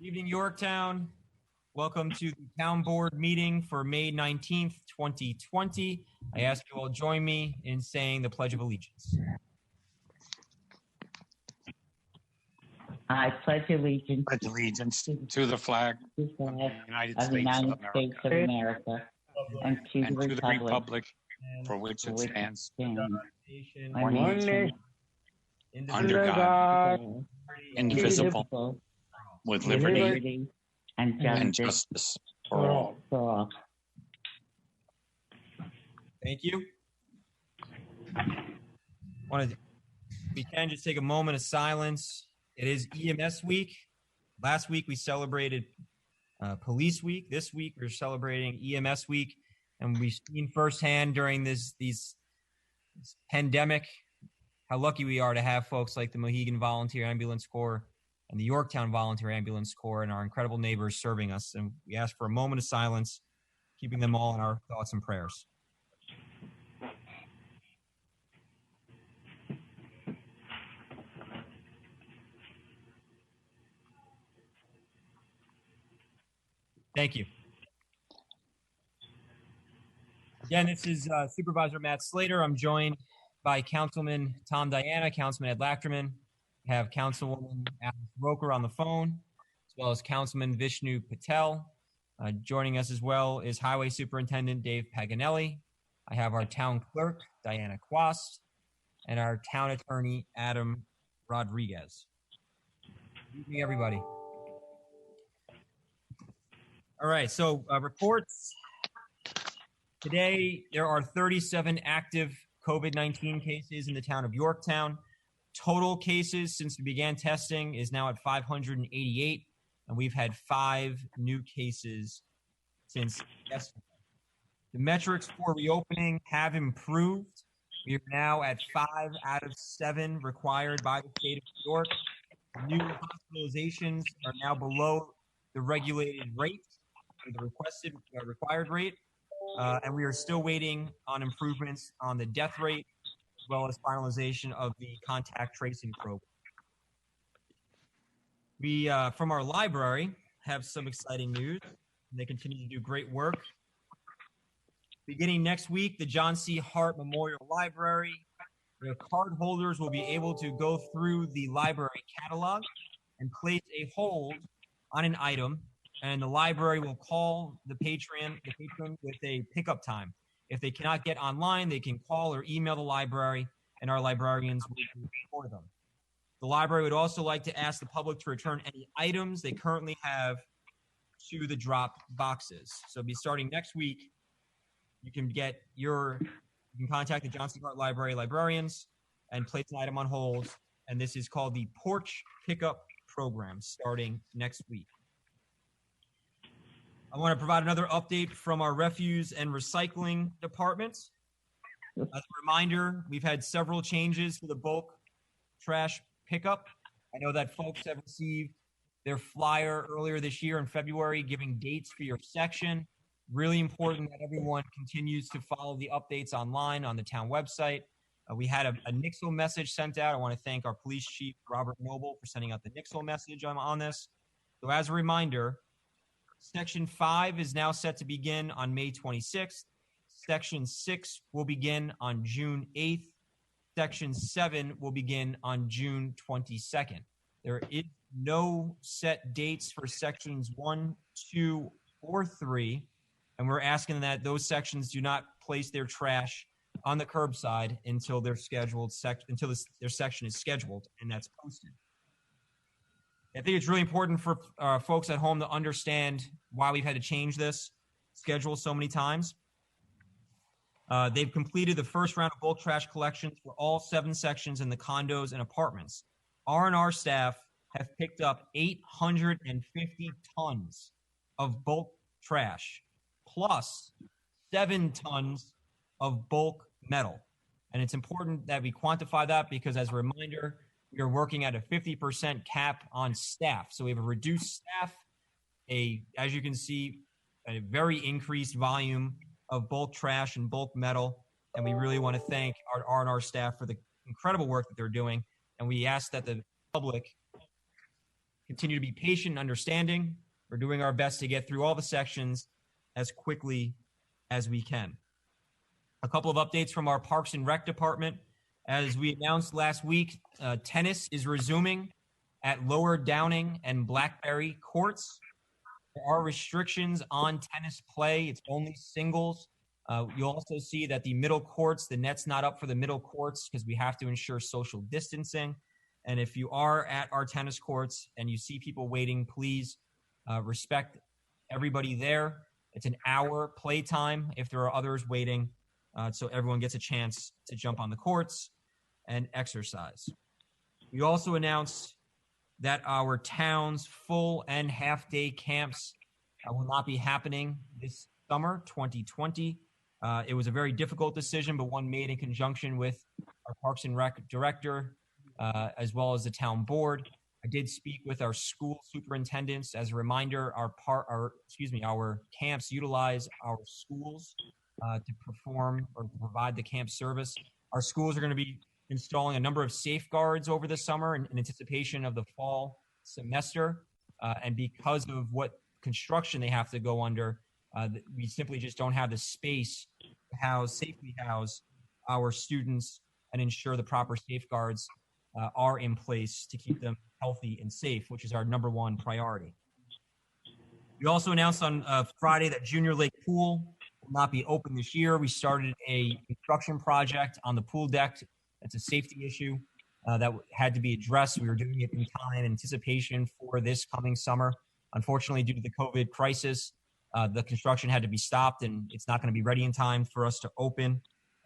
Good evening, Yorktown. Welcome to the Town Board meeting for May 19th, 2020. I ask you all join me in saying the Pledge of Allegiance. I pledge allegiance Pledge allegiance to the flag to of the the United of the States United of States America of America and to and the to the republic for which it stands, Nation, one nation, under God, indivisible, with liberty and and justice justice for all. for all. Thank you. We can just take a moment of silence. It is EMS week. Last week we celebrated Police Week. This week we're celebrating EMS week, and we've seen firsthand during this pandemic how lucky we are to have folks like the Mohegan Volunteer Ambulance Corps and the Yorktown Volunteer Ambulance Corps and our incredible neighbors serving us. And we ask for a moment of silence, keeping them all in our thoughts and prayers. Thank you. Again, this is Supervisor Matt Slater. I'm joined by Councilman Tom Diana, Councilman Ed Lachterman. I have Councilwoman Alice Roker on the phone, as well as Councilman Vishnu Patel. Joining us as well is Highway Superintendent Dave Paganelli. I have our Town Clerk, Diana Quast, and our Town Attorney, Adam Rodriguez. Good evening, everybody. All right, so reports. Today, there are 37 active COVID-19 cases in the town of Yorktown. Total cases since we began testing is now at 588, and we've had 5 new cases since yesterday. The metrics for reopening have improved. We are now at 5 out of 7 required by the state of New York. New hospitalizations are now below the regulated rate, the required rate. And we are still waiting on improvements on the death rate, as well as finalization of the contact tracing program. We, from our library, have some exciting news. They continue to do great work. Beginning next week, the John C. Hart Memorial Library, the card holders will be able to go through the library catalog and place a hold on an item, and the library will call the patron with a pickup time. If they cannot get online, they can call or email the library, and our librarians will do it for them. The library would also like to ask the public to return any items they currently have to the drop boxes. So be starting next week, you can contact the John C. Hart Library librarians and place an item on hold, and this is called the Porch Pickup Program starting next week. I want to provide another update from our refuse and recycling department. As a reminder, we've had several changes to the bulk trash pickup. I know that folks have received their flyer earlier this year in February giving dates for your section. Really important that everyone continues to follow the updates online on the town website. We had a Nixle message sent out. I want to thank our police chief, Robert Noble, for sending out the Nixle message on this. So as a reminder, Section 5 is now set to begin on May 26th. Section 6 will begin on June 8th. Section 7 will begin on June 22nd. There is no set dates for Sections 1, 2, or 3, and we're asking that those sections do not place their trash on the curbside until their their section is scheduled and that's posted. I think it's really important for folks at home to understand why we've had to change this schedule so many times. They've completed the first round of bulk trash collections for all 7 sections in the condos and apartments. R&R staff have picked up 850 tons of bulk trash, plus 7 tons of bulk metal. And it's important that we quantify that because, as a reminder, we are working at a 50% cap on staff. So we have a reduced staff, as you can see, a very increased volume of bulk trash and bulk metal. And we really want to thank our R&R staff for the incredible work that they're doing. And we ask that the public continue to be patient and understanding. We're doing our best to get through all the sections as quickly as we can. A couple of updates from our Parks and Rec department. As we announced last week, tennis is resuming at Lower Downing and Blackberry courts. There are restrictions on tennis play. It's only singles. You'll also see that the middle courts, the net's not up for the middle courts because we have to ensure social distancing. And if you are at our tennis courts and you see people waiting, please respect everybody there. It's an hour playtime if there are others waiting, so everyone gets a chance to jump on the courts and exercise. We also announced that our town's full and half-day camps will not be happening this summer, 2020. It was a very difficult decision, but one made in conjunction with our Parks and Rec director, as well as the town board. I did speak with our school superintendents. As a reminder, our camps utilize our schools to perform or provide the camp service. Our schools are going to be installing a number of safeguards over the summer in anticipation of the fall semester. And because of what construction they have to go under, we simply just don't have the space to safely house our students and ensure the proper safeguards are in place to keep them healthy and safe, which is our number one priority. We also announced on Friday that Junior Lake Pool will not be open this year. We started a construction project on the pool deck. It's a safety issue that had to be addressed. We were doing it in time, in anticipation for this coming summer. Unfortunately, due to the COVID crisis, the construction had to be stopped, and it's not going to be ready in time for us to open.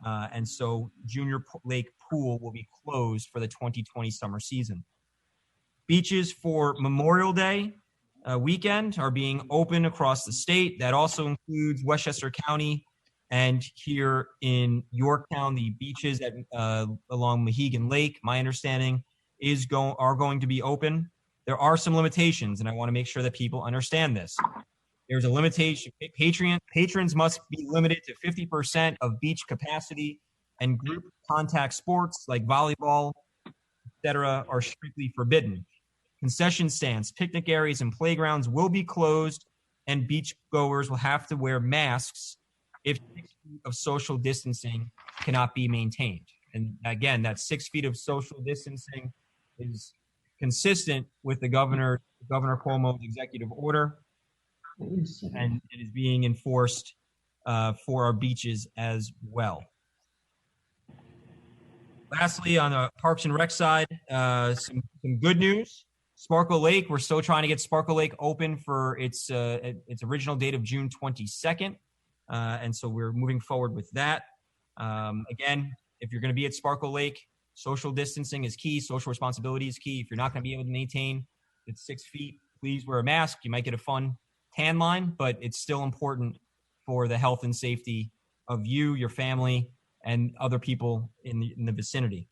And so Junior Lake Pool will be closed for the 2020 summer season. Beaches for Memorial Day weekend are being open across the state. That also includes Westchester County and here in Yorktown, the beaches along Mohegan Lake, my understanding, are going to be open. There are some limitations, and I want to make sure that people understand this. There's a limitation. Patrons must be limited to 50% of beach capacity, and group contact sports like volleyball, etc., are strictly forbidden. Concession stands, picnic areas, and playgrounds will be closed, and beach goers will have to wear masks if 6 feet of social distancing cannot be maintained. And again, that 6 feet of social distancing is consistent with the Governor Cuomo's executive order, and it is being enforced for our beaches as well. Lastly, on the Parks and Rec side, some good news. Sparkle Lake, we're still trying to get Sparkle Lake open for its original date of June 22nd. And so we're moving forward with that. Again, if you're going to be at Sparkle Lake, social distancing is key. Social responsibility is key. If you're not going to be able to maintain it's 6 feet, please wear a mask. You might get a fun tan line, but it's still important for the health and safety of you, your family, and other people in the vicinity.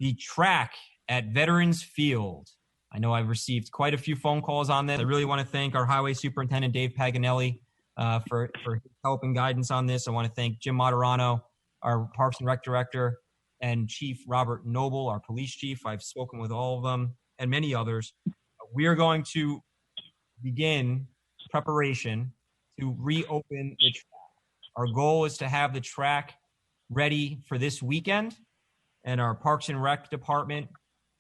The track at Veterans Field. I know I've received quite a few phone calls on this. I really want to thank our Highway Superintendent, Dave Paganelli, for his help and guidance on this. I want to thank Jim Moderano, our Parks and Rec Director, and Chief Robert Noble, our police chief. I've spoken with all of them and many others. We are going to begin preparation to reopen the track. Our goal is to have the track ready for this weekend, and our Parks and Rec department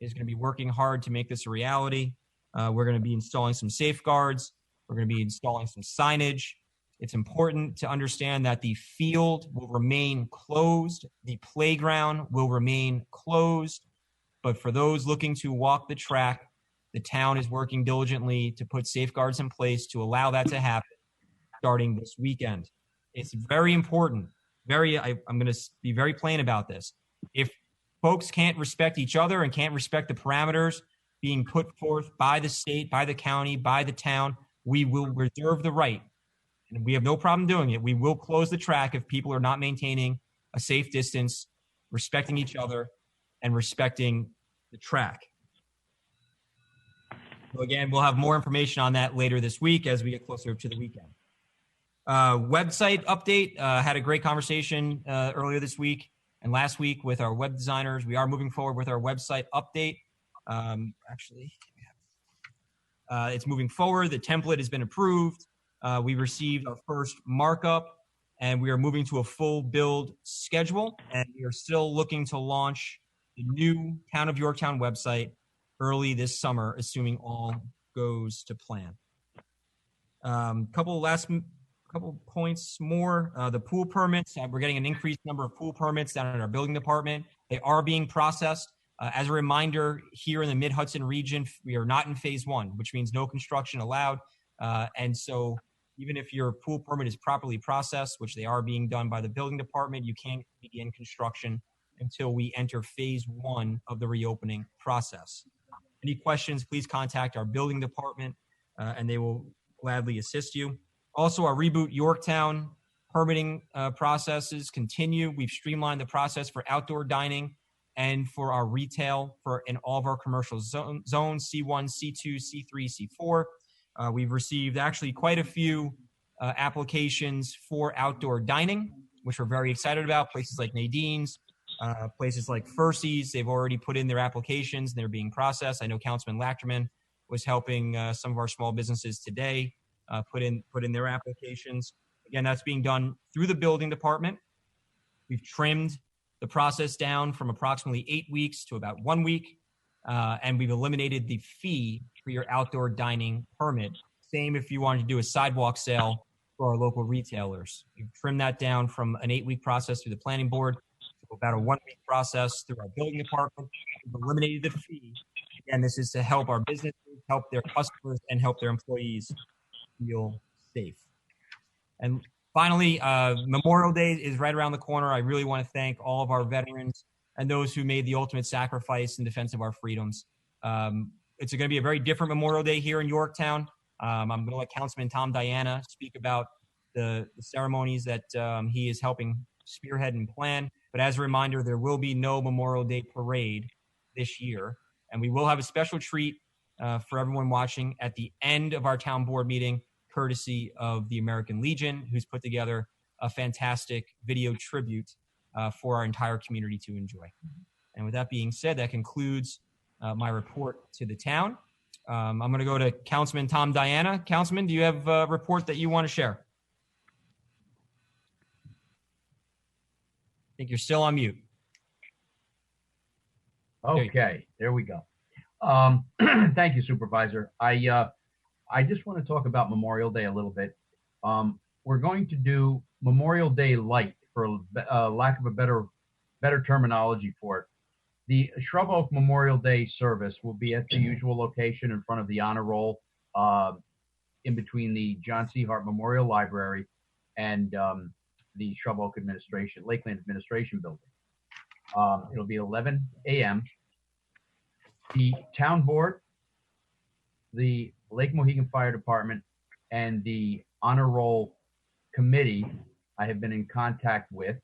is going to be working hard to make this a reality. We're going to be installing some safeguards. We're going to be installing some signage. It's important to understand that the field will remain closed. The playground will remain closed. But for those looking to walk the track, the town is working diligently to put safeguards in place to allow that to happen starting this weekend. It's very important. I'm going to be very plain about this. If folks can't respect each other and can't respect the parameters being put forth by the state, by the county, by the town, we will reserve the right, and we have no problem doing it. We will close the track if people are not maintaining a safe distance, respecting each other, and respecting the track. So again, we'll have more information on that later this week as we get closer to the weekend. Website update. Had a great conversation earlier this week and last week with our web designers. We are moving forward with our website update. Actually, It's moving forward. The template has been approved. We received our first markup, and we are moving to a full build schedule. And we are still looking to launch the new Town of Yorktown website early this summer, assuming all goes to plan. Couple points more. The pool permits, we're getting an increased number of pool permits down in our building department. They are being processed. As a reminder, here in the Mid-Hudson region, we are not in phase one, which means no construction allowed. And so even if your pool permit is properly processed, which they are being done by the building department, you can't begin construction until we enter phase one of the reopening process. Any questions, please contact our building department and they will gladly assist you. Also, our Reboot Yorktown permitting processes continue. We've streamlined the process for outdoor dining and for our retail in all of our commercial zones, C1, C2, C3, C4. We've received actually quite a few applications for outdoor dining, which we're very excited about. Places like Nadine's, places like Furcy's, they've already put in their applications and they're being processed. I know Councilman Lachterman was helping some of our small businesses today put in their applications. Again, that's being done through the building department. We've trimmed the process down from approximately 8 weeks to about 1 week, and we've eliminated the fee for your outdoor dining permit. Same if you wanted to do a sidewalk sale for our local retailers. We've trimmed that down from an 8-week process through the planning board to about a 1-week process through our building department. We've eliminated the fee. Again, this is to help our businesses, help their customers, and help their employees feel safe. And finally, Memorial Day is right around the corner. I really want to thank all of our veterans and those who made the ultimate sacrifice in defense of our freedoms. It's going to be a very different Memorial Day here in Yorktown. I'm going to let Councilman Tom Diana speak about the ceremonies that he is helping spearhead and plan. But as a reminder, there will be no Memorial Day parade this year. And we will have a special treat for everyone watching at the end of our town board meeting, courtesy of the American Legion, who's put together a fantastic video tribute for our entire community to enjoy. And with that being said, that concludes my report to the town. I'm going to go to Councilman Tom Diana. Councilman, do you have a report that you want to share? I think you're still on mute. Okay, there we go. Thank you, Supervisor. I just want to talk about Memorial Day a little bit. We're going to do Memorial Day light, for lack of a better terminology for it. The Shrub Oak Memorial Day service will be at the usual location in front of the Honor Roll, in between the John C. Hart Memorial Library and the Shrub Oak Lakeland Administration Building. It'll be 11 a.m. The town board, the Lake Mohegan Fire Department, and the Honor Roll Committee I have been in contact with.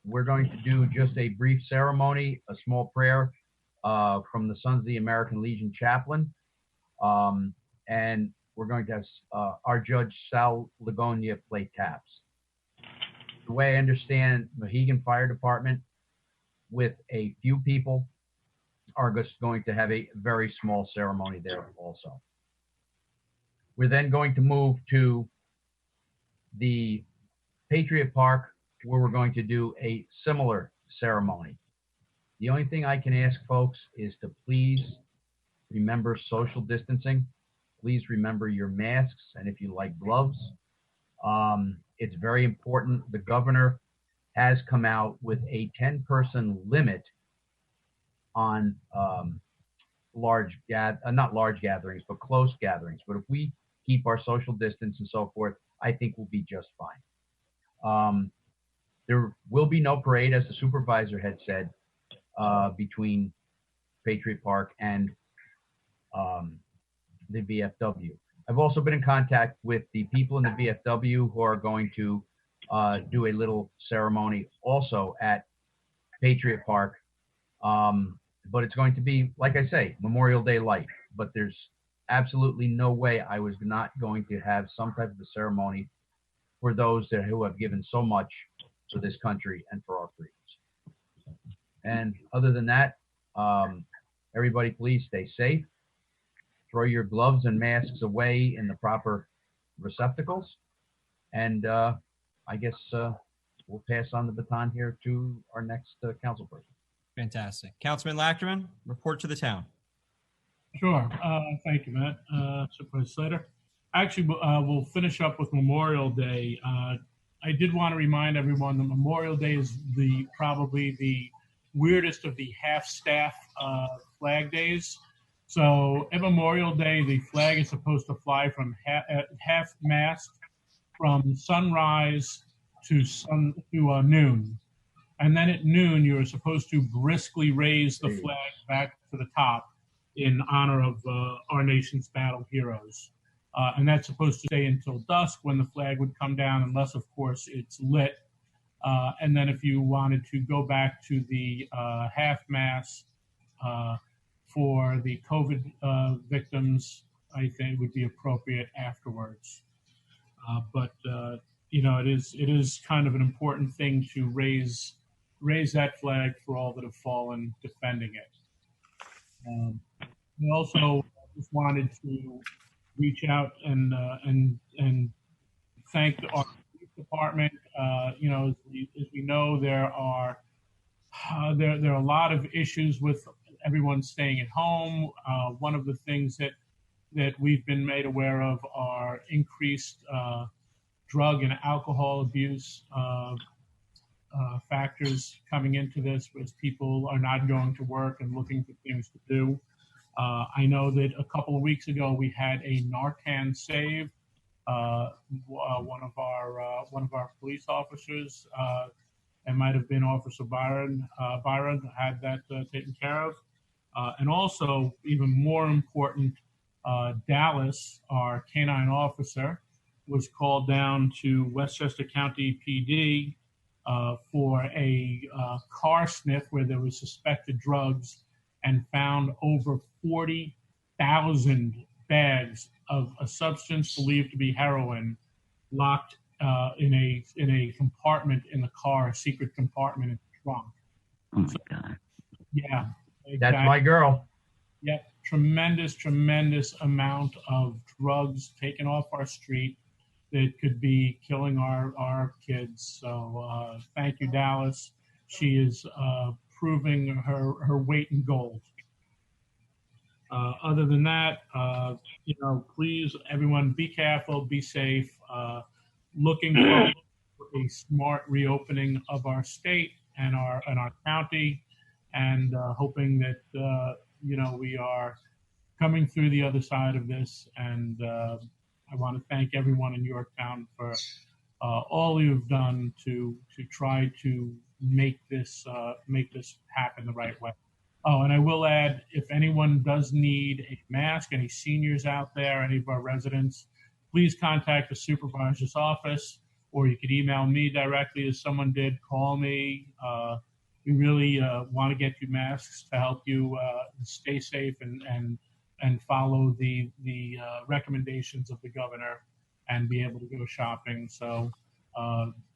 We're going to do just a brief ceremony, a small prayer from the Sons of the American Legion chaplain. And we're going to have our Judge Sal Lagonia play taps. The way I understand, Mohegan Fire Department, with a few people, are just going to have a very small ceremony there also. We're then going to move to the Patriot Park, where we're going to do a similar ceremony. The only thing I can ask folks is to please remember social distancing. Please remember your masks, and if you like gloves. It's very important. The governor has come out with a 10-person limit on not large gatherings, but close gatherings. But if we keep our social distance and so forth, I think we'll be just fine. There will be no parade, as the supervisor had said, between Patriot Park and the VFW. I've also been in contact with the people in the VFW who are going to do a little ceremony also at Patriot Park. But it's going to be, like I say, Memorial Day light. But there's absolutely no way I was not going to have some type of a ceremony for those who have given so much for this country and for our freedoms. And other than that, everybody please stay safe. throw your gloves and masks away in the proper receptacles. And I guess we'll pass on the baton here to our next council person. Fantastic. Councilman Lachman, report to the town. Sure. Thank you, Matt. Supervisor Slater. Actually, we'll finish up with Memorial Day. I did want to remind everyone that Memorial Day is probably the weirdest of the half-staff flag days. So at Memorial Day, the flag is supposed to fly from half-mast from sunrise to noon. And then at noon, you're supposed to briskly raise the flag back to the top in honor of our nation's battle heroes. And that's supposed to stay until dusk when the flag would come down, unless, of course, it's lit. And then if you wanted to go back to the half-mast for the COVID victims, I think it would be appropriate afterwards. But it is kind of an important thing to raise that flag for all that have fallen defending it. We also just wanted to reach out and thank our police department. As we know, there are a lot of issues with everyone staying at home. One of the things that we've been made aware of are increased drug and alcohol abuse factors coming into this, as people are not going to work and looking for things to do. I know that a couple of weeks ago we had a Narcan save. One of our police officers, it might have been Officer Byron, had that taken care of. And also, even more important, Dallas, our canine officer, was called down to Westchester County PD for a car sniff where there was suspected drugs, and found over 40,000 bags of a substance believed to be heroin locked in a compartment in the car, a secret compartment in the trunk. Oh my God. Yeah. That's my girl. Yep. Tremendous amount of drugs taken off our street that could be killing our kids. So thank you, Dallas. She is proving her weight in gold. Other than that, please, everyone, be careful, be safe. Looking for a smart reopening of our state and our county, and hoping that we are coming through the other side of this. And I want to thank everyone in Yorktown for all you've done to try to make this happen the right way. Oh, and I will add, if anyone does need a mask, any seniors out there, any of our residents, please contact the supervisor's office, or you could email me directly, as someone did. Call me. We really want to get you masks to help you stay safe and follow the recommendations of the governor and be able to go shopping. So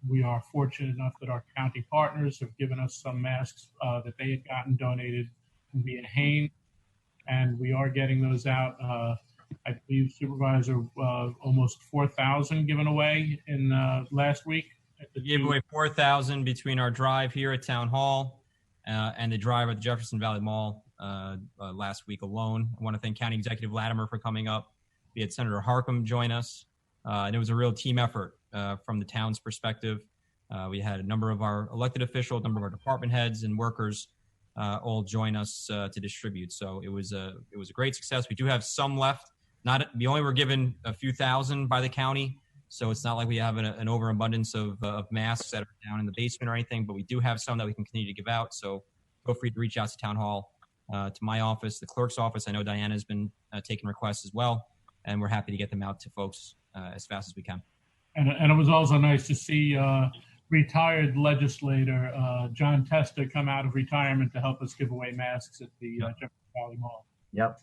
we are fortunate enough that our county partners have given us some masks that they had gotten donated via Hain, and we are getting those out. I believe, Supervisor, almost 4,000 given away in last week. We gave away 4,000 between our drive here at Town Hall and the drive at the Jefferson Valley Mall last week alone. I want to thank County Executive Latimer for coming up. We had Senator Harcum join us, and it was a real team effort from the town's perspective. We had a number of our elected officials, a number of our department heads and workers all join us to distribute. So it was a great success. We do have some left. We only were given a few thousand by the county, so it's not like we have an overabundance of masks that are down in the basement or anything, but we do have some that we can continue to give out. So feel free to reach out to Town Hall, to my office, the clerk's office. I know Diana's been taking requests as well, and we're happy to get them out to folks as fast as we can. And it was also nice to see retired legislator John Testa come out of retirement to help us give away masks at the Jefferson Valley Mall. Yep.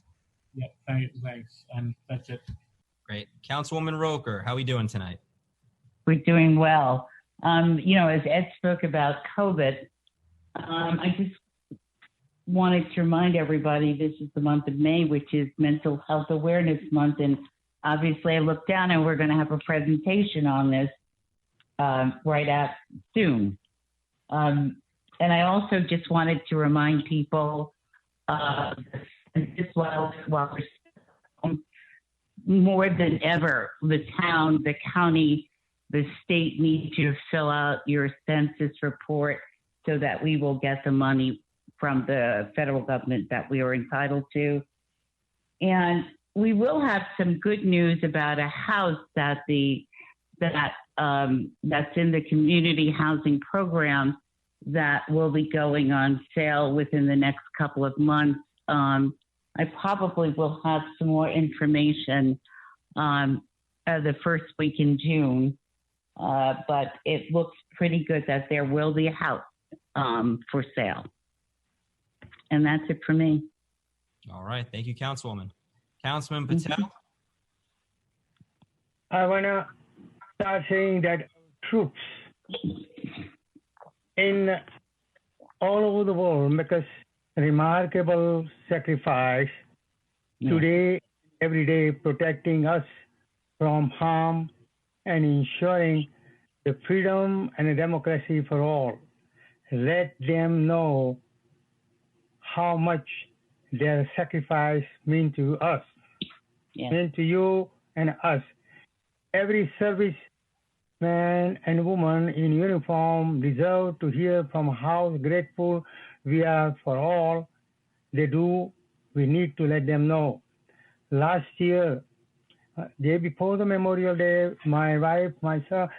Yep. Thanks. And that's it. Great. Councilwoman Roker, how are we doing tonight? We're doing well. As Ed spoke about COVID, I just wanted to remind everybody this is the month of May, which is Mental Health Awareness Month. And obviously I looked down and we're going to have a presentation on this soon. And I also just wanted to remind people as well, while more than ever, the town, the county, the state need to fill out your census report so that we will get the money from the federal government that we are entitled to. And we will have some good news about a house that's in the community housing program that will be going on sale within the next couple of months. I probably will have some more information the first week in June, but it looks pretty good that there will be a house for sale. And that's it for me. All right. Thank you, Councilwoman. Councilman Patel? I want to start saying that troops in all over the world make a remarkable sacrifice today, every day, protecting us from harm and ensuring the freedom and the democracy for all. Let them know how much their sacrifice means to us, mean to you and us. Every serviceman and woman in uniform deserve to hear from how grateful we are for all they do. We need to let them know. Last year, day before the Memorial Day, my wife, myself,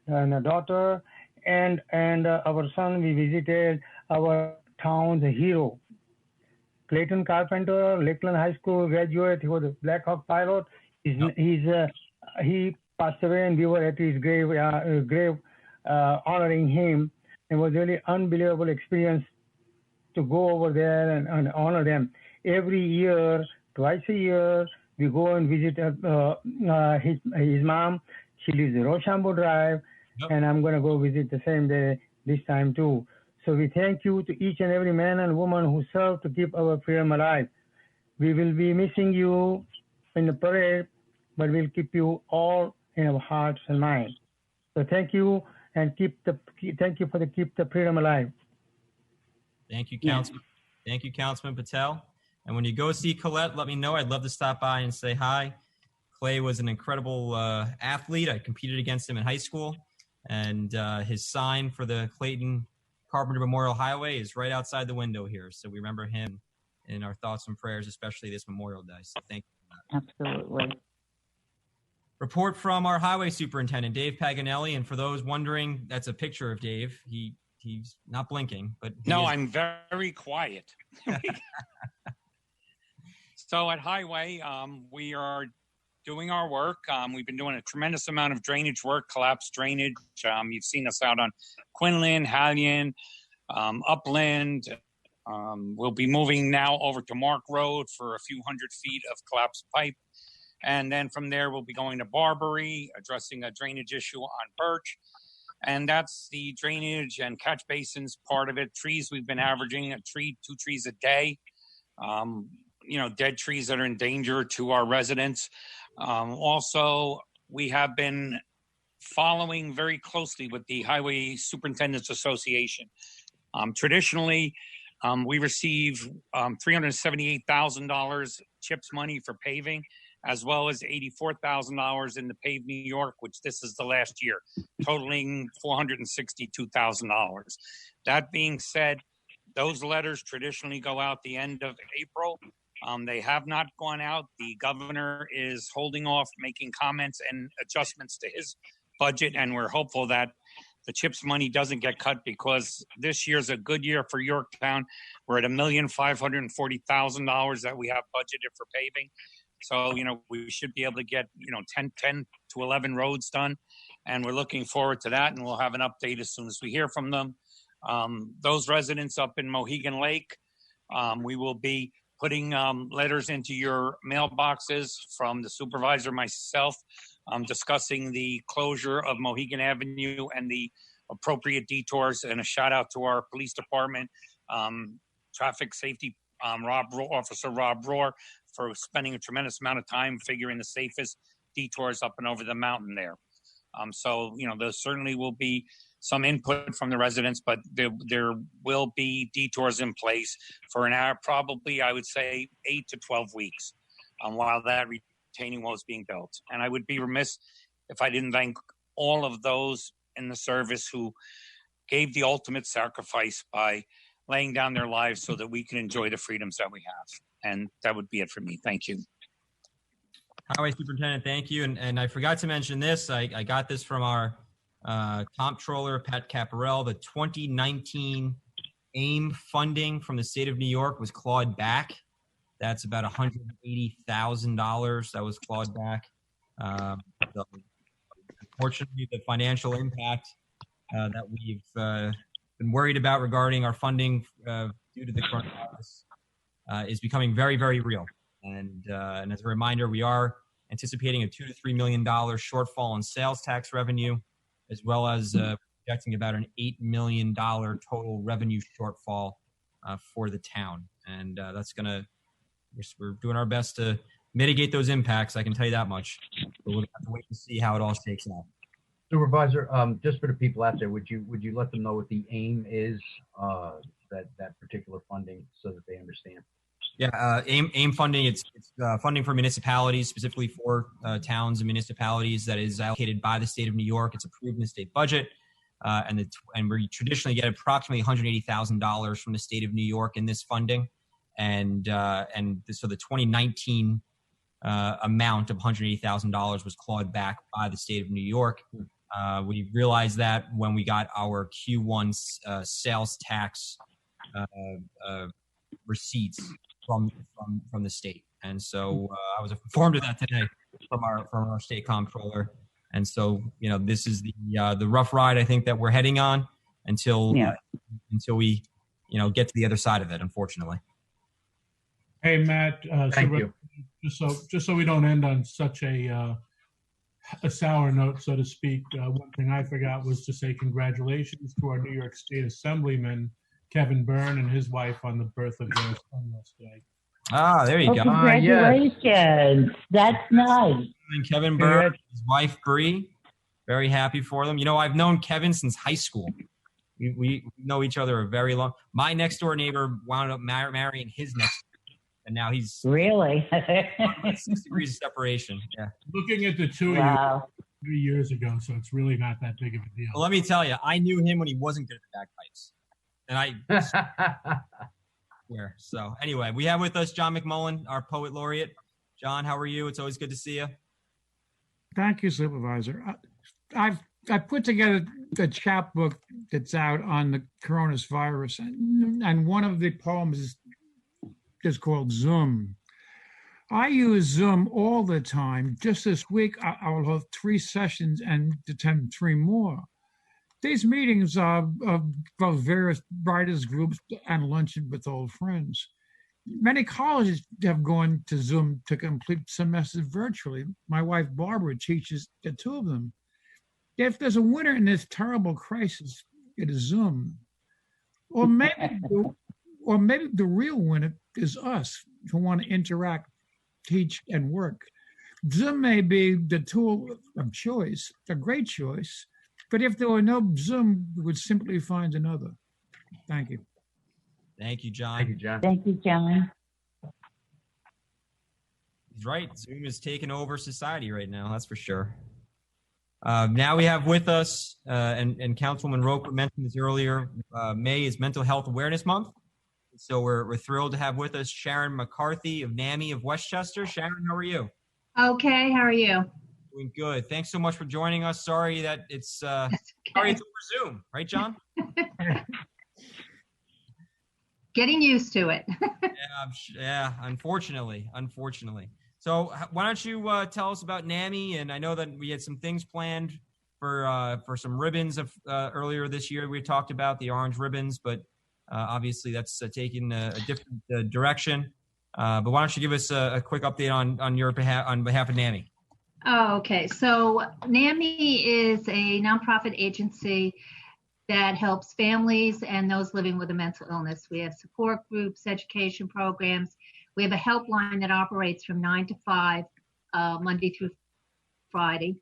and a daughter, and our son, we visited our town's hero, Clayton Carpenter, Lakeland High School graduate. He was a Black Hawk pilot. He passed away, and we were at his grave honoring him. It was really unbelievable experience to go over there and honor them. Every year, twice a year, we go and visit his mom. She lives in Rochambeau Drive, and I'm going to go visit the same day this time too. So we thank you to each and every man and woman who served to keep our freedom alive. We will be missing you in the parade, but we'll keep you all in our hearts and minds. So thank you, and keep the freedom alive. Thank you, Councilman. Thank you, Councilman Patel. And when you go see Colette, let me know. I'd love to stop by and say hi. Clay was an incredible athlete. I competed against him in high school, and his sign for the Clayton Carpenter Memorial Highway is right outside the window here. So we remember him in our thoughts and prayers, especially this Memorial Day. So thank you for that. Absolutely. Report from our highway superintendent, Dave Paganelli. And for those wondering, that's a picture of Dave. He's not blinking, but I'm very quiet. So at Highway, we are doing our work. We've been doing a tremendous amount of drainage work, collapsed drainage. You've seen us out on Quinlan, Hallion, Upland. We'll be moving now over to Mark Road for a few hundred feet of collapsed pipe. And then from there, we'll be going to Barbary, addressing a drainage issue on Birch. And that's the drainage and catch basins part of it. Trees, we've been averaging 2 trees a day. Dead trees that are in danger to our residents. Also, we have been following very closely with the Highway Superintendents Association. Traditionally, we receive $378,000 CHIPS money for paving, as well as $84,000 in the Pave New York, which this is the last year, totaling $462,000. That being said, those letters traditionally go out the end of April. They have not gone out. The governor is holding off making comments and adjustments to his budget, and we're hopeful that the CHIPS money doesn't get cut, because this year's a good year for Yorktown. We're at $1,540,000 that we have budgeted for paving. So, we should be able to get, 10 to 11 roads done, and we're looking forward to that, and we'll have an update as soon as we hear from them. Those residents up in Mohegan Lake, we will be putting letters into your mailboxes from the supervisor, myself, discussing the closure of Mohegan Avenue and the appropriate detours, and a shout out to our police department. traffic safety Officer Rob Rohr for spending a tremendous amount of time figuring the safest detours up and over the mountain there. So, there certainly will be some input from the residents, but there will be detours in place for an hour, probably, I would say, 8 to 12 weeks while that retaining wall is being built. And I would be remiss if I didn't thank all of those in the service who gave the ultimate sacrifice by laying down their lives so that we can enjoy the freedoms that we have. And that would be it for me. Thank you. Highway Superintendent, thank you. And I forgot to mention this. I got this from our comptroller, Pat Caparel. The 2019 AIM funding from the state of New York was clawed back. That's about $180,000 that was clawed back. So unfortunately, the financial impact that we've been worried about regarding our funding due to the coronavirus is becoming very, very real. And as a reminder, we are anticipating a $2 to $3 million shortfall in sales tax revenue, as well as projecting about an $8 million total revenue shortfall for the town. And that's we're doing our best to mitigate those impacts. I can tell you that much. But we'll have to wait to see how it all shakes out. Supervisor, just for the people out there, would you let them know what the AIM is, that particular funding, so that they understand? Yeah, AIM funding, it's funding for municipalities, specifically for towns and municipalities, that is allocated by the state of New York. It's approved in the state budget. And we traditionally get approximately $180,000 from the state of New York in this funding. So the 2019 amount of $180,000 was clawed back by the state of New York. We realized that when we got our Q1 sales tax receipts from the state, and so I was informed of that today from our state comptroller. And so this is the rough ride I think that we're heading on until we get to the other side of it, unfortunately. Hey, Matt. Thank you. Just so we don't end on such a sour note, so to speak, one thing I forgot was to say congratulations to our New York State Assemblyman, Kevin Byrne, and his wife on the birth of their son yesterday. Ah, there you go. Congratulations. Yes. That's nice. And Kevin Byrne, his wife, Bree, very happy for them. I've known Kevin since high school. We know each other a very long. My next door neighbor wound up marrying his next door, and now he's really 6 degrees of separation. Yeah. Looking at the two of you 3 years ago, so it's really not that big of a deal. Well, let me tell you, I knew him when he wasn't good at the bagpipes, and I. So anyway, we have with us John McMullen, our poet laureate. John, how are you? It's always good to see you. Thank you, Supervisor. I've put together the chapbook that's out on the coronavirus, and one of the poems is called Zoom. I use Zoom all the time. Just this week, I will have 3 sessions and attend 3 more. These meetings are of various writers groups and luncheon with old friends. Many colleges have gone to Zoom to complete semesters virtually. My wife, Barbara, teaches at 2 of them. If there's a winner in this terrible crisis, it is Zoom. Or maybe the real winner is us, who want to interact, teach, and work. Zoom may be the tool of choice, a great choice, but if there were no Zoom, we would simply find another. Thank you. Thank you, John. Thank you, John. Thank you, John. He's right. Zoom is taking over society right now. That's for sure. Now we have with us, and Councilwoman Roper mentioned this earlier, May is Mental Health Awareness Month. So we're thrilled to have with us Sharon McCarthy of NAMI of Westchester. Sharon, how are you? Okay, how are you? Doing good. Thanks so much for joining us. Sorry that it's sorry it's over Zoom, right, John? Getting used to it. Yeah, unfortunately. So why don't you tell us about NAMI? And I know that we had some things planned for some ribbons earlier this year. We talked about the orange ribbons, but obviously that's taking a different direction. But why don't you give us a quick update on your behalf, on behalf of NAMI? Oh, okay. So NAMI is a nonprofit agency that helps families and those living with a mental illness. We have support groups, education programs. We have a helpline that operates from 9 to 5, Monday through Friday,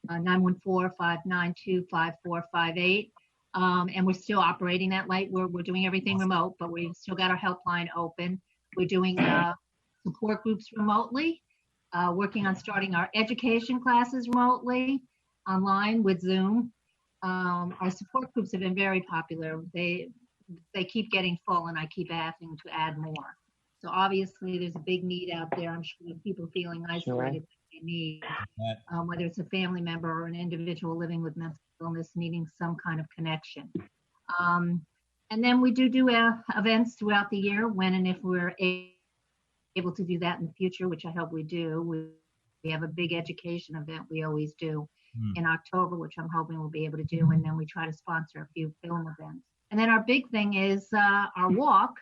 914-592-5458. And we're still operating that light. We're doing everything remote, but we've still got our helpline open. We're doing support groups remotely, working on starting our education classes remotely, online with Zoom. Our support groups have been very popular. They keep getting full, and I keep asking to add more. So obviously, there's a big need out there. I'm sure people feeling isolated, they need, whether it's a family member or an individual living with mental illness needing some kind of connection. And then we do events throughout the year when and if we're able to do that in the future, which I hope we do. We have a big education event we always do in October, which I'm hoping we'll be able to do. And then we try to sponsor a few film events. And then our big thing is our walk,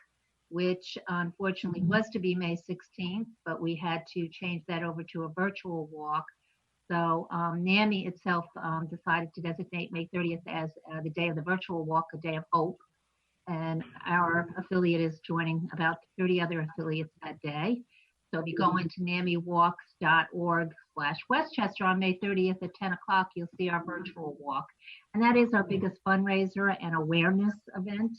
which unfortunately was to be May 16th, but we had to change that over to a virtual walk. So NAMI itself decided to designate May 30th as the day of the virtual walk, a day of hope. And our affiliate is joining about 30 other affiliates that day. So if you go into NAMIWalks.org/Westchester on May 30th at 10 o'clock, you'll see our virtual walk. And that is our biggest fundraiser and awareness event.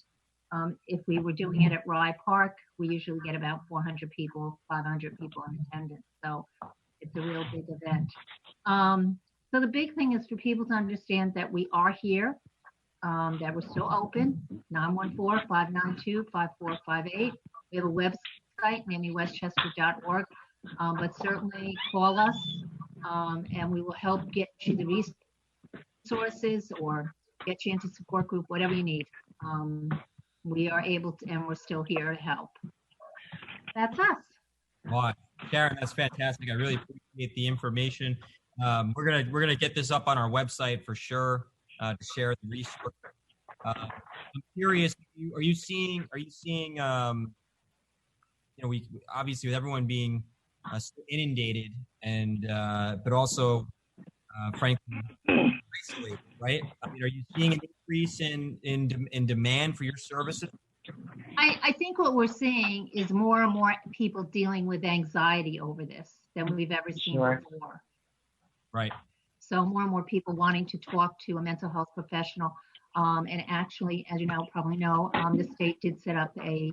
If we were doing it at Rye Park, we usually get about 400 people, 500 people in attendance. So it's a real big event. So the big thing is for people to understand that we are here, that we're still open, 914-592-5458. We have a website, NAMIWestchester.org, but certainly call us and we will help get you the resources or get you into support group, whatever you need. We are able to, and we're still here to help. That's us. Wow, Sharon, that's fantastic. I really appreciate the information. We're gonna get this up on our website for sure to share the resource. I'm curious, are you seeing? You know, we obviously with everyone being inundated and but also frankly isolated, right? I mean, are you seeing an increase in demand for your services? I think what we're seeing is more and more people dealing with anxiety over this than we've ever seen before. Right. So more and more people wanting to talk to a mental health professional. And actually, as you know, probably know, the state did set up a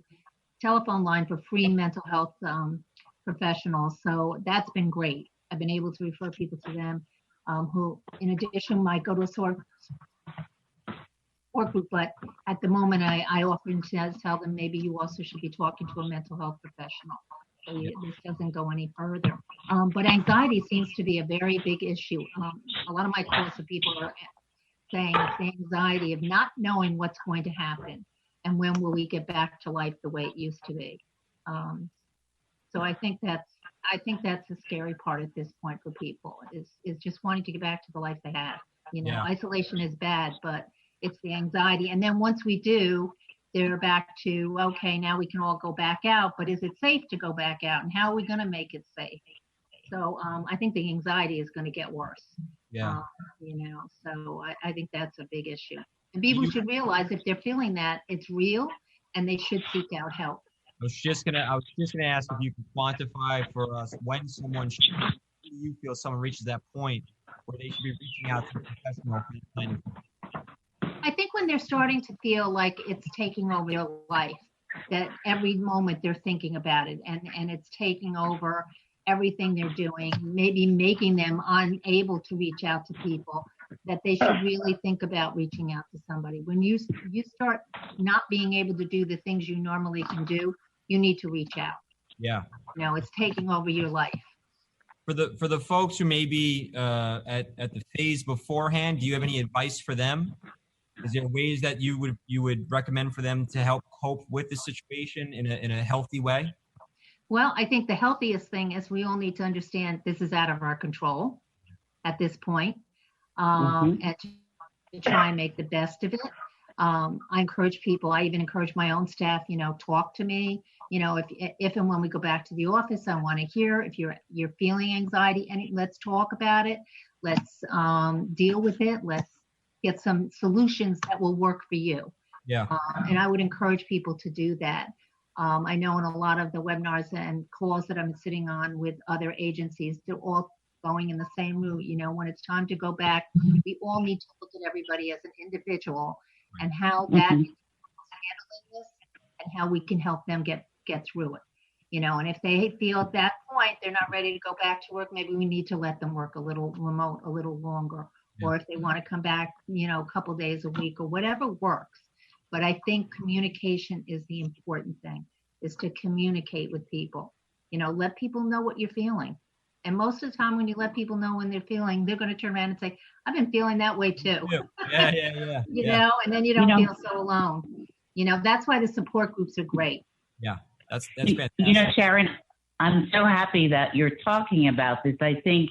telephone line for free mental health professionals. So that's been great. I've been able to refer people to them who, in addition, might go to a support group. But at the moment, I often tell them maybe you also should be talking to a mental health professional. So this doesn't go any further. But anxiety seems to be a very big issue. A lot of my calls to people are saying it's the anxiety of not knowing what's going to happen and when will we get back to life the way it used to be. So I think that's the scary part at this point for people is just wanting to get back to the life they had. You know, Isolation is bad, but it's the anxiety. And then once we do, they're back to, okay, now we can all go back out, but is it safe to go back out? And how are we going to make it safe? So I think the anxiety is going to get worse. Yeah. You know, so I think that's a big issue. And people should realize if they're feeling that, it's real and they should seek out help. I was just gonna ask if you could quantify for us when someone should, you feel someone reaches that point where they should be reaching out to a professional for this kind of. I think when they're starting to feel like it's taking over their life, that every moment they're thinking about it and it's taking over everything they're doing, maybe making them unable to reach out to people, that they should really think about reaching out to somebody. When you start not being able to do the things you normally can do, you need to reach out. Yeah. You know, it's taking over your life. For the folks who may be at the phase beforehand, do you have any advice for them? Is there ways that you would recommend for them to help cope with the situation in a healthy way? Well, I think the healthiest thing is we all need to understand this is out of our control at this point, and to try and make the best of it. I encourage people, I even encourage my own staff, you know, talk to me. You know, if and when we go back to the office, I want to hear if you're feeling anxiety, and let's talk about it. Let's deal with it. Let's get some solutions that will work for you. Yeah. And I would encourage people to do that. I know in a lot of the webinars and calls that I'm sitting on with other agencies, they're all going in the same route. You know, when it's time to go back, we all need to look at everybody as an individual and how that is handling this and how we can help them get through it. You know, and if they feel at that point they're not ready to go back to work, maybe we need to let them work a little remote a little longer. Or if they want to come back, you know, a couple days a week or whatever works. But I think communication is the important thing, is to communicate with people. You know, let people know what you're feeling. And most of the time when you let people know when they're feeling, they're going to turn around and say, I've been feeling that way too. Yeah. You know, and then you don't feel so alone. You know, that's why the support groups are great. Yeah, that's fantastic. You know, Sharon, I'm so happy that you're talking about this. I think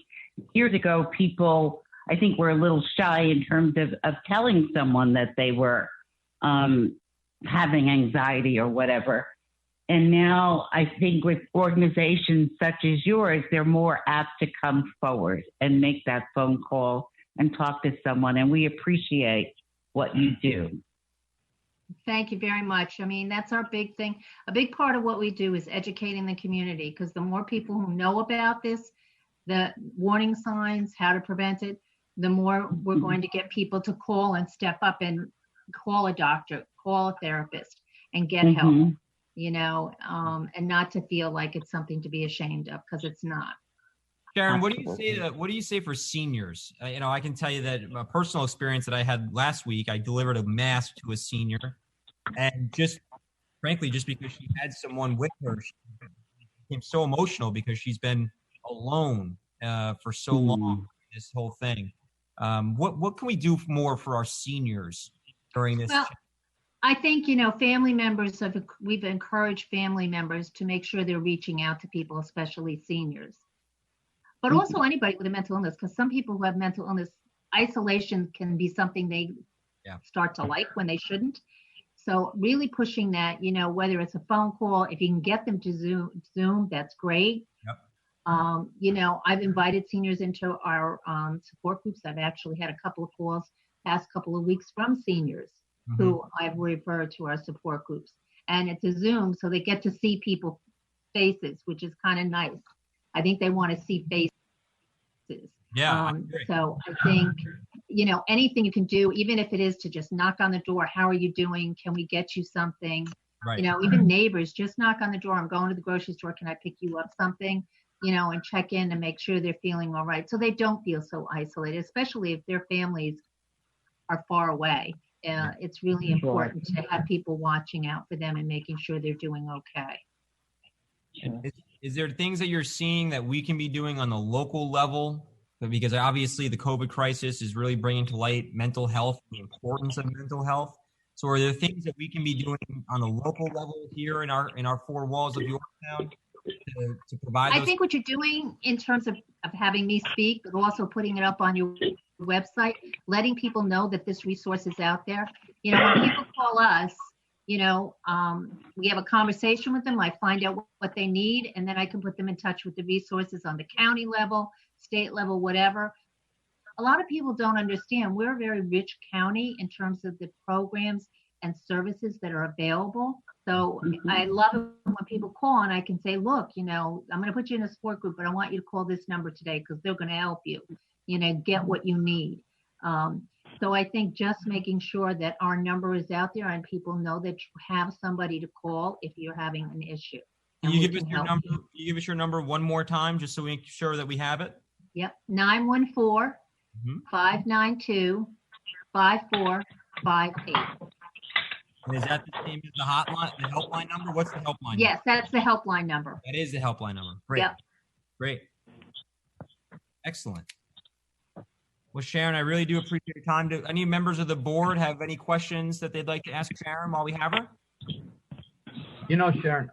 years ago, people, I think were a little shy in terms of telling someone that they were having anxiety or whatever. And now I think with organizations such as yours, they're more apt to come forward and make that phone call and talk to someone. And we appreciate what you do. Thank you very much. I mean, that's our big thing. A big part of what we do is educating the community, because the more people who know about this, the warning signs, how to prevent it, the more we're going to get people to call and step up and call a doctor, call a therapist, and get help, you know, and not to feel like it's something to be ashamed of, because it's not. Sharon, what do you say for seniors? You know, I can tell you that a personal experience that I had last week, I delivered a mask to a senior, and just frankly, just because she had someone with her, she became so emotional because she's been alone for so long, this whole thing. What can we do more for our seniors during this? Well, I think, you know, family members we've encouraged family members to make sure they're reaching out to people, especially seniors, but also anybody with a mental illness, because some people who have mental illness, isolation can be something they start to like when they shouldn't. So really pushing that, you know, whether it's a phone call, if you can get them to Zoom, that's great. Yep. You know, I've invited seniors into our support groups. I've actually had a couple of calls past couple of weeks from seniors who I've referred to our support groups. And it's a Zoom, so they get to see people's faces, which is kind of nice. I think they want to see faces. Yeah. So I think, you know, anything you can do, even if it is to just knock on the door, how are you doing? Can we get you something? Right. You know, even neighbors, just knock on the door. I'm going to the grocery store. Can I pick you up something? You know, and check in and make sure they're feeling all right, so they don't feel so isolated, especially if their families are far away. It's really important to have people watching out for them and making sure they're doing okay. Is there things that you're seeing that we can be doing on the local level? Because obviously the COVID crisis is really bringing to light mental health, the importance of mental health. So are there things that we can be doing on the local level here in our four walls of Yorktown to provide those? I think what you're doing in terms of having me speak, but also putting it up on your website, letting people know that this resource is out there. You know, when people call us, you know, we have a conversation with them. I find out what they need, and then I can put them in touch with the resources on the county level, state level, whatever. A lot of people don't understand we're a very rich county in terms of the programs and services that are available. So I love it when people call and I can say, look, you know, I'm going to put you in a support group, but I want you to call this number today because they're going to help you, you know, get what you need. So I think just making sure that our number is out there and people know that you have somebody to call if you're having an issue. Can you give us your number? Can you give us your number one more time, just so we make sure that we have it? Yep, 914-592-5458. And is that the same as the hotline, the helpline number? What's the helpline? Yes, that's the helpline number. That is the helpline number. Great. Yep. Great. Excellent. Well, Sharon, I really do appreciate your time. Do any members of the board have any questions that they'd like to ask Sharon while we have her? You know, Sharon,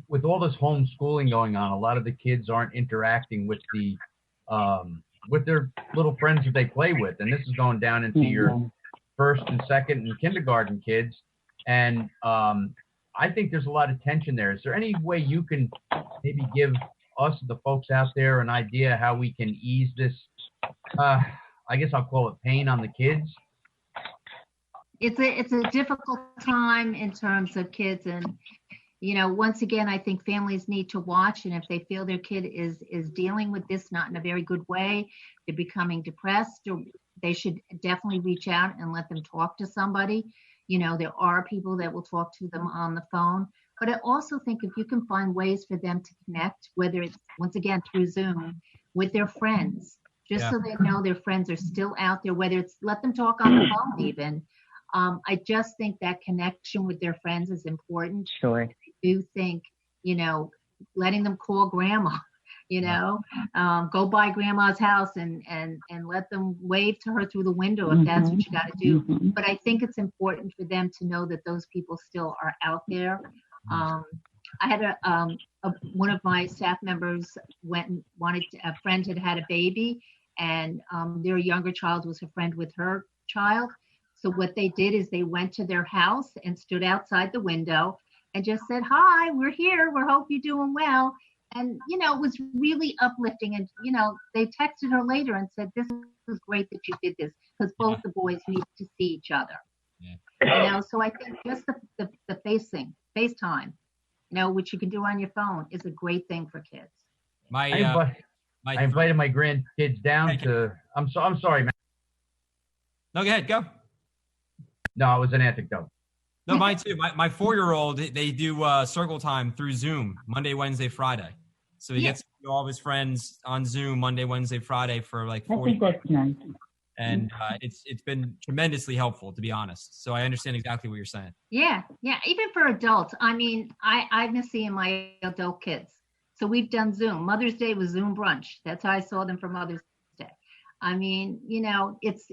with all this homeschooling going on, a lot of the kids aren't interacting with with their little friends that they play with, and this is going down into your first and second and kindergarten kids. And I think there's a lot of tension there. Is there any way you can maybe give us, the folks out there, an idea how we can ease this I guess I'll call it pain on the kids. It's a difficult time in terms of kids, and once again, I think families need to watch, and if they feel their kid is dealing with this not in a very good way, they're becoming depressed, or they should definitely reach out and let them talk to somebody. There are people that will talk to them on the phone, but I also think if you can find ways for them to connect, whether it's once again through Zoom with their friends, just so they know their friends are still out there, whether it's let them talk on the phone even. I just think that connection with their friends is important. Sure. I do think, letting them call grandma, go by grandma's house and let them wave to her through the window if that's what you got to do. Mhm. But I think it's important for them to know that those people still are out there. I had one of my staff members a friend had a baby, and their younger child was a friend with her child. So what they did is they went to their house and stood outside the window and just said, "Hi, we're here. We hope you're doing well." And, it was really uplifting. And, they texted her later and said, "This was great that you did this," because both the boys need to see each other. Yeah. So I think just the FaceTime, which you can do on your phone, is a great thing for kids. I invited my grandkids down to. I'm sorry, man. No, go ahead. Go. No, it was an anecdote. No, mine too. My 4-year-old, they do circle time through Zoom Monday, Wednesday, Friday. So he gets to see all of his friends on Zoom Monday, Wednesday, Friday for like 40 I think that's nice. And it's been tremendously helpful, to be honest. So I understand exactly what you're saying. Yeah. Even for adults. I mean, I miss seeing my adult kids. So we've done Zoom. Mother's Day was Zoom brunch. That's how I saw them for Mother's Day. I mean, it's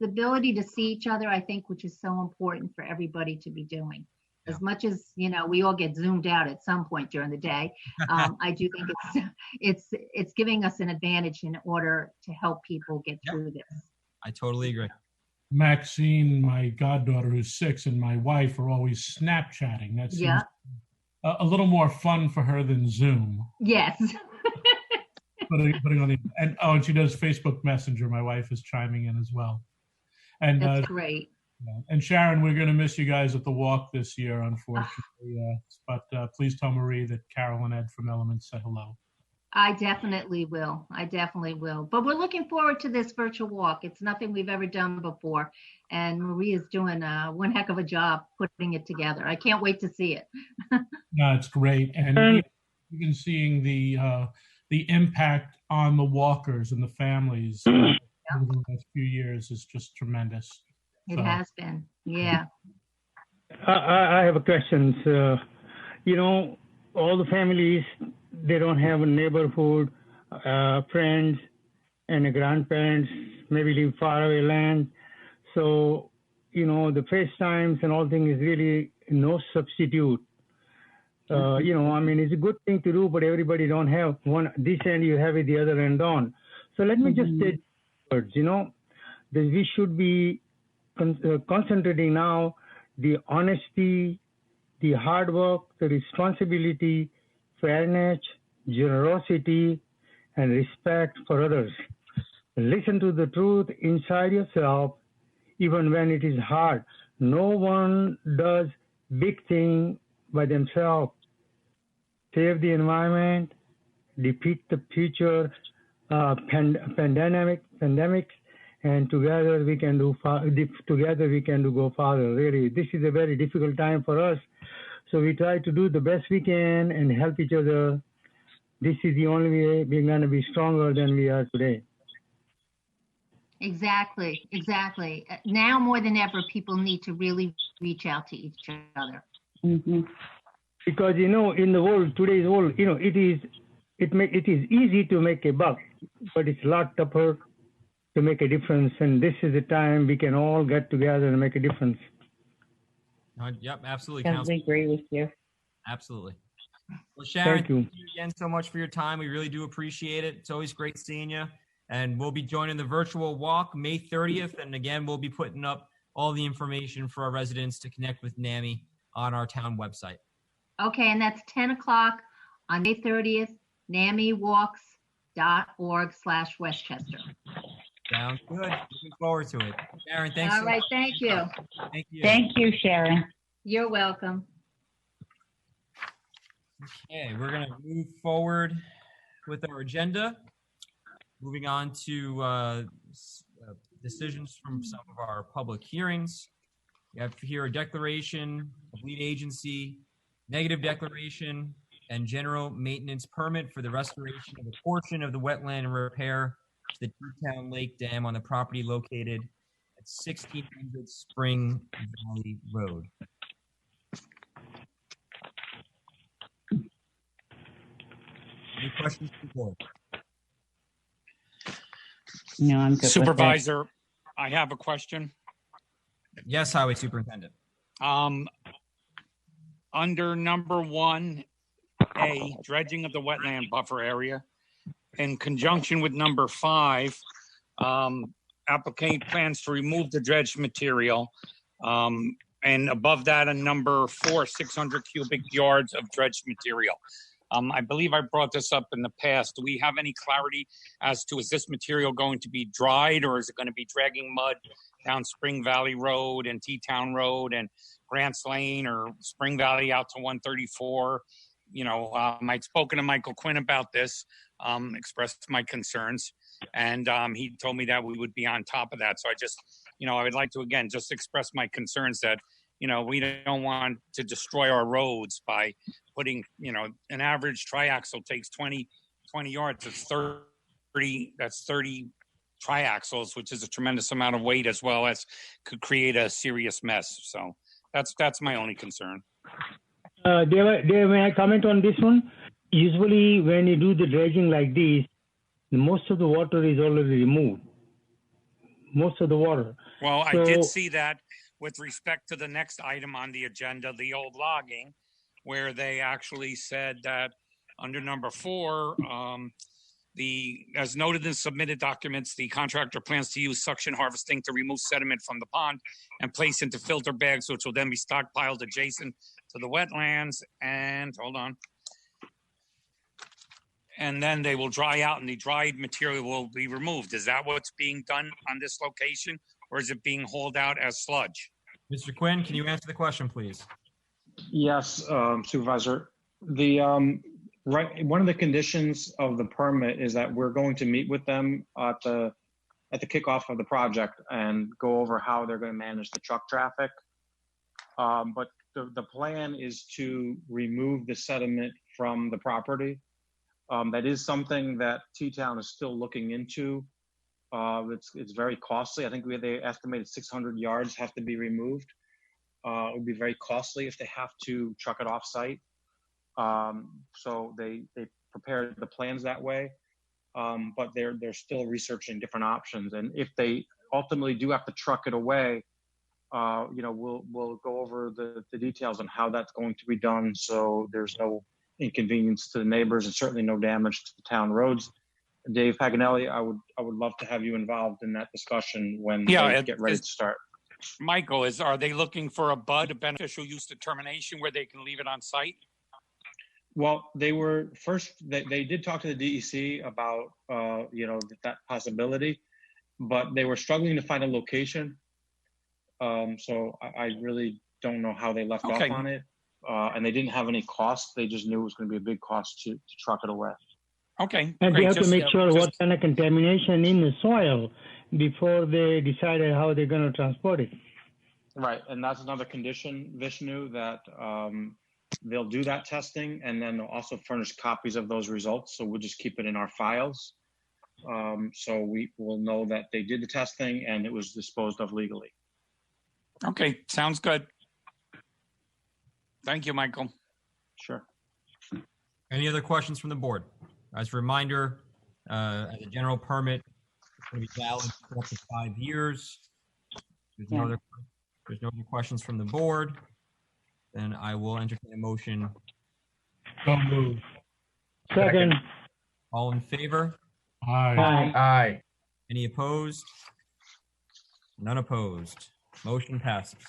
the ability to see each other, I think, which is so important for everybody to be doing. As much as, we all get zoomed out at some point during the day, I do think it's giving us an advantage in order to help people get through this. I totally agree. Maxine, my goddaughter who's 6, and my wife are always Snapchatting. That's a little more fun for her than Zoom. Yes. Putting on and she does Facebook Messenger. My wife is chiming in as well. And that's great. And Sharon, we're going to miss you guys at the walk this year, unfortunately. But please tell Marie that Carol and Ed from Elements said hello. I definitely will. But we're looking forward to this virtual walk. It's nothing we've ever done before. And Marie is doing one heck of a job putting it together. I can't wait to see it. No, it's great. And even seeing the impact on the walkers and the families over the last few years is just tremendous. It has been. Yeah. I have a question. All the families, they don't have a neighborhood, friends, and grandparents, maybe live far away land. So, the FaceTimes and all things is really no substitute. It's a good thing to do, but everybody don't have one this end, you have it the other end on. So let me just say words, that we should be concentrating now the honesty, the hard work, the responsibility, fairness, generosity, and respect for others. Listen to the truth inside yourself, even when it is hard. No one does big thing by themselves. Save the environment, defeat the future pandemics, and together we can go farther. Really, this is a very difficult time for us. So we try to do the best we can and help each other. This is the only way we're going to be stronger than we are today. Exactly. Now more than ever, people need to really reach out to each other. Mm-hmm. Because in the world, today's world, it is easy to make a buck, but it's a lot tougher to make a difference. And this is the time we can all get together and make a difference. Yep, absolutely. Totally agree with you. Absolutely. Well, Sharon, thank you again so much for your time. We really do appreciate it. It's always great seeing you. And we'll be joining the virtual walk May 30th. And again, we'll be putting up all the information for our residents to connect with NAMI on our town website. Okay, and that's 10 o'clock on May 30th, NAMIwalks.org/Westchester. Sounds good. Looking forward to it. Sharon, thanks. All right, thank you. Thank you. Thank you, Sharon. You're welcome. Okay, we're going to move forward with our agenda. Moving on to decisions from some of our public hearings. We have here a declaration of lead agency, negative declaration, and general maintenance permit for the restoration of a portion of the wetland and repair to the Teatown Lake Dam on the property located at 1600 Spring Valley Road. Any questions from the board? No, I'm good with that. Supervisor, I have a question. Yes, Highway Superintendent. Under number 1A, dredging of the wetland buffer area, in conjunction with number 5, applicant plans to remove the dredged material. And above that, on number 4, 600 cubic yards of dredged material. I believe I brought this up in the past. Do we have any clarity as to, is this material going to be dried, or is it going to be dragging mud down Spring Valley Road and Teatown Road and Grants Lane, or Spring Valley out to 134? I'd spoken to Michael Quinn about this, expressed my concerns, and he told me that we would be on top of that. So I would like to, again, just express my concerns that, we don't want to destroy our roads by putting, an average triaxle takes 20 yards. It's 30 triaxles, which is a tremendous amount of weight, as well as could create a serious mess. So that's my only concern. Dave, may I comment on this one? Usually when you do the dredging like this, most of the water is already removed. Most of the water. Well, I did see that with respect to the next item on the agenda, the old logging, where they actually said that under number 4, as noted in submitted documents, the contractor plans to use suction harvesting to remove sediment from the pond and place into filter bags, which will then be stockpiled adjacent to the wetlands. And and then they will dry out and the dried material will be removed. Is that what's being done on this location, or is it being hauled out as sludge? Mr. Quinn, can you answer the question, please? Yes, Supervisor. One of the conditions of the permit is that we're going to meet with them at the kickoff of the project and go over how they're going to manage the truck traffic. But the plan is to remove the sediment from the property. That is something that Teatown is still looking into. It's very costly. I think they estimated 600 yards have to be removed. It would be very costly if they have to truck it off site. So they prepared the plans that way, but they're still researching different options. And if they ultimately do have to truck it away, we'll go over the details on how that's going to be done, so there's no inconvenience to the neighbors and certainly no damage to the town roads. Dave Paganelli, I would love to have you involved in that discussion when they get ready to start. Michael, are they looking for a BUD, a beneficial use determination, where they can leave it on site? Well, they did talk to the DEC about that possibility, but they were struggling to find a location. So I really don't know how they left off on it. And they didn't have any cost. They just knew it was going to be a big cost to truck it away. Okay. And great. they have to make sure what kind of contamination in the soil before they decided how they're going to transport it. Right. And that's another condition, Vishnu, that they'll do that testing and then they'll also furnish copies of those results. So we'll just keep it in our files. So we will know that they did the testing and it was disposed of legally. Okay. Sounds good. Thank you, Michael. Sure. Any other questions from the board? As a reminder, as a general permit, it's going to be valid for up to 5 years. There's no other questions from the board. Then I will entertain a motion. So moved. Second. All in favor? Aye. Aye. Any opposed? None opposed. Motion passes.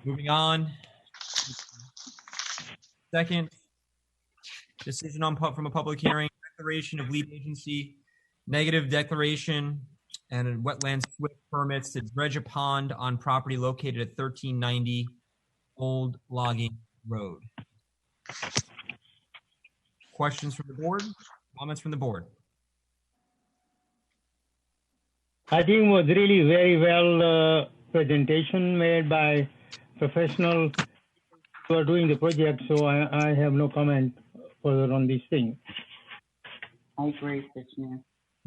Moving on. Second, decision from a public hearing, declaration of lead agency, negative declaration and a wetland SWIP permits to dredge a pond on property located at 1390 Old Logging Road. Questions from the board? Comments from the board? I think it was really very well presentation made by professionals who are doing the project. So I have no comment further on this thing. I agree, Commissioner.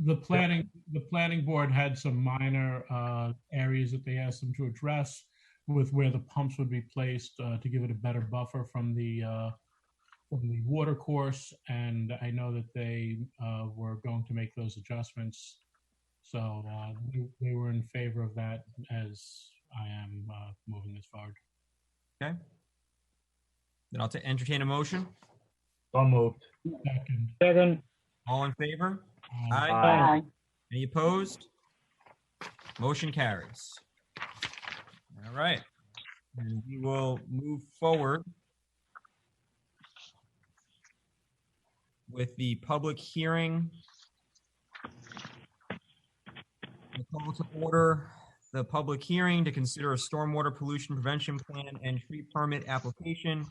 The planning board had some minor areas that they asked them to address with where the pumps would be placed to give it a better buffer from the water course. And I know that they were going to make those adjustments. So they were in favor of that as I am moving this forward. Okay. Then I'll entertain a motion. So moved. Second. All in favor? Aye. Any opposed? Motion carries. All right. And we will move forward with the public hearing. I call to order the public hearing to consider a stormwater pollution prevention plan and tree permit application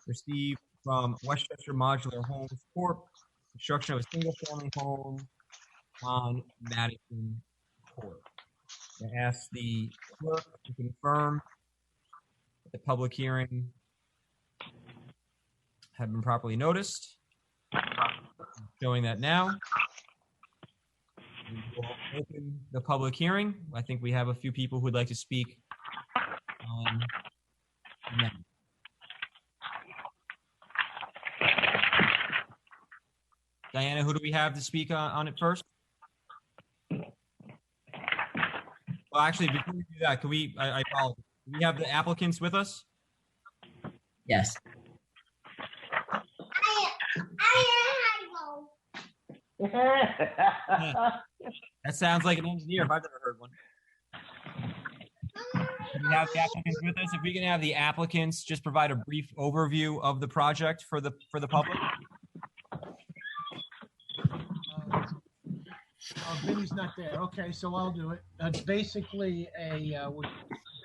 received from Westchester Modular Homes Corp. Construction of a single-family home on Madison Court. I ask the clerk to confirm that the public hearing had been properly noticed. Showing that now. We will open the public hearing. I think we have a few people who would like to speak on that. Diana, who do we have to speak on it first? Well, actually, before we do that, can we, I apologize. Do we have the applicants with us? Yes. That sounds like an engineer if I've ever heard one. We have the applicants with us. If we can have the applicants just provide a brief overview of the project for the public. Vinny's not there. Okay, so I'll do it. It's basically we're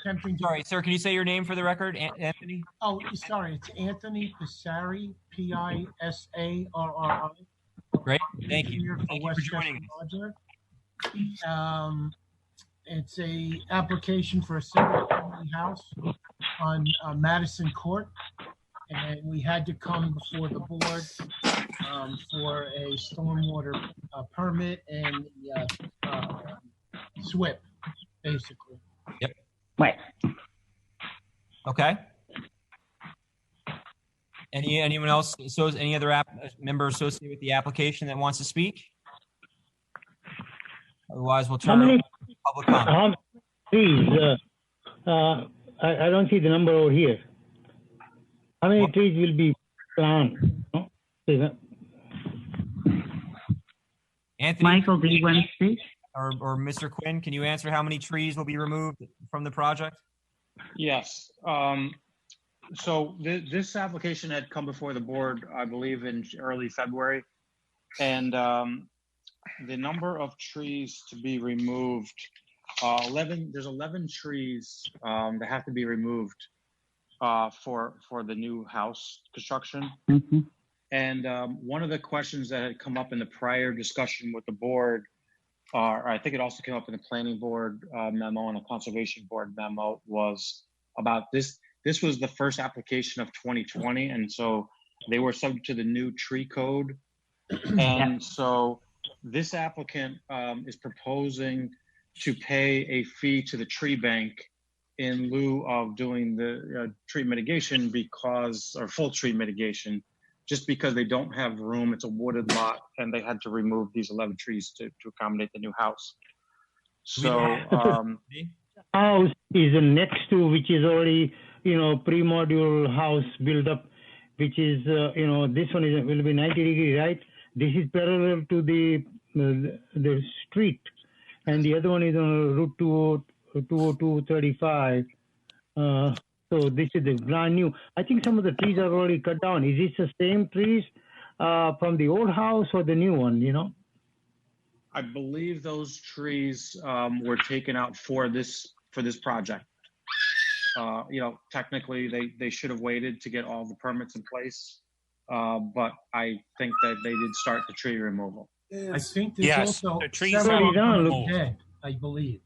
attempting to. Sorry, sir, can you say your name for the record, Anthony? Oh, sorry, it's Anthony Pisari, Pisarri. Great, thank you. Thank you for joining us. It's a application for a single-family house on Madison Court, and we had to come before the board for a stormwater permit and the SWIP, basically. Yep. Right. Okay. Anyone else? So, any other member associated with the application that wants to speak? Otherwise, we'll turn to public comment. Trees? I don't see the number over here. How many trees will be planted? Anthony, Michael, do you want to speak? or Mr. Quinn, can you answer how many trees will be removed from the project? Yes. So this application had come before the board, I believe, in early February. And the number of trees to be removed, there's 11 trees that have to be removed for the new house construction. Mm-hmm. And one of the questions that had come up in the prior discussion with the board, or I think it also came up in the planning board memo and a conservation board memo, was about this. This was the first application of 2020, and so they were subject to the new tree code. And so this applicant is proposing to pay a fee to the tree bank in lieu of doing the tree mitigation or full tree mitigation, just because they don't have room. It's a wooded lot, and they had to remove these 11 trees to accommodate the new house. So house is next to, which is already, pre-module house built up, which is, this one will be 90 degree, right? This is parallel to the street, and the other one is on Route 202-35. So this is the brand new. I think some of the trees are already cut down. Is this the same trees from the old house or the new one, I believe those trees were taken out for this project. Technically they should have waited to get all the permits in place, but I think that they did start the tree removal. I think there's Yes, also the trees several are of them removed. dead, I believe.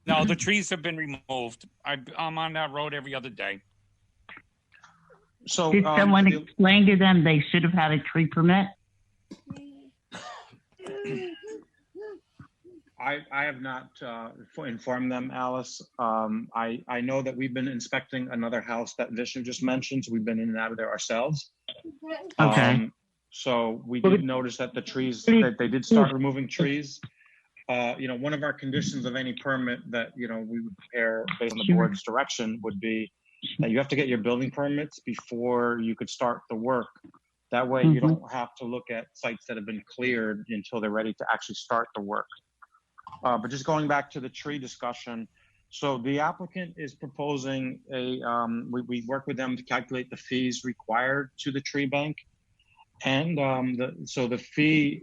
No, the trees have been removed. I'm on that road every other day. So Did someone explain to them they should have had a tree permit? I have not informed them, Alice. I know that we've been inspecting another house that Vishnu just mentioned, so we've been in and out of there ourselves. Okay. So we did notice that the trees, that they did start removing trees. One of our conditions of any permit that, we would prepare based on the board's direction would be that you have to get your building permits before you could start the work. That way you don't have to look at sites that have been cleared until they're ready to actually start the work. But just going back to the tree discussion, so the applicant is proposing we work with them to calculate the fees required to the tree bank. And so the fee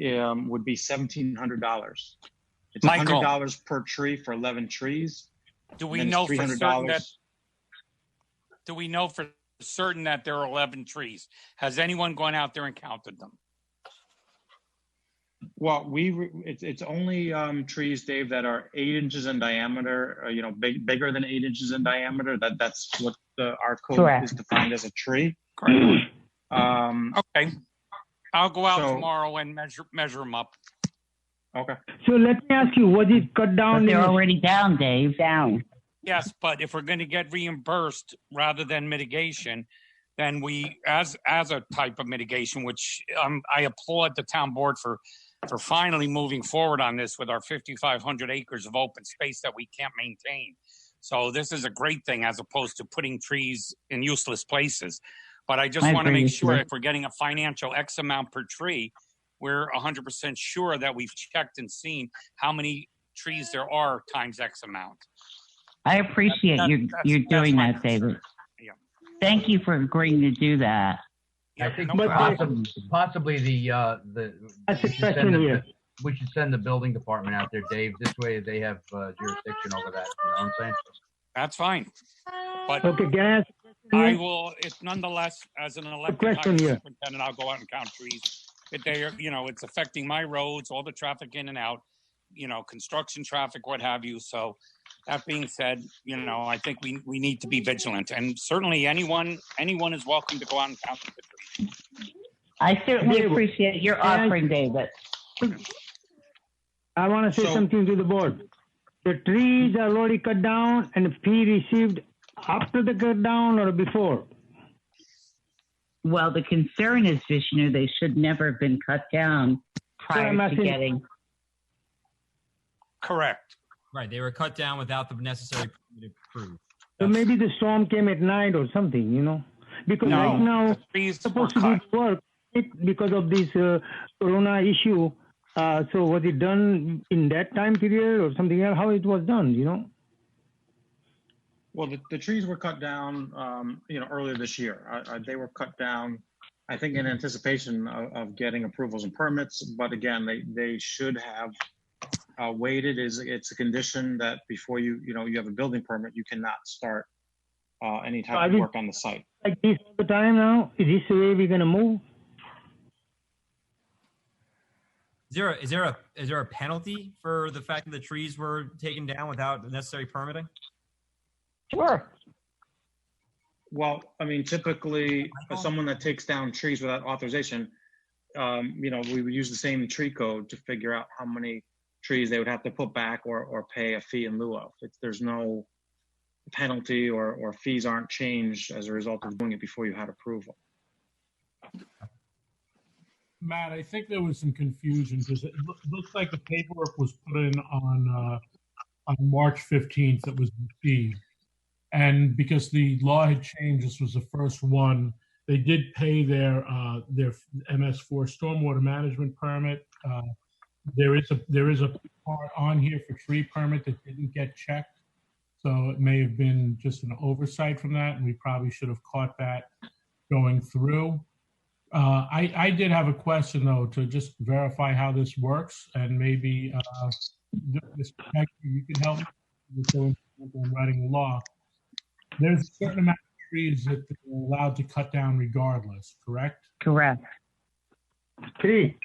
would be $1,700. It's Michael. $100 per tree for 11 trees. Do we and know it's for certain $300. that? Do we know for certain that there are 11 trees? Has anyone gone out there and counted them? Well, it's only trees, Dave, that are 8 inches in diameter. Bigger than 8 inches in diameter. That's what our code Correct. is defined as a tree. Correct. Um, Okay. I'll go out So- tomorrow and measure them up. okay. So let me ask you, was it cut But down? they're already down, Dave, down. Yes, but if we're going to get reimbursed rather than mitigation, then we, as a type of mitigation, which I applaud the town board for finally moving forward on this with our 5,500 acres of open space that we can't maintain. So this is a great thing as opposed to putting trees in useless places. But I just I want to agree make with sure you. if we're getting a financial X amount per tree, we're 100% sure that we've checked and seen how many trees there are times X amount. I appreciate you doing my that, David. Yeah. Thank you for agreeing to do that. I think no problem. possibly That's a question here. we should send the building department out there, Dave. This way they have jurisdiction over that. You know what I'm saying? That's fine. But Okay, can I ask a question I here? will, it's nonetheless, as an elected question highway here. superintendent, I'll go out and count trees. If they are, it's affecting my roads, all the traffic in and out, construction traffic, what have you. So that being said, I think we need to be vigilant, and certainly anyone is welcome to go out and count the trees. I certainly David, appreciate your can I- offering, David. I want to say So- something to the board. The trees are already cut down and fee received after the cut down or before? Well, the concern is, Vishnu, they should never have been cut down prior I'm to asking- getting. Correct. Right, they were cut down without the necessary permit approved. So maybe the storm came at night or something, Because No, right now, the trees were supposed to do cut. the work because of this corona issue. So was it done in that time period or something else? How it was done, Well, the trees were cut down, earlier this year. They were cut down, I think, in anticipation of getting approvals and permits. But again, they should have waited. It's a condition that before you have a building permit, you cannot start any type of work on the site. Like this all the time now? Is this the way we're gonna move? Is there a penalty for the fact that the trees were taken down without the necessary permitting? Sure. Well, I mean, typically, for someone that takes down trees without authorization, we would use the same tree code to figure out how many trees they would have to put back or pay a fee in lieu of. There's no penalty or fees aren't changed as a result of doing it before you had approval. Matt, I think there was some confusion because it looks like the paperwork was put in on March 15th. It was received. And because the law had changed, this was the first one, they did pay their MS4 stormwater management permit. There is a part on here for tree permit that didn't get checked. So it may have been just an oversight from that, and we probably should have caught that going through. I did have a question though, to just verify how this works, and maybe Mr. Peck, you can help me with the writing the law. There's a certain amount of trees that they're allowed to cut down regardless, correct? Correct. 3.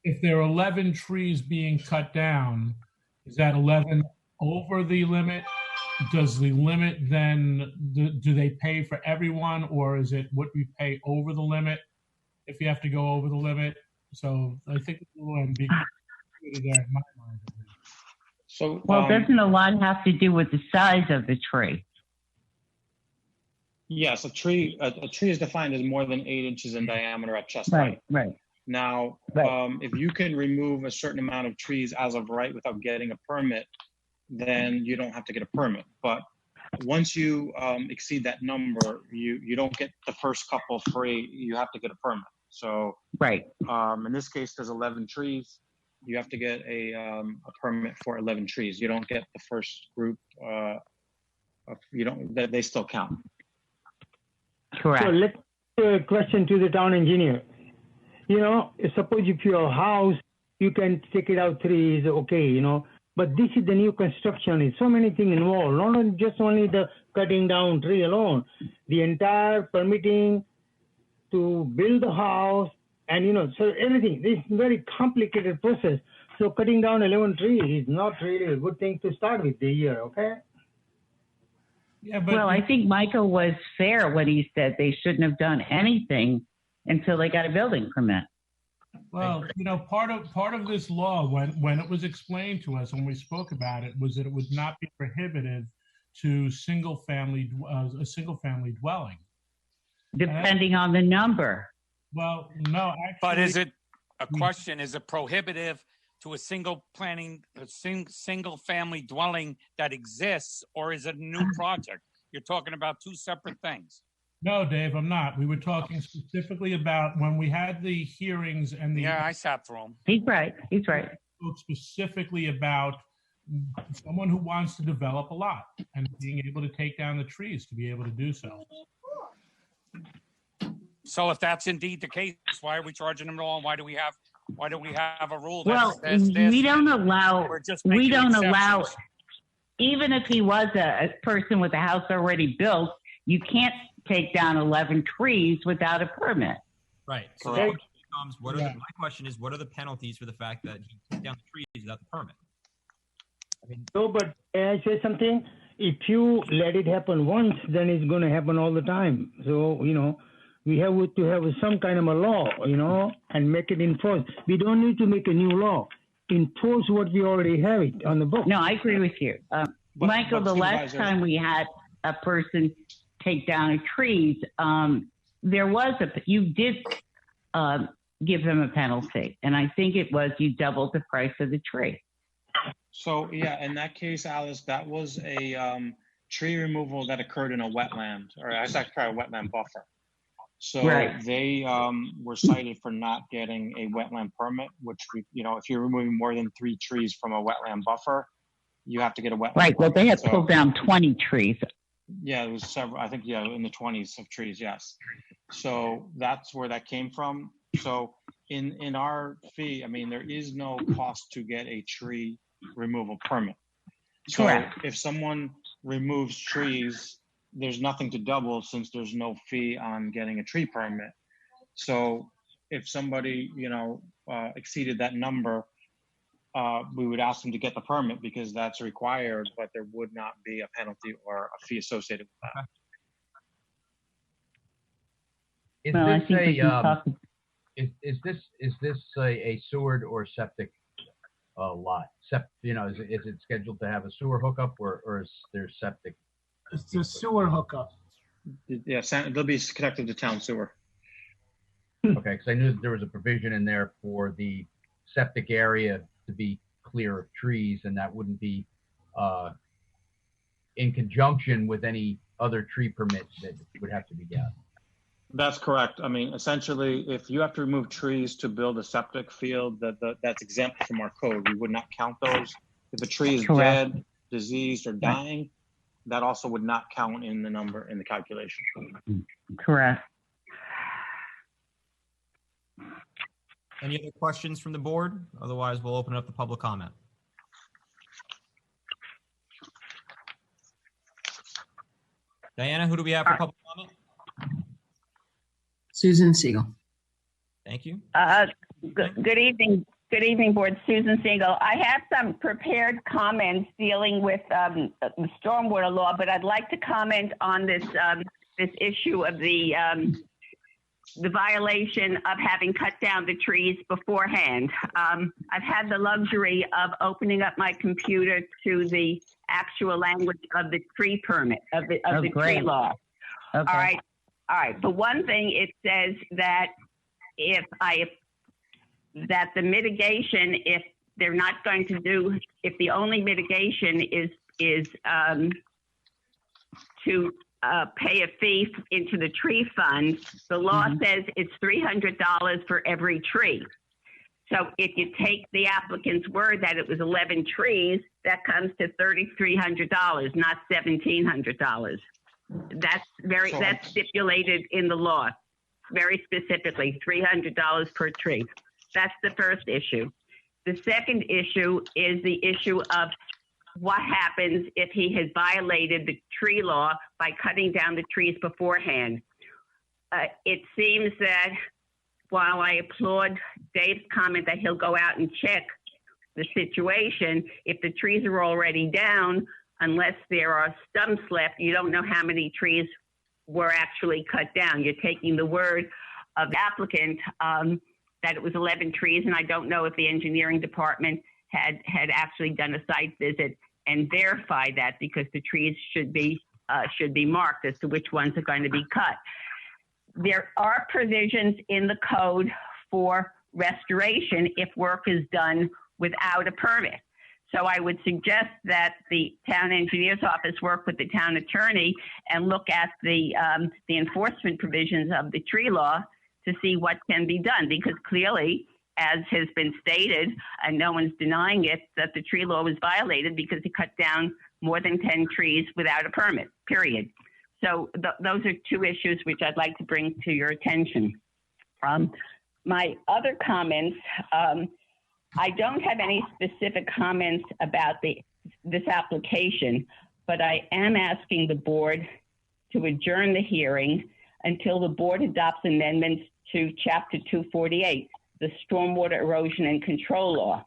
If there are 11 trees being cut down, is that 11 over the limit? Does the limit then, do they pay for everyone, or is it what we pay over the limit if you have to go over the limit? So I think it's a little ambiguous there in my mind. So, Well, doesn't a lot have to do with the size of the tree? yes, a tree is defined as more than 8 inches in diameter at chest height. Right. Now, Right. if you can remove a certain amount of trees as of right without getting a permit, then you don't have to get a permit. But once you exceed that number, you don't get the first couple free. You have to get a permit. So Right. in this case, there's 11 trees. You have to get a permit for 11 trees. You don't get the first group. You don't. They still count. Correct. So let's a question to the town engineer. You know, suppose if your house, you can take it out trees, okay, you know, but this is the new construction. It's so many things involved, not just only the cutting down tree alone, the entire permitting to build the house, and you know, so everything. This is very complicated process. So cutting down 11 trees is not really a good thing to start with the year, okay? Yeah, but Well, I think Michael was fair when he said they shouldn't have done anything until they got a building permit. Well, you know, part of this law, when it was explained to us, when we spoke about it, was that it would not be prohibitive to a single family dwelling. Depending on the number. Well, no, actually. But is it a question? Is it prohibitive to a single family dwelling that exists, or is it a new project? You're talking about two separate things. No, Dave, I'm not. We were talking specifically about when we had the hearings and the. Yeah, I sat through them. He's right. He's right. Spoke specifically about someone who wants to develop a lot and being able to take down the trees to be able to do so. So if that's indeed the case, why are we charging them at all? And why do we have a rule that Well, says this? we don't allow, We're just we making don't allow, exceptions. even if he was a person with a house already built, you can't take down 11 trees without a permit. Right. So the question becomes, my question is, what are the penalties for the fact that he took down the trees without the permit? I mean, No, but may I say something? If you let it happen once, then it's going to happen all the time. So, you know, we have to have some kind of a law, you know, and make it enforced. We don't need to make a new law. Enforce what we already have it on the book. No, I agree with you. Michael, the last time we had a person take down trees, you did give him a penalty. And I think it was you doubled the price of the tree. So yeah, in that case, Alice, that was a tree removal that occurred in a wetland, or it's actually a wetland buffer. So Right. they were cited for not getting a wetland permit, which if you're removing more than 3 trees from a wetland buffer, you have to get a wetland. Right. Well, they had permit. pulled down 20 trees. Yeah, it was several. I think in the 20s of trees. Yes. So that's where that came from. So in our fee, I mean, there is no cost to get a tree removal permit. So Correct. if someone removes trees, there's nothing to double since there's no fee on getting a tree permit. So if somebody, exceeded that number, we would ask them to get the permit because that's required, but there would not be a penalty or a fee associated with that. Is Well, I this think we can talk. is this a sewered or septic lot? Is it scheduled to have a sewer hookup or is there septic? It's a sewer hookup. Yeah, they'll be connected to town sewer. Okay, because I knew that there was a provision in there for the septic area to be clear of trees, and that wouldn't be in conjunction with any other tree permit that would have to be gotten. That's correct. I mean, essentially, if you have to remove trees to build a septic field, that's exempt from our code. We would not count those. If a tree is Correct. dead, diseased, or dying, that also would not count in the calculation. Correct. Any other questions from the board? Otherwise, we'll open up the public comment. Diana, who do we have for public comment? Susan Siegel. Thank you. Good evening, Board. Susan Siegel. I have some prepared comments dealing with the stormwater law, but I'd like to comment on this issue of the violation of having cut down the trees beforehand. I've had the luxury of opening up my computer to the actual language of the tree permit, of the tree law. Okay. All right. For one thing, it says that that the mitigation, if they're not going to do, if the only mitigation is to pay a fee into the tree fund, the law says it's $300 for every tree. So if you take the applicant's word that it was 11 trees, that comes to $3,300, not $1,700. That's stipulated in the law, very specifically, $300 per tree. That's the first issue. The second issue is the issue of what happens if he has violated the tree law by cutting down the trees beforehand. It seems that while I applaud Dave's comment that he'll go out and check the situation, if the trees are already down, unless there are stumps left, you don't know how many trees were actually cut down. You're taking the word of the applicant that it was 11 trees, and I don't know if the engineering department had actually done a site visit and verified that, because the trees should be marked as to which ones are going to be cut. There are provisions in the code for restoration if work is done without a permit. So I would suggest that the town engineer's office work with the town attorney and look at the enforcement provisions of the tree law to see what can be done, because clearly, as has been stated, and no one's denying it, that the tree law was violated because he cut down more than 10 trees without a permit, period. So those are two issues which I'd like to bring to your attention. My other comments, I don't have any specific comments about this application, but I am asking the board to adjourn the hearing until the board adopts amendments to Chapter 248, the Stormwater Erosion and Control Law.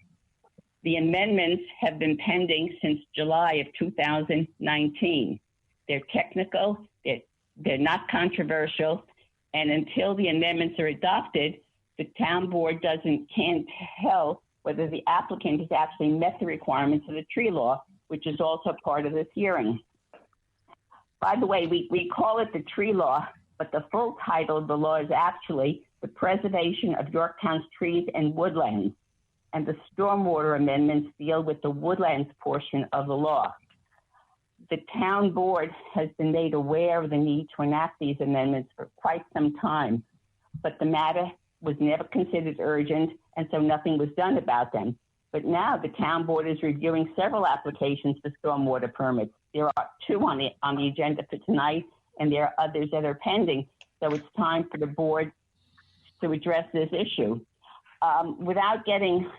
The amendments have been pending since July of 2019. They're technical, they're not controversial, and until the amendments are adopted, the town board can't tell whether the applicant has actually met the requirements of the tree law, which is also part of this hearing. By the way, we call it the tree law, but the full title of the law is actually the Preservation of Yorktown's Trees and Woodlands, and the stormwater amendments deal with the woodlands portion of the law. The town board has been made aware of the need to enact these amendments for quite some time, but the matter was never considered urgent, and so nothing was done about them. But now the town board is reviewing several applications for stormwater permits. There are 2 on the agenda for tonight, and there are others that are pending. So it's time for the board to address this issue. Without getting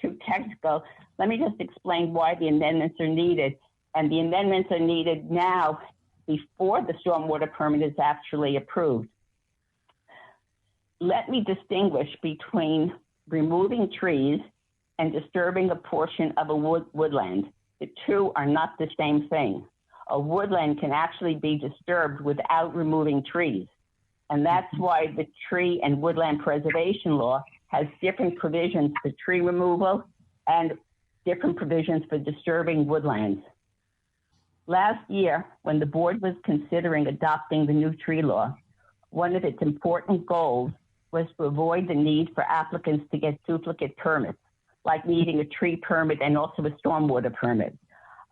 too technical, let me just explain why the amendments are needed. And the amendments are needed now before the stormwater permit is actually approved. Let me distinguish between removing trees and disturbing a portion of a woodland. The two are not the same thing. A woodland can actually be disturbed without removing trees. And that's why the tree and woodland preservation law has different provisions for tree removal and different provisions for disturbing woodlands. Last year, when the board was considering adopting the new tree law, one of its important goals was to avoid the need for applicants to get duplicate permits, like needing a tree permit and also a stormwater permit.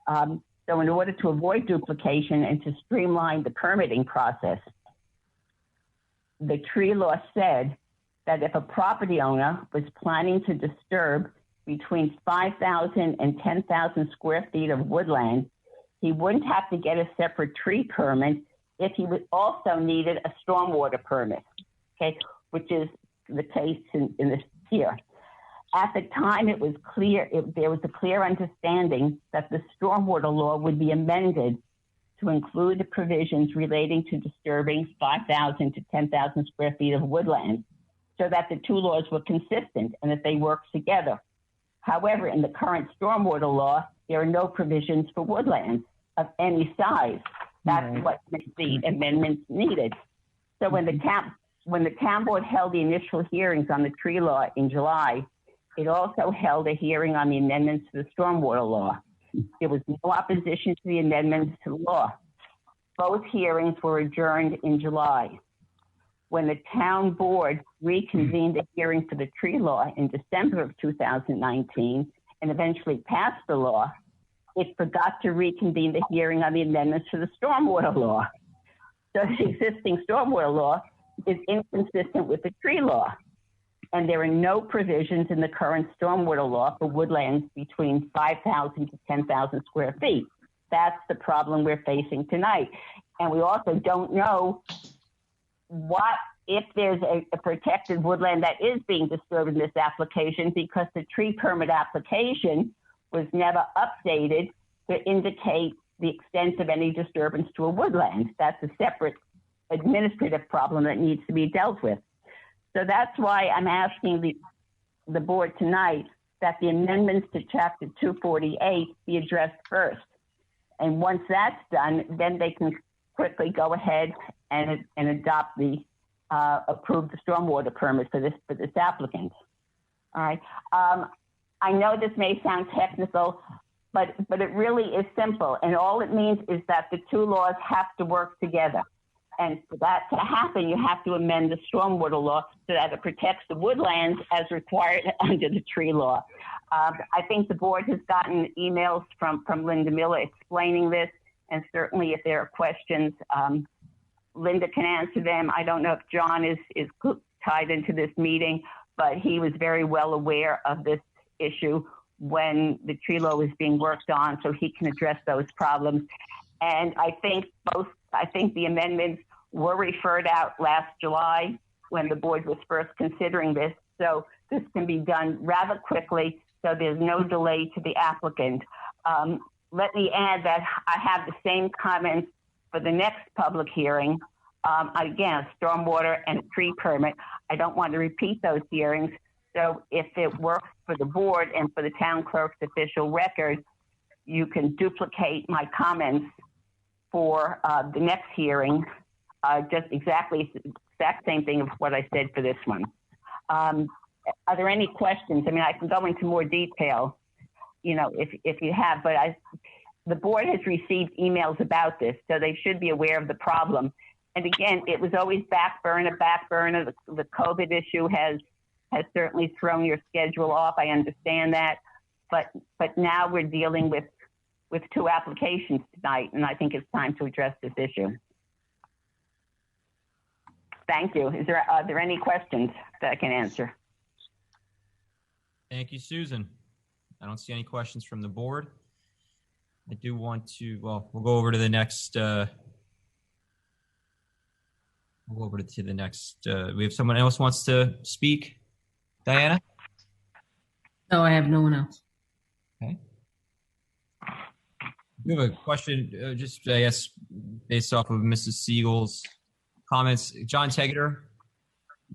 So in order to avoid duplication and to streamline the permitting process, the tree law said that if a property owner was planning to disturb between 5,000 and 10,000 square feet of woodland, he wouldn't have to get a separate tree permit if he would also needed a stormwater permit, okay, which is the case in the here. At the time, it was clear, there was a clear understanding that the stormwater law would be amended to include the provisions relating to disturbing 5,000 to 10,000 square feet of woodland, so that the two laws were consistent and that they worked together. However, in the current stormwater law, there are no provisions for woodlands of any size. That's what makes the amendments needed. So when the town board held the initial hearings on the tree law in July, it also held a hearing on the amendments to the stormwater law. There was no opposition to the amendments to the law. Both hearings were adjourned in July. When the town board reconvened the hearing for the tree law in December of 2019 and eventually passed the law, it forgot to reconvene the hearing on the amendments to the stormwater law. So the existing stormwater law is inconsistent with the tree law. And there are no provisions in the current stormwater law for woodlands between 5,000 to 10,000 square feet. That's the problem we're facing tonight. And we also don't know if there's a protected woodland that is being disturbed in this application, because the tree permit application was never updated to indicate the extent of any disturbance to a woodland. That's a separate administrative problem that needs to be dealt with. So that's why I'm asking the board tonight that the amendments to Chapter 248 be addressed first. And once that's done, then they can quickly go ahead and adopt the approve the stormwater permit for this applicant. All right. I know this may sound technical, but it really is simple. And all it means is that the two laws have to work together. And for that to happen, you have to amend the stormwater law so that it protects the woodlands as required under the tree law. I think the board has gotten emails from Linda Miller explaining this, and certainly if there are questions, Linda can answer them. I don't know if John is tied into this meeting, but he was very well aware of this issue when the tree law was being worked on, so he can address those problems. And I think the amendments were referred out last July when the board was first considering this. So this can be done rather quickly, so there's no delay to the applicant. Let me add that I have the same comments for the next public hearing. Again, stormwater and tree permit. I don't want to repeat those hearings. So if it works for the board and for the town clerk's official record, you can duplicate my comments for the next hearing, just exact same thing of what I said for this one. Are there any questions? I mean, I can go into more detail, if you have, but the board has received emails about this, so they should be aware of the problem. And again, it was always back burner. The COVID issue has certainly thrown your schedule off. I understand that, but now we're dealing with two applications tonight, and I think it's time to address this issue. Thank you. Are there any questions that I can answer? Thank you, Susan. I don't see any questions from the board. I do want to, we'll go over to the next, we have someone else wants to speak. Diana? No, I have no one else. Okay. We have a question, just I guess, based off of Mrs. Siegel's comments. John Tegeter,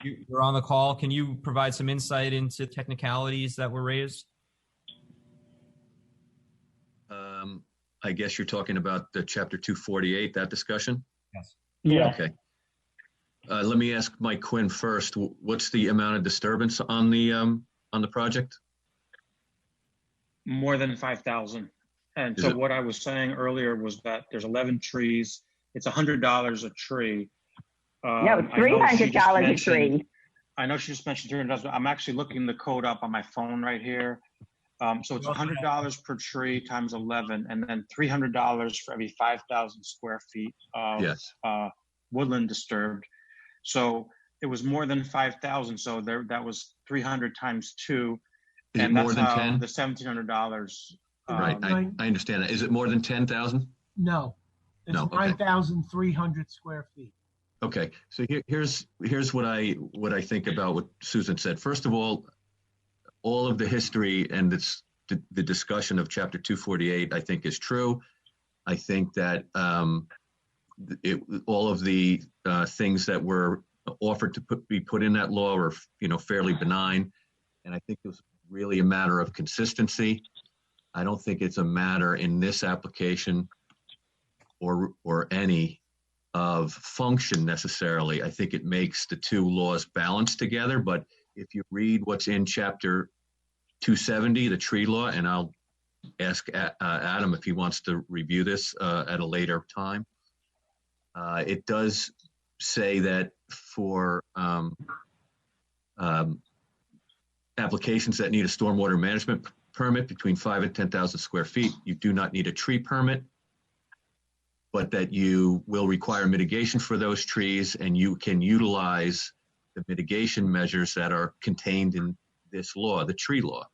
you're on the call. Can you provide some insight into technicalities that were raised? I guess you're talking about the Chapter 248, that discussion? Yes. Yeah. Okay. Let me ask Mike Quinn first. What's the amount of disturbance on the project? More than 5,000. And so what I was saying earlier was that there's 11 trees. It's $100 a tree. No, it's $300 a tree. I know she just mentioned $300. I'm actually looking the code up on my phone right here. So it's $100 per tree times 11, and then $300 for every 5,000 square feet of woodland disturbed. So it was more than 5,000. So that was 300 times 2. Is it more than 10? The $1,700. Right, I understand that. Is it more than 10,000? No, it's 9,300 square feet. Okay, so here's what I think about what Susan said. First of all, all of the history and the discussion of Chapter 248, I think, is true. I think that all of the things that were offered to be put in that law are, fairly benign. And I think it was really a matter of consistency. I don't think it's a matter in this application or any of function necessarily. I think it makes the two laws balance together. But if you read what's in Chapter 270, the tree law, and I'll ask Adam if he wants to review this at a later time, it does say that for applications that need a stormwater management permit between 5 and 10,000 square feet, you do not need a tree permit, but that you will require mitigation for those trees, and you can utilize the mitigation measures that are contained in this law, the tree law.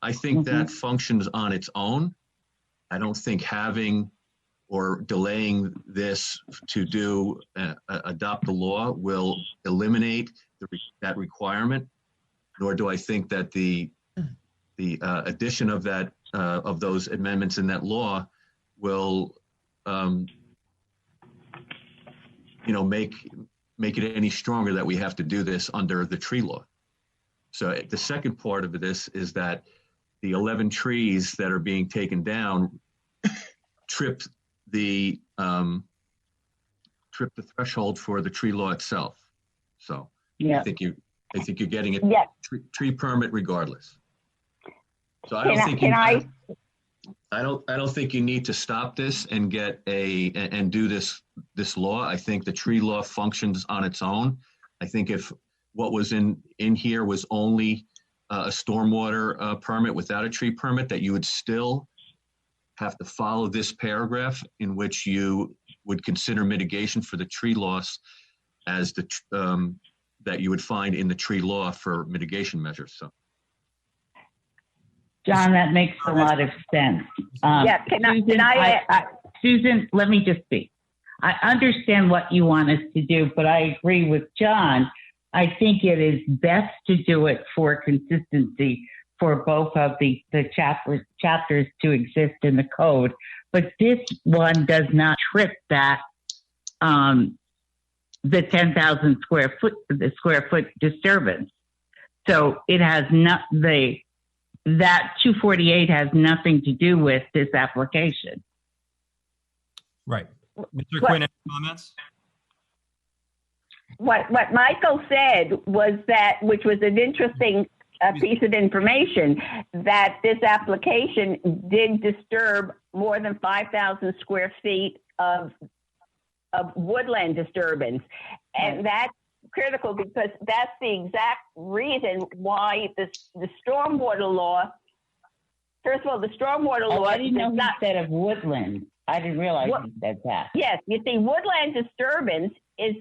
I think that functions on its own. I don't think having or delaying this to adopt the law will eliminate that requirement, nor do I think that the addition of that of those amendments in that law will make it any stronger that we have to do this under the tree law. So the second part of this is that the 11 trees that are being taken down trip the threshold for the tree law itself. So yeah. I think you're getting a tree permit regardless. So I don't think you need to stop this and do this law. I think the tree law functions on its own. I think if what was in here was only a stormwater permit without a tree permit, that you would still have to follow this paragraph in which you would consider mitigation for the tree loss as that you would find in the tree law for mitigation measures. So. John, that makes a lot of sense. Susan, let me just speak. I understand what you want us to do, but I agree with John. I think it is best to do it for consistency for both of the chapters to exist in the code. But this one does not trip that the 10,000 square foot disturbance. So it has not that 248 has nothing to do with this application. Right. Mr. Quinn, any comments? What Michael said was that, which was an interesting piece of information, that this application did disturb more than 5,000 square feet of woodland disturbance. And that's critical because that's the exact reason why the stormwater law, first of all, the stormwater law. I didn't know he said of woodland. I didn't realize he said that. Yes, you see, woodland disturbance is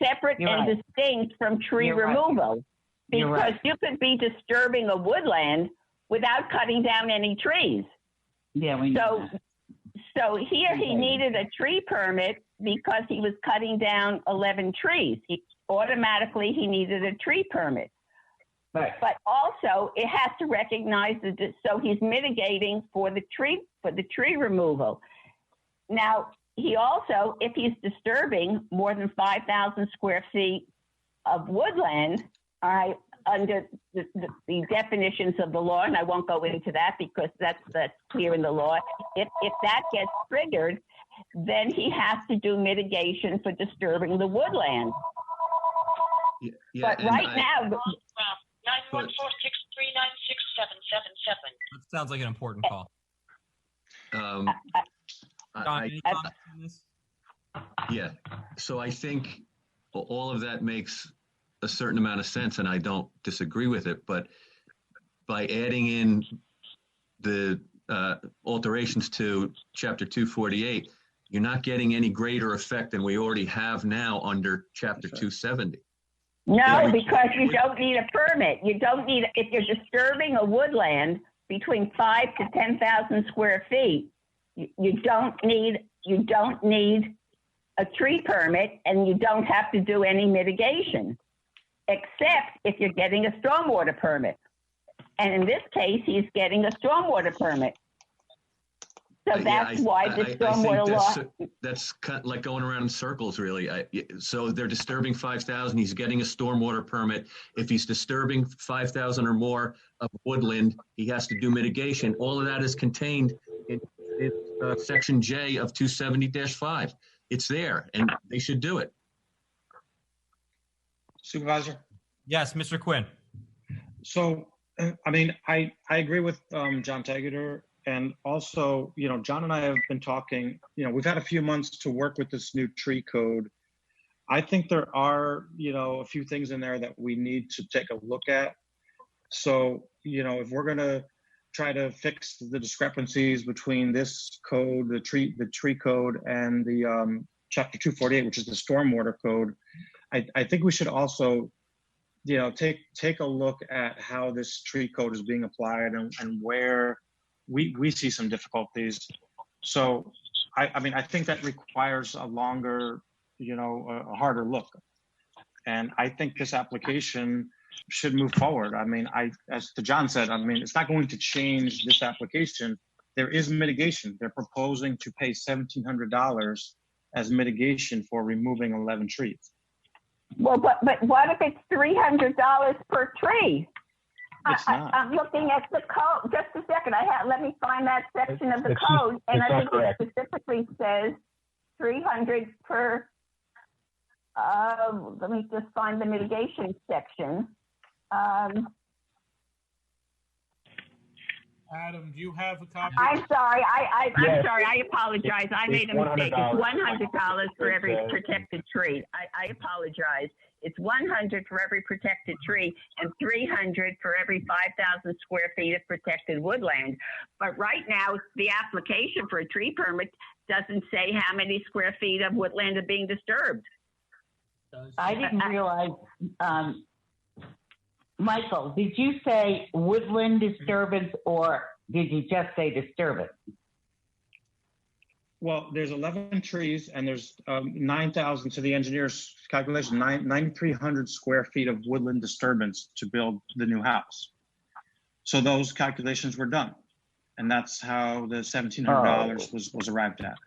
separate and distinct from tree removal. Because you could be disturbing a woodland without cutting down any trees. Yeah, we know that. So here he needed a tree permit because he was cutting down 11 trees. Automatically he needed a tree permit. Right. But also it has to recognize so he's mitigating for the tree removal. Now he also, if he's disturbing more than 5,000 square feet of woodland, under the definitions of the law, and I won't go into that because that's clear in the law. If that gets triggered, then he has to do mitigation for disturbing the woodland. Yeah, but right now, 914-639-6777. That sounds like an important call. Yeah, so I think all of that makes a certain amount of sense, and I don't disagree with it. But by adding in the alterations to Chapter 248, you're not getting any greater effect than we already have now under Chapter 270. No, because you don't need a permit. You don't need, if you're disturbing a woodland between 5,000 to 10,000 square feet, you don't need a tree permit, and you don't have to do any mitigation, except if you're getting a stormwater permit. And in this case, he's getting a stormwater permit. So that's why the stormwater law. That's kind of like going around in circles, really. So they're disturbing 5,000. He's getting a stormwater permit. If he's disturbing 5,000 or more of woodland, he has to do mitigation. All of that is contained in Section J of 270-5. It's there, and they should do it. Supervisor? Yes, Mr. Quinn. So, I mean, I agree with John Tegeter. And also, you know, John and I have been talking, you know, we've had a few months to work with this new tree code. I think there are, you know, a few things in there that we need to take a look at. So, you know, if we're going to try to fix the discrepancies between this code, the tree code, and the Chapter 248, which is the stormwater code, I think we should also, you know, take a look at how this tree code is being applied and where we see some difficulties. So, I mean, I think that requires a longer, you know, a harder look. And I think this application should move forward. I mean, as John said, I mean, it's not going to change this application. There is mitigation. They're proposing to pay $1,700 as mitigation for removing 11 trees. Well, but what if it's $300 per tree? I'm looking at the code. Just a second. Let me find that section of the code, and I think it specifically says 300 per. Let me just find the mitigation section. Adam, do you have a copy? I'm sorry. I'm Yes. sorry. I apologize. I made a mistake. $100. It's $100 for every protected tree. I apologize. It's $100 for every protected tree and $300 for every 5,000 square feet of protected woodland. But right now, the application for a tree permit doesn't say how many square feet of woodland are being disturbed. I didn't realize, Michael, did you say woodland disturbance or did you just say disturbance? Well, there's 11 trees and there's 9,000 to the engineer's calculation, 9,300 square feet of woodland disturbance to build the new house. So those calculations were done. And that's how the $1,700 was arrived at.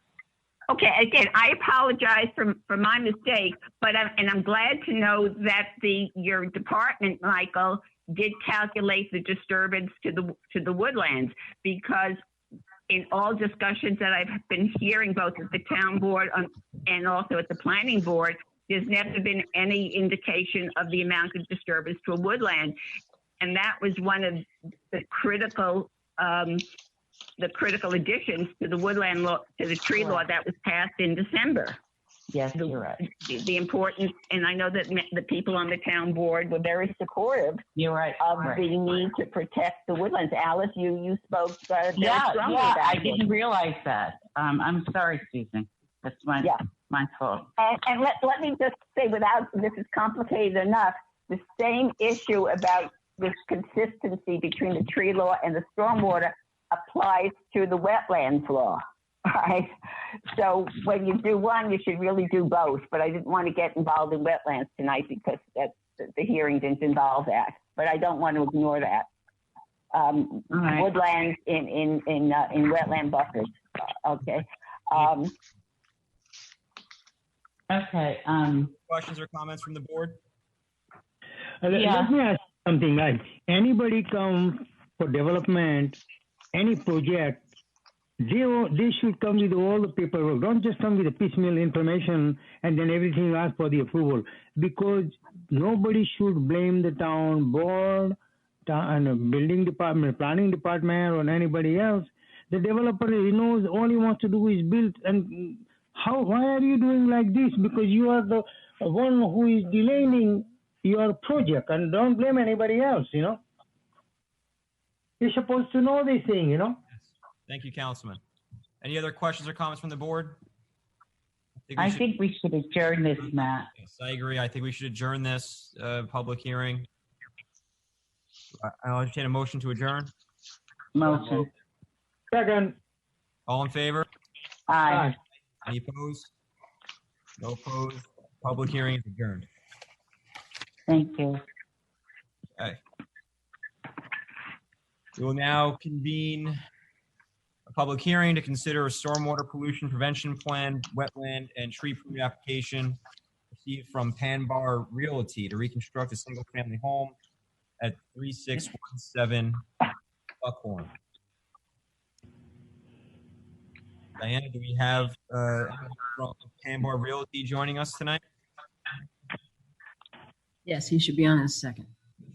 Okay, again, I apologize for my mistake, but I'm glad to know that your department, Michael, did calculate the disturbance to the woodlands, because in all discussions that I've been hearing, both at the town board and also at the planning board, there's never been any indication of the amount of disturbance to a woodland, and that was one of the critical additions to the woodland law, to the tree law that was passed in December. Yes, you're right. The importance, and I know that the people on the town board were very supportive. You're right. Of the need to protect the woodlands. Alice, you spoke very strongly about I it. didn't realize that. I'm sorry, Susan. That's my fault. And let me just say, without this is complicated enough, the same issue about this consistency between the tree law and the stormwater applies to the wetlands law. Right. So when you do one, you should really do both. But I didn't want to get involved in wetlands tonight because the hearing didn't involve that. But I don't want to ignore that. Right. Woodlands in wetland buffers. Okay. Okay. Questions or comments from the board? Let me ask something. Like, anybody come for development, any project, they should come with all the paperwork. Don't just come with a piecemeal information and then everything ask for the approval. Because nobody should blame the town board, and building department, planning department, or anybody else. The developer, he knows all he wants to do is build. And why are you doing like this? Because you are the one who is delaying your project, and don't blame anybody else, you know. You're supposed to know this thing, you know. Thank you, Councilman. Any other questions or comments from the board? I think we should adjourn this, Matt. Yes, I agree. I think we should adjourn this public hearing. I'll entertain a motion to adjourn. Motion. Second. All in favor? Aye. Any opposed? No opposed. Public hearing is adjourned. Thank you. Okay. We will now convene a public hearing to consider a stormwater pollution prevention plan, wetland, and tree prune application received from Panbar Realty to reconstruct a single-family home at 3617 Buckhorn. Diana, do we have anyone from Panbar Realty joining us tonight? Yes, he should be on in a second.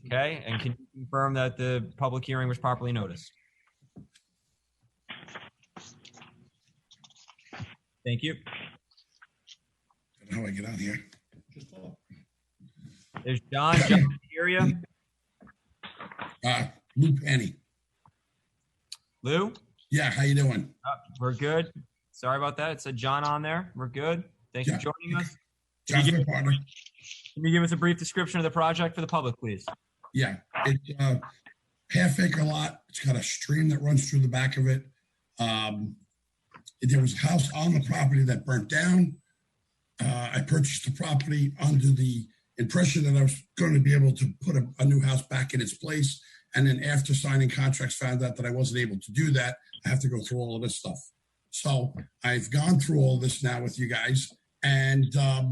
Okay, and can you confirm that the public hearing was properly noticed? Thank you. How do I get out here? There's John. John, can you hear you? Lou Penny. Lou? Yeah, how you doing? We're good. Sorry about that. It said John on there. We're good. Thanks for joining us. John's my partner. Can you give us a brief description of the project for the public, please? Yeah, it's a half-acre lot. It's got a stream that runs through the back of it. There was a house on the property that burnt down. I purchased the property under the impression that I was going to be able to put a new house back in its place. And then after signing contracts, found out that I wasn't able to do that. I have to go through all of this stuff. So I've gone through all this now with you guys. And I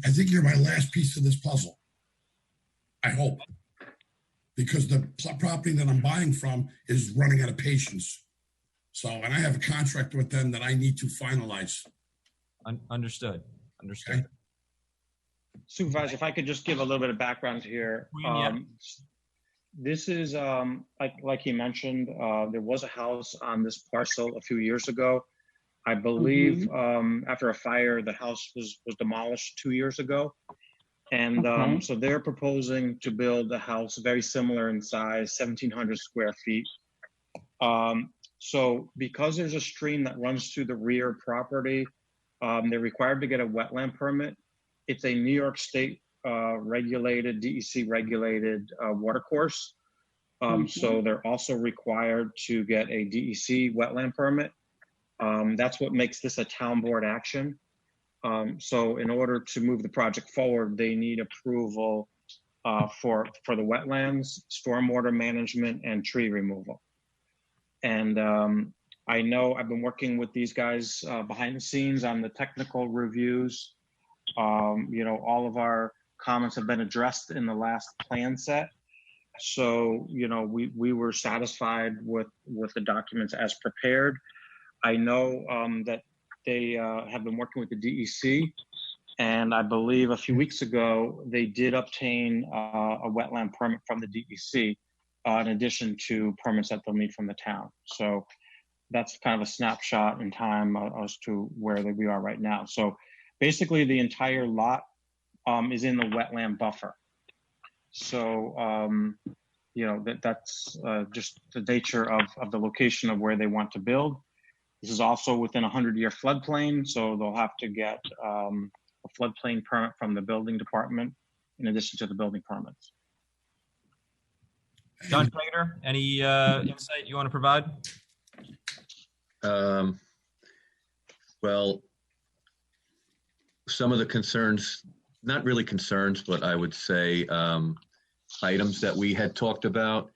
think you're my last piece of this puzzle. I hope. Because the property that I'm buying from is running out of patience. So, and I have a contract with them that I need to finalize. Understood. Understood. Okay. Supervisor, if I could just give a little bit of background here. This is, like he mentioned, there was a house on this parcel a few years ago. I believe after a fire, the house was demolished 2 years ago. And so they're proposing to build a house very similar in size, 1,700 square feet. So because there's a stream that runs through the rear property, they're required to get a wetland permit. It's a New York State regulated, DEC regulated water course. So they're also required to get a DEC wetland permit. That's what makes this a town board action. So in order to move the project forward, they need approval for the wetlands, stormwater management, and tree removal. And I know I've been working with these guys behind the scenes on the technical reviews. All of our comments have been addressed in the last plan set. So, we were satisfied with the documents as prepared. I know that they have been working with the DEC, and I believe a few weeks ago, they did obtain a wetland permit from the DEC in addition to permits that they'll need from the town. So that's kind of a snapshot in time as to where we are right now. So basically the entire lot is in the wetland buffer. So, that's just the nature of the location of where they want to build. This is also within a 100-year floodplain, so they'll have to get a floodplain permit from the building department in addition to the building permits. John Trader, any insight you want to provide? Well, some of the concerns, not really concerns, but I would say items that we had talked about.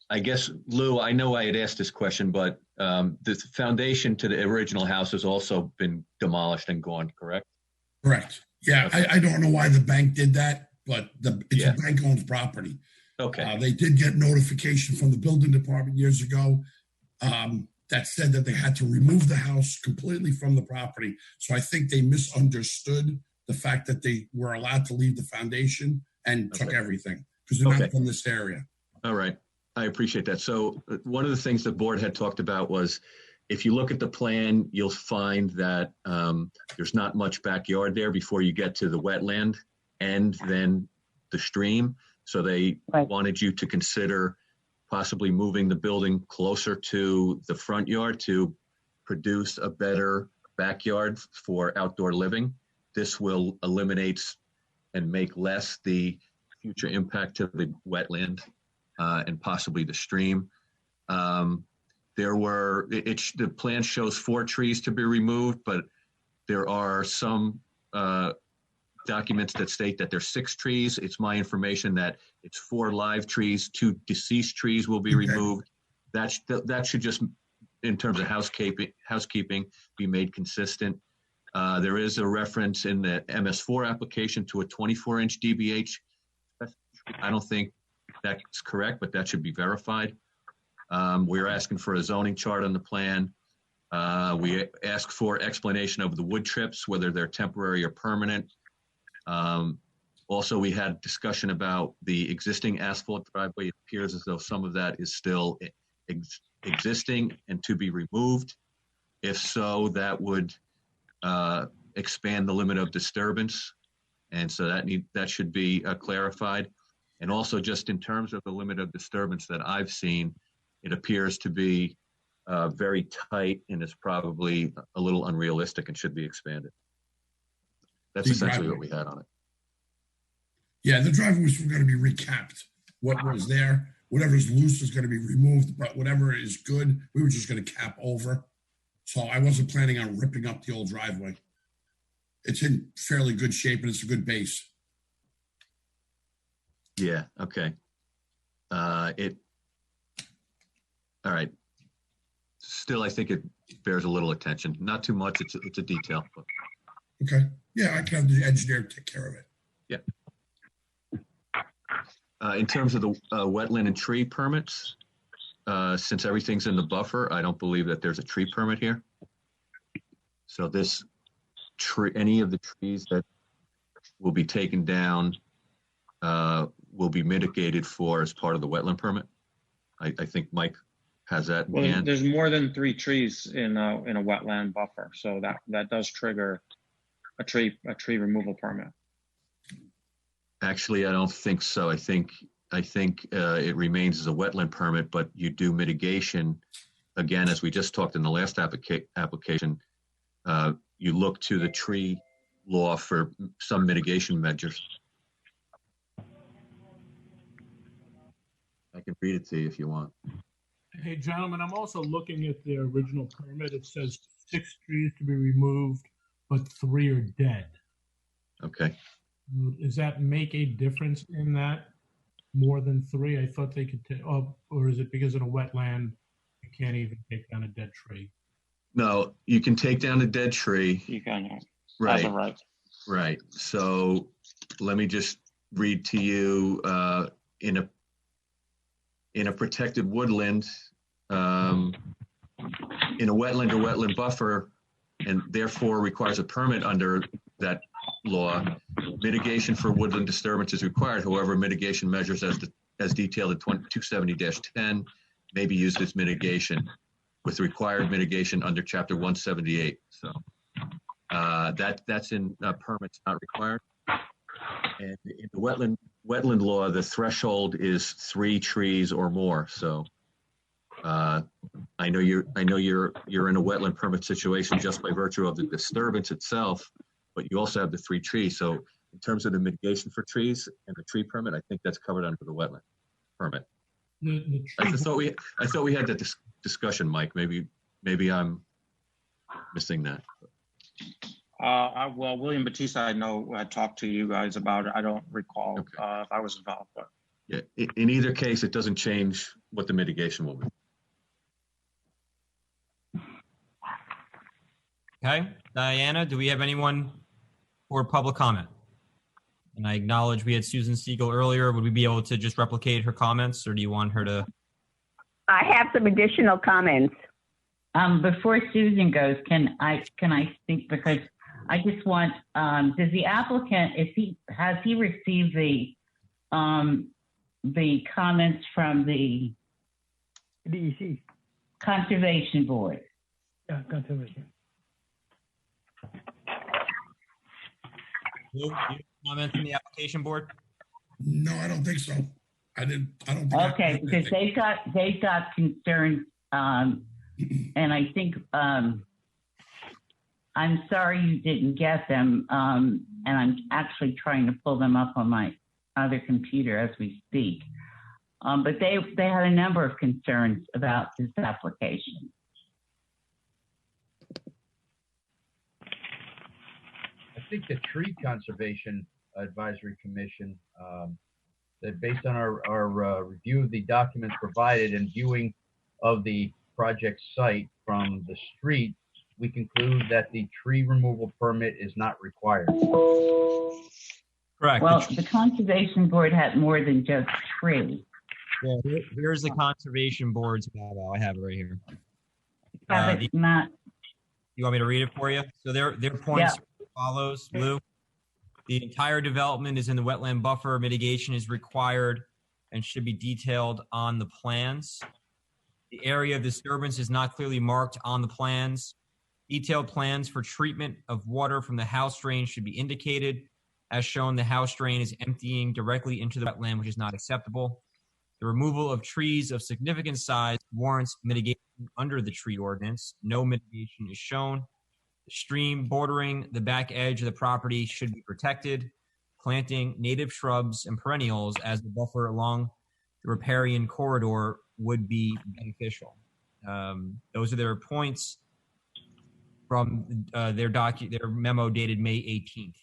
I guess, Lou, I know I had asked this question, but the foundation to the original house has also been demolished and gone, correct? Correct. Yeah, okay. I don't know why the bank did that, but it's a bank-owned property. Okay. They did get notification from the building department years ago that said that they had to remove the house completely from the property. So I think they misunderstood the fact that they were allowed to leave the foundation and took everything because they're not from this area. All right. I appreciate that. So one of the things the board had talked about was if you look at the plan, you'll find that there's not much backyard there before you get to the wetland and then the stream. So they wanted you to consider possibly moving the building closer to the front yard to produce a better backyard for outdoor living. This will eliminate and make less the future impact to the wetland and possibly the stream. The plan shows 4 trees to be removed, but there are some documents that state that there's 6 trees. It's my information that it's 4 live trees, 2 deceased trees will be removed. That should just, in terms of housekeeping, be made consistent. There is a reference in the MS4 application to a 24-inch DBH. I don't think that's correct, but that should be verified. We're asking for a zoning chart on the plan. We ask for explanation of the wood trips, whether they're temporary or permanent. Also, we had discussion about the existing asphalt driveway. It appears as though some of that is still existing and to be removed. If so, that would expand the limit of disturbance. And so that should be clarified. And also, just in terms of the limit of disturbance that I've seen, it appears to be very tight and is probably a little unrealistic and should be expanded. That's essentially what we had on it. Yeah, the driveway was going to be recapped. What was there, whatever's loose is going to be removed, but whatever is good, we were just going to cap over. So I wasn't planning on ripping up the old driveway. It's in fairly good shape and it's a good base. Yeah, okay. All right. Still, I think it bears a little attention. Not too much. It's a detail. But... Okay. Yeah, I can have the engineer take care of it. Yeah. In terms of the wetland and tree permits, since everything's in the buffer, I don't believe that there's a tree permit here. So this tree, any of the trees that will be taken down will be mitigated for as part of the wetland permit. I think Mike has that. Well, there's more than 3 trees in a wetland buffer, so that does trigger a tree removal permit. Actually, I don't think so. I think it remains as a wetland permit, but you do mitigation. Again, as we just talked in the last application, you look to the tree law for some mitigation measures. I can read it to you if you want. Hey, gentlemen, I'm also looking at the original permit. It says 6 trees to be removed, but 3 are dead. Okay. Does that make a difference in that? More than 3? I thought they could take, or is it because in a wetland, you can't even take down a dead tree? No, you can take down a dead tree. You can. Right. As a right. Right. So let me just read to you in a protected woodland, in a wetland or wetland buffer, and therefore requires a permit under that law, mitigation for woodland disturbance is required. However, mitigation measures as detailed in 270-10 may be used as mitigation with required mitigation under Chapter 178. So that's in permits not required. And in the wetland law, the threshold is 3 trees or more. So I know you're in a wetland permit situation just by virtue of the disturbance itself, but you also have the 3 trees. So in terms of the mitigation for trees and the tree permit, I think that's covered under the wetland permit. I thought we had that discussion, Mike. Maybe I'm missing that. Well, William Batista, I know I talked to you guys about it. I don't recall if I was involved, but yeah. In either case, it doesn't change what the mitigation will be. Okay, Diana, do we have anyone for public comment? And I acknowledge we had Susan Siegel earlier. Would we be able to just replicate her comments, or do you want her to? I have some additional comments. Before Susan goes, can I speak? Because I just want, does the applicant, has he received the comments from the DEC Conservation Board? Yeah, conservation. Luke, do you have comments from the application board? No, I don't think so. I don't think. Okay, because they've got concerns, and I think I'm sorry you didn't get them, and I'm actually trying to pull them up on my other computer as we speak. But they had a number of concerns about this application. think the Tree Conservation Advisory Commission, that based on our review of the documents provided and viewing of the project site from the street, we conclude that the tree removal permit is not required. Correct. Well, the Conservation Board had more than just tree. Yeah, here's the Conservation Board's memo. I have it right here. Have it not, You want me to read it for you? So their points are as follows, Lou. The entire development is in the wetland buffer. Mitigation is required and should be detailed on the plans. The area of disturbance is not clearly marked on the plans. Detailed plans for treatment of water from the house drain should be indicated. As shown, the house drain is emptying directly into the wetland, which is not acceptable. The removal of trees of significant size warrants mitigation under the tree ordinance. No mitigation is shown. The stream bordering the back edge of the property should be protected. Planting native shrubs and perennials as the buffer along the riparian corridor would be beneficial. Those are their points from their memo dated May 18th.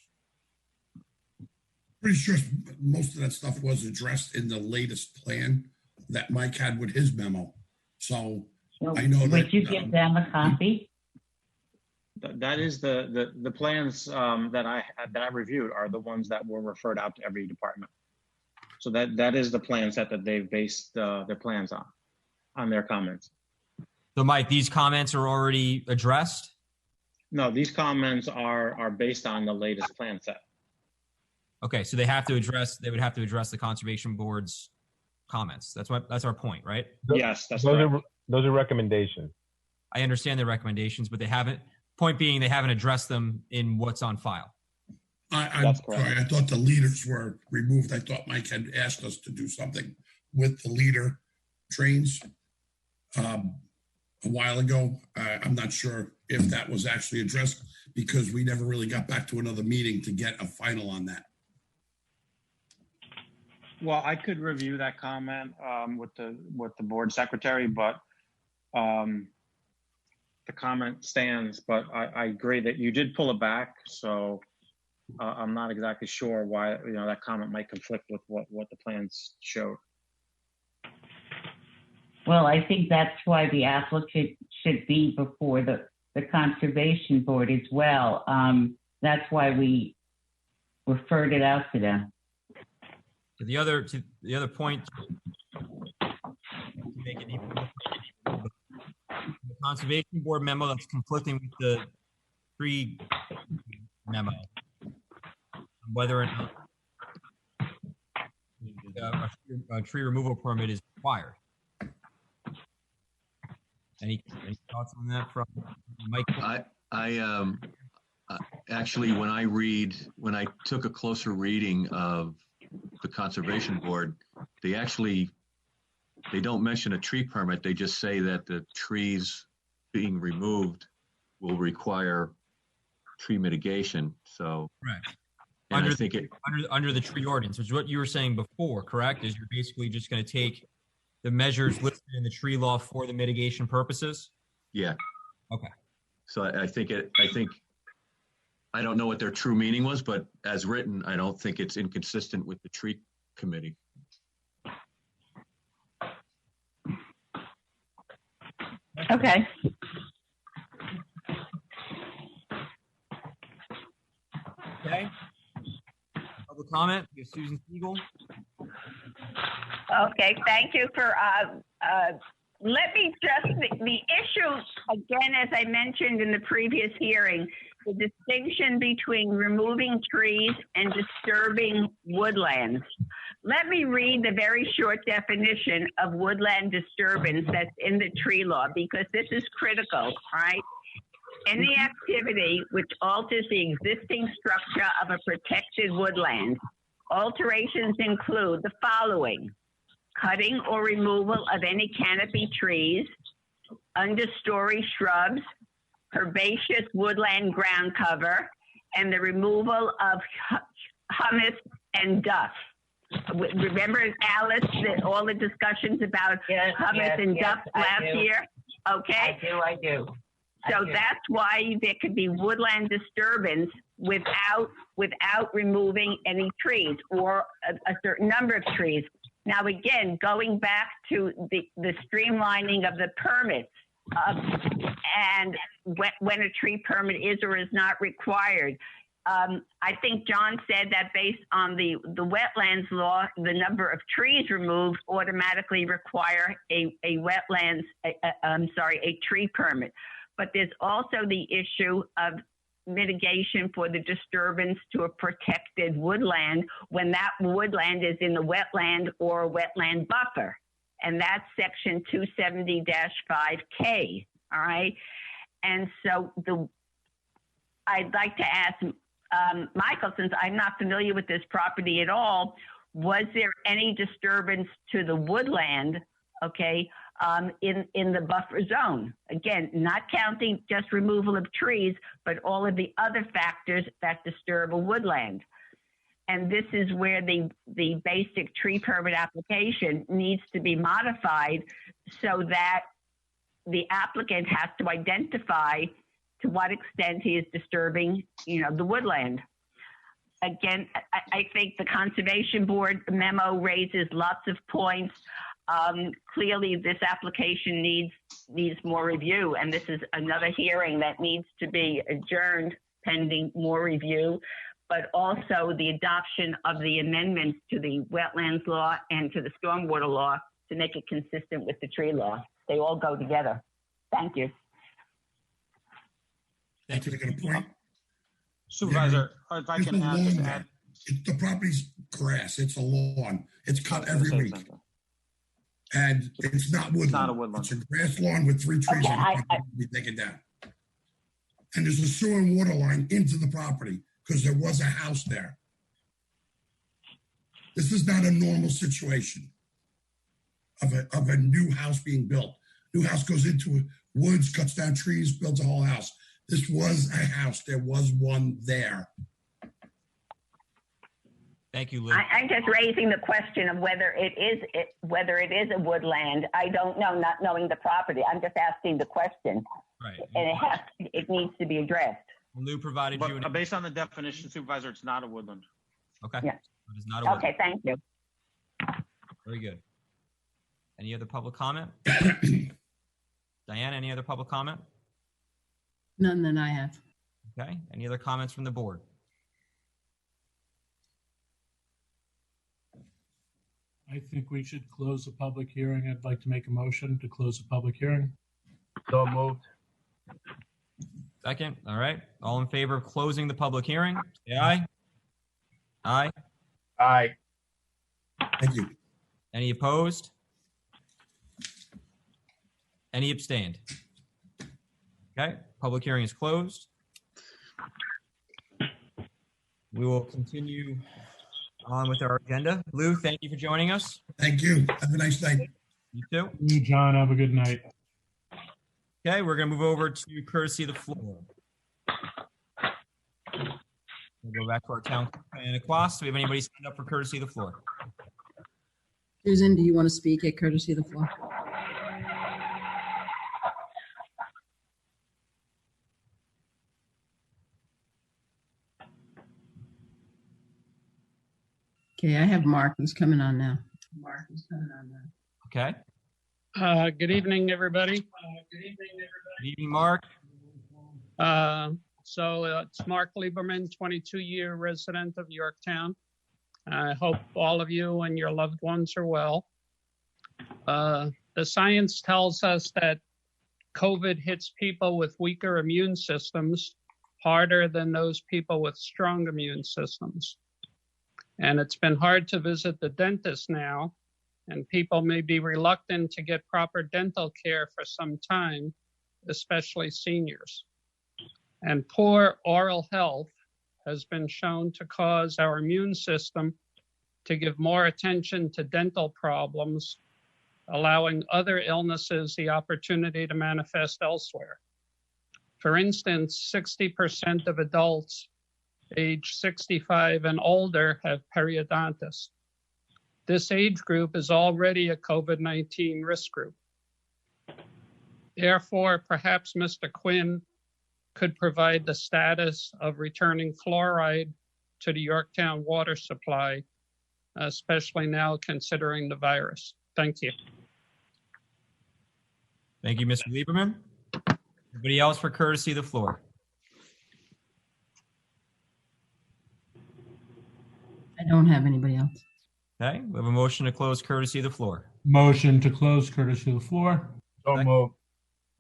Pretty sure most of that stuff was addressed in the latest plan that Mike had with his memo. So I know that. Would you give them a copy? That is the plans that I reviewed are the ones that were referred out to every department. So that is the plan set that they've based their plans on their comments. So Mike, these comments are already addressed? No, these comments are based on the latest plan set. Okay, so they would have to address the Conservation Board's comments. That's our point, right? Yes, that's correct. Those are recommendations. I understand the recommendations, but they haven't addressed them in what's on file. I'm sorry, I thought the leaders were removed. I thought Mike had asked us to do something with the leader trains a while ago. I'm not sure if that was actually addressed because we never really got back to another meeting to get a final on that. Well, I could review that comment with the board secretary, but the comment stands. But I agree that you did pull it back, so I'm not exactly sure why that comment might conflict with what the plans showed. Well, I think that's why the applicant should be before the Conservation Board as well. That's why we referred it out to them. The other point to make it even more, the Conservation Board memo that's conflicting with the tree memo, whether or not a tree removal permit is required. Any thoughts on that from Mike? I actually, when I took a closer reading of the Conservation Board, they don't mention a tree permit. They just say that the trees being removed will require tree mitigation. So, correct. Under the tree ordinance, which is what you were saying before, correct? Is you're basically just going to take the measures listed in the tree law for the mitigation purposes? Yeah. Okay. So I don't know what their true meaning was, but as written, I don't think it's inconsistent with the tree committee. Okay. Okay. Public comment. We have Susan Siegel. Okay, thank you for, let me just, the issue, again, as I mentioned in the previous hearing, the distinction between removing trees and disturbing woodlands. Let me read the very short definition of woodland disturbance that's in the tree law, because this is critical, right? Any activity which alters the existing structure of a protected woodland. Alterations include the following: cutting or removal of any canopy trees, understory shrubs, herbaceous woodland ground cover, and the removal of humus and dust. Remember, Alice, all the discussions about humus and dust last year? Okay. I do. So that's why there could be woodland disturbance without removing any trees or a certain number of trees. Now, again, going back to the streamlining of the permits and when a tree permit is or is not required. I think John said that based on the wetlands law, the number of trees removed automatically require a tree permit. But there's also the issue of mitigation for the disturbance to a protected woodland when that woodland is in the wetland or wetland buffer. And that's section 270-5K, all right? And so I'd like to ask Michael, since I'm not familiar with this property at all, was there any disturbance to the woodland, okay, in the buffer zone? Again, not counting just removal of trees, but all of the other factors that disturb a woodland. And this is where the basic tree permit application needs to be modified so that the applicant has to identify to what extent he is disturbing, the woodland. Again, I think the Conservation Board memo raises lots of points. Clearly, this application needs more review, and this is another hearing that needs to be adjourned pending more review, but also the adoption of the amendments to the wetlands law and to the stormwater law to make it consistent with the tree law. They all go together. Thank you. Thank you. To get a point. Supervisor, if I can add. The property's grass. It's a lawn. It's cut every week. And it's not woodland. It's not a woodland. It's a grass lawn with 3 trees on it to be taken down. And there's a sewer and water line into the property because there was a house there. This is not a normal situation of a new house being built. New house goes into woods, cuts down trees, builds a whole house. This was a house. There was one there. Thank you, Lou. I'm just raising the question of whether it is a woodland. I don't know, not knowing the property. I'm just asking the question. Right. And it needs to be addressed. Lou provided you an... Based on the definition, Supervisor, it's not a woodland. Okay. Yeah. It is not a woodland. Okay, thank you. Very good. Any other public comment? Diane, any other public comment? None that I have. Okay. Any other comments from the board? I think we should close the public hearing. I'd like to make a motion to close the public hearing. So moved. Second. All right. All in favor of closing the public hearing? Say aye. Aye. Aye. Thank you. Any opposed? Any abstained? Okay. Public hearing is closed. We will continue on with our agenda. Lou, thank you for joining us. Thank you. Have a nice night. You too. You, John, have a good night. Okay, we're going to move over to courtesy of the floor. We'll go back to our town and Aquas. Do we have anybody signed up for courtesy of the floor? Susan, do you want to speak at courtesy of the floor? Okay, I have Mark who's coming on now. Okay. Good evening, everybody. Good evening, Mark. It's Mark Lieberman, 22-year resident of Yorktown. I hope all of you and your loved ones are well. The science tells us that COVID hits people with weaker immune systems harder than those people with strong immune systems. And it's been hard to visit the dentist now, and people may be reluctant to get proper dental care for some time, especially seniors. And poor oral health has been shown to cause our immune system to give more attention to dental problems, allowing other illnesses the opportunity to manifest elsewhere. For instance, 60% of adults age 65 and older have periodontitis. This age group is already a COVID-19 risk group. Therefore, perhaps Mr. Quinn could provide the status of returning fluoride to the Yorktown water supply, especially now considering the virus. Thank you. Thank you, Mr. Lieberman. Anybody else for courtesy of the floor? I don't have anybody else. Okay, we have a motion to close courtesy of the floor. Motion to close courtesy of the floor. So moved.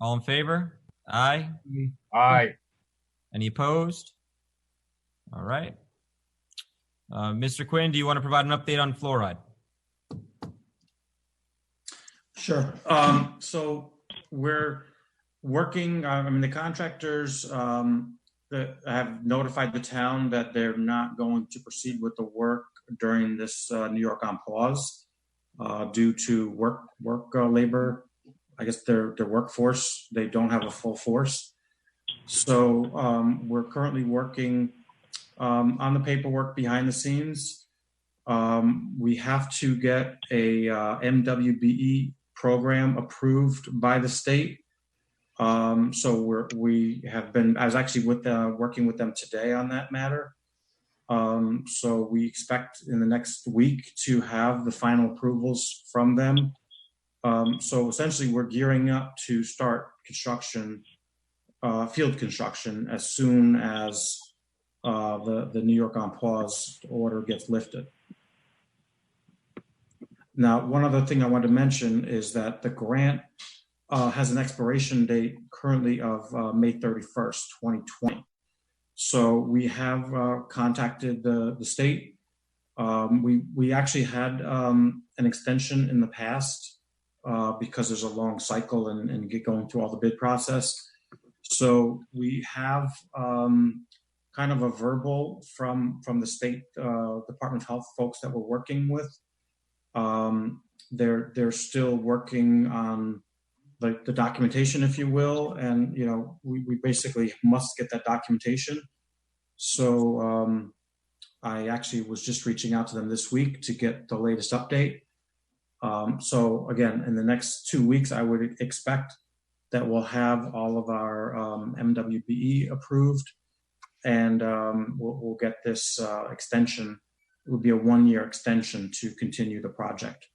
All in favor? Aye. Aye. Any opposed? All right. Mr. Quinn, do you want to provide an update on fluoride? Sure. So we're working, the contractors that have notified the town that they're not going to proceed with the work during this New York on pause due to work labor. I guess their workforce, they don't have a full force. So we're currently working on the paperwork behind the scenes. We have to get a MWBE program approved by the state. So we have been, I was actually working with them today on that matter. So we expect in the next week to have the final approvals from them. So essentially we're gearing up to start construction, field construction, as soon as the New York on pause order gets lifted. Now, one other thing I want to mention is that the grant has an expiration date currently of May 31st, 2020. So we have contacted the state. We actually had an extension in the past because there's a long cycle and get going through all the bid process. So we have kind of a verbal from the state Department of Health folks that we're working with. They're still working on the documentation, if you will, and we basically must get that documentation. So I actually was just reaching out to them this week to get the latest update. So again, in the next 2 weeks, I would expect that we'll have all of our MWBE approved, and we'll get this extension. It would be a 1-year extension to continue the project.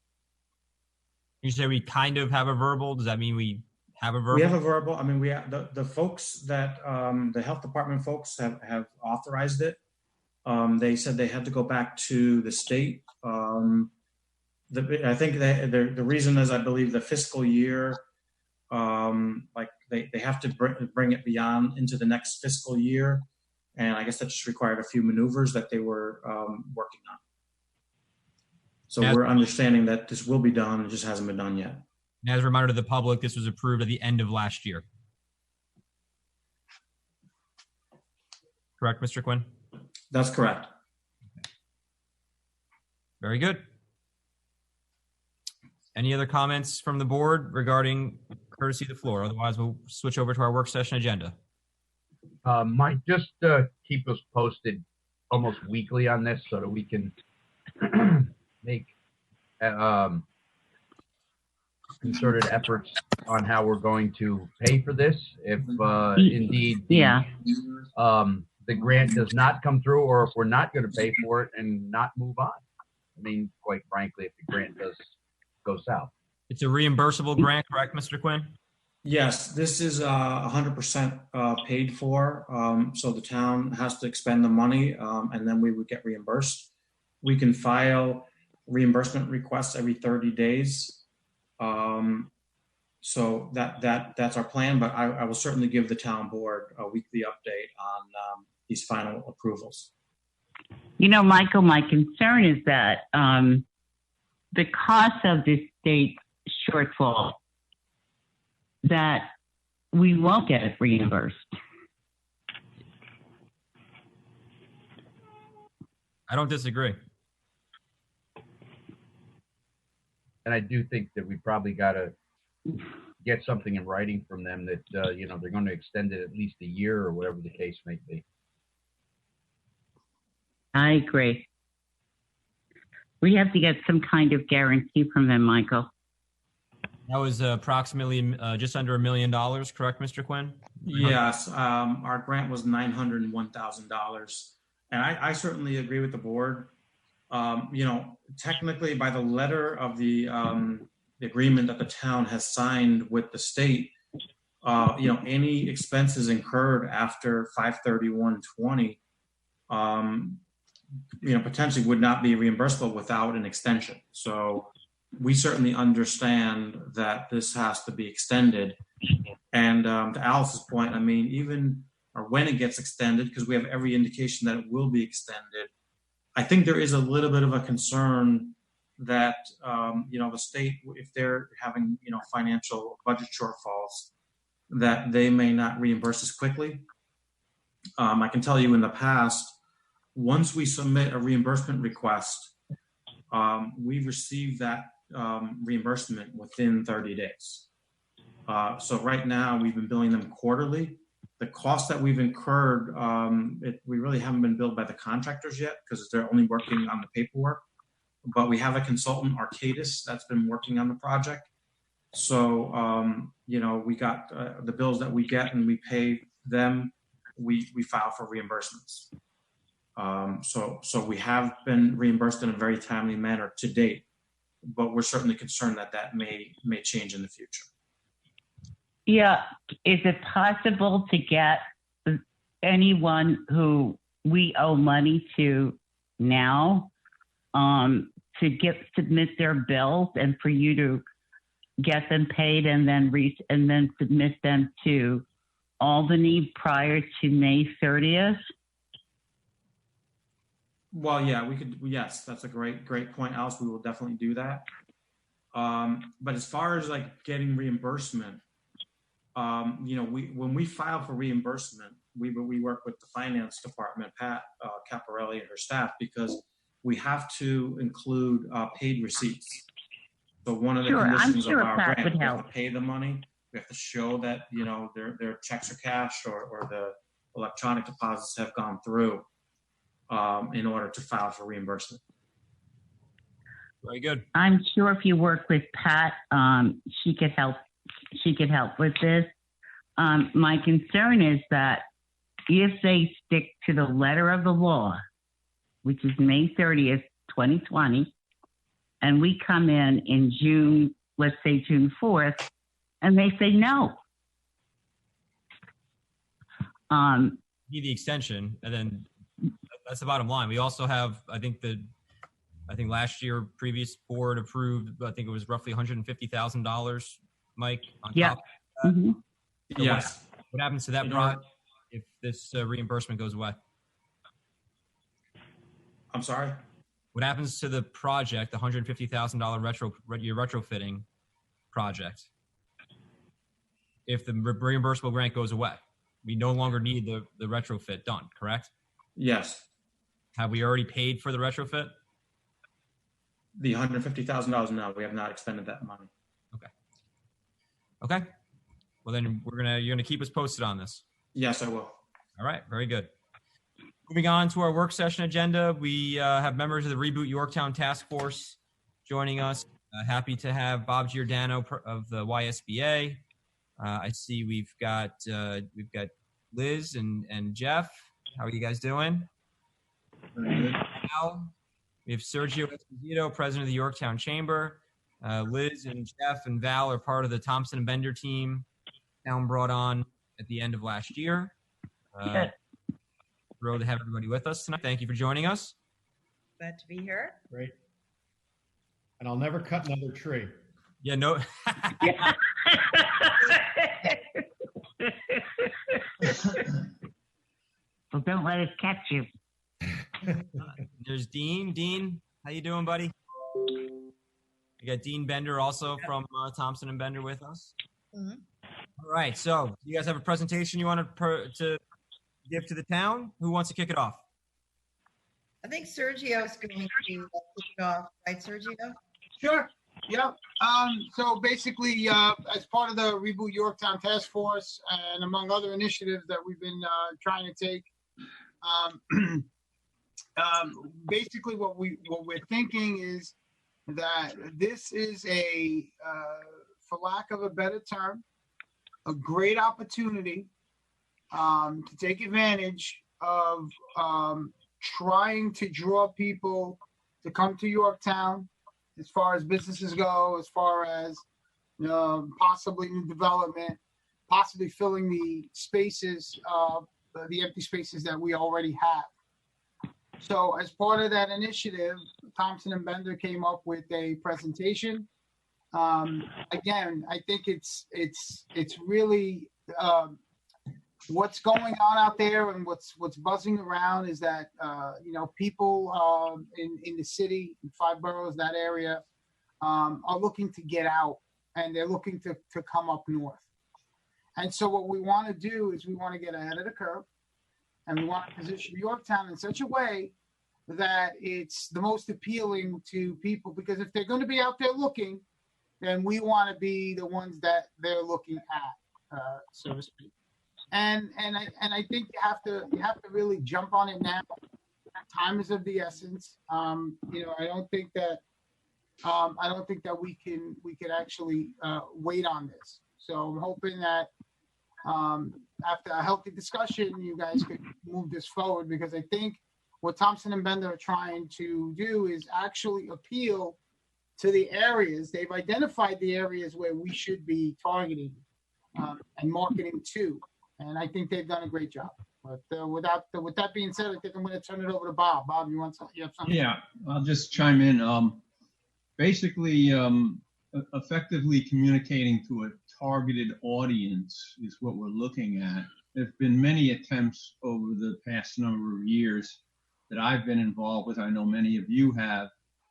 You say we kind of have a verbal. Does that mean we have a verbal? We have a verbal. I mean, we have the folks that the health department folks have authorized it. They said they had to go back to the state. I think the reason is, I believe, the fiscal year. Like they have to bring it beyond into the next fiscal year, and I guess that just required a few maneuvers that they were working on. So we're understanding that this will be done. It just hasn't been done yet. And as a reminder to the public, this was approved at the end of last year. Correct, Mr. Quinn? That's correct. Very good. Any other comments from the board regarding courtesy of the floor? Otherwise, we'll switch over to our work session agenda. Mike, just keep us posted almost weekly on this so that we can make concerted efforts on how we're going to pay for this if indeed the grant does not come through, or if we're not going to pay for it and not move on. I mean, quite frankly, if the grant does go south. It's a reimbursable grant, correct, Mr. Quinn? Yes, this is 100% paid for. So the town has to expend the money, and then we would get reimbursed. We can file reimbursement requests every 30 days. So that's our plan, but I will certainly give the town board a weekly update on these final approvals. Michael, my concern is that because of this state shortfall, that we won't get it reimbursed. I don't disagree. And I do think that we probably got to get something in writing from them that, they're going to extend it at least a year or whatever the case may be. I agree. We have to get some kind of guarantee from them, Michael. That was approximately just under $1 million, correct, Mr. Quinn? Yes, our grant was $901,000. And I certainly agree with the board. Technically by the letter of the agreement that the town has signed with the state, any expenses incurred after 5/31/20, potentially would not be reimbursable without an extension. So we certainly understand that this has to be extended. And to Alice's point, I mean, even or when it gets extended, because we have every indication that it will be extended, I think there is a little bit of a concern that, the state, if they're having, financial budget shortfalls, that they may not reimburse as quickly. I can tell you in the past, once we submit a reimbursement request, we've received that reimbursement within 30 days. So right now we've been billing them quarterly. The cost that we've incurred, we really haven't been billed by the contractors yet because they're only working on the paperwork. But we have a consultant, Arcadis, that's been working on the project. So, we got the bills that we get and we pay them, we file for reimbursements. So we have been reimbursed in a very timely manner to date, but we're certainly concerned that may change in the future. Yeah. Is it possible to get anyone who we owe money to now to submit their bills and for you to get them paid and then submit them to Albany prior to May 30th? Well, yeah, we could. Yes, that's a great point, Alice. We will definitely do that. But as far as like getting reimbursement, when we file for reimbursement, we work with the finance department, Pat Caparelli and her staff, because we have to include paid receipts. So one of the conditions of our grant, we have to pay the money. We have to show that their checks are cashed or the electronic deposits have gone through in order to file for reimbursement. Very good. I'm sure if you work with Pat, she could help. She could help with this. My concern is that if they stick to the letter of the law, which is May 30th, 2020, and we come in June, let's say June 4th, and they say no. Need the extension, and then that's the bottom line. We also have, I think last year, previous board approved, I think it was roughly $150,000, Mike, on top of that. Mm-hmm. So yes. What happens to that project if this reimbursement goes away? I'm sorry? What happens to the project, the $150,000 retrofitting project, if the reimbursable grant goes away? We no longer need the retrofit done, correct? Yes. Have we already paid for the retrofit? The $150,000, no, we have not expended that money. Okay. Well, then you're gonna keep us posted on this. Yes, I will. All right. Very good. Moving on to our work session agenda, we have members of the Reboot Yorktown Task Force joining us. Happy to have Bob Giordano of the YSBA. I see we've got Liz and Jeff. How are you guys doing? Very good. Val. We have Sergio Esposito, president of the Yorktown Chamber. Liz and Jeff and Val are part of the Thompson and Bender team town brought on at the end of last year. Thrilled to have everybody with us tonight. Thank you for joining us. Glad to be here. Great. And I'll never cut another tree. Yeah, no. Well, don't let us catch you. There's Dean. Dean, how you doing, buddy? We got Dean Bender also from Thompson and Bender with us. Mm-hmm. All right, so you guys have a presentation you want to give to the town? Who wants to kick it off? I think Sergio is going to kick it off, right, Sergio? Sure. Yeah. So basically, as part of the Reboot Yorktown Task Force and among other initiatives that we've been trying to take, basically what we're thinking is that this is a for lack of a better term, a great opportunity to take advantage of trying to draw people to come to Yorktown as far as businesses go, as far as possibly new development, possibly filling the spaces, the empty spaces that we already have. So as part of that initiative, Thompson and Bender came up with a presentation. Again, I think it's really what's going on out there, and what's buzzing around is that people in the city, in 5 boroughs, that area, are looking to get out, and they're looking to come up north. And so what we want to do is we want to get ahead of the curve, and we want to position Yorktown in such a way that it's the most appealing to people, because if they're going to be out there looking, then we want to be the ones that they're looking at, so to speak. And I think you have to really jump on it now. Time is of the essence. I don't think that we can actually wait on this. So I'm hoping that after a healthy discussion, you guys could move this forward, because I think what Thompson and Bender are trying to do is actually appeal to the areas. They've identified the areas where we should be targeting and marketing to. And I think they've done a great job. But with that being said, I think I'm going to turn it over to Bob. Bob, you have something? Yeah, I'll just chime in. Basically, effectively communicating to a targeted audience is what we're looking at. There have been many attempts over the past number of years that I've been involved with. I know many of you have,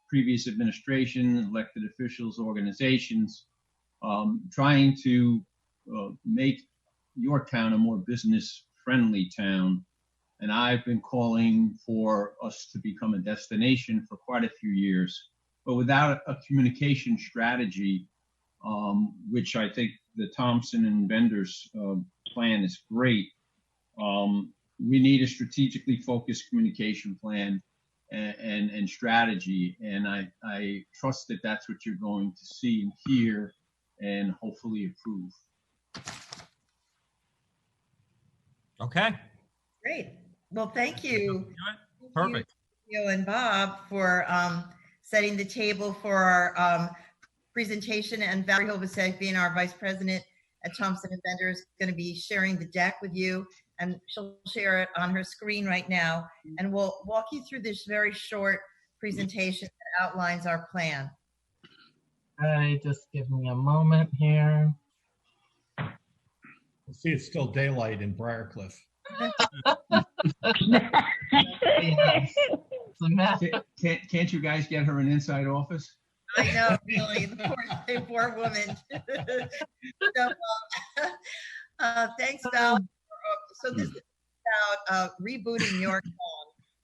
previous administration, elected officials, organizations, trying to make Yorktown a more business-friendly town. And I've been calling for us to become a destination for quite a few years. But without a communication strategy, which I think the Thompson and Bender's plan is great, we need a strategically focused communication plan and strategy. And I trust that that's what you're going to see and hear and hopefully approve. Okay. Great. Well, thank you. Perfect. You and Bob for setting the table for our presentation, and Valerie Hobasek, being our vice president at Thompson and Bender, is going to be sharing the deck with you, and she'll share it on her screen right now, and we'll walk you through this very short presentation that outlines our plan. All right, just give me a moment here. See, it's still daylight in Briarcliff. Can't you guys get her an inside office? I know, really, the poor woman. So, thanks, Val. So this is about rebooting Yorktown,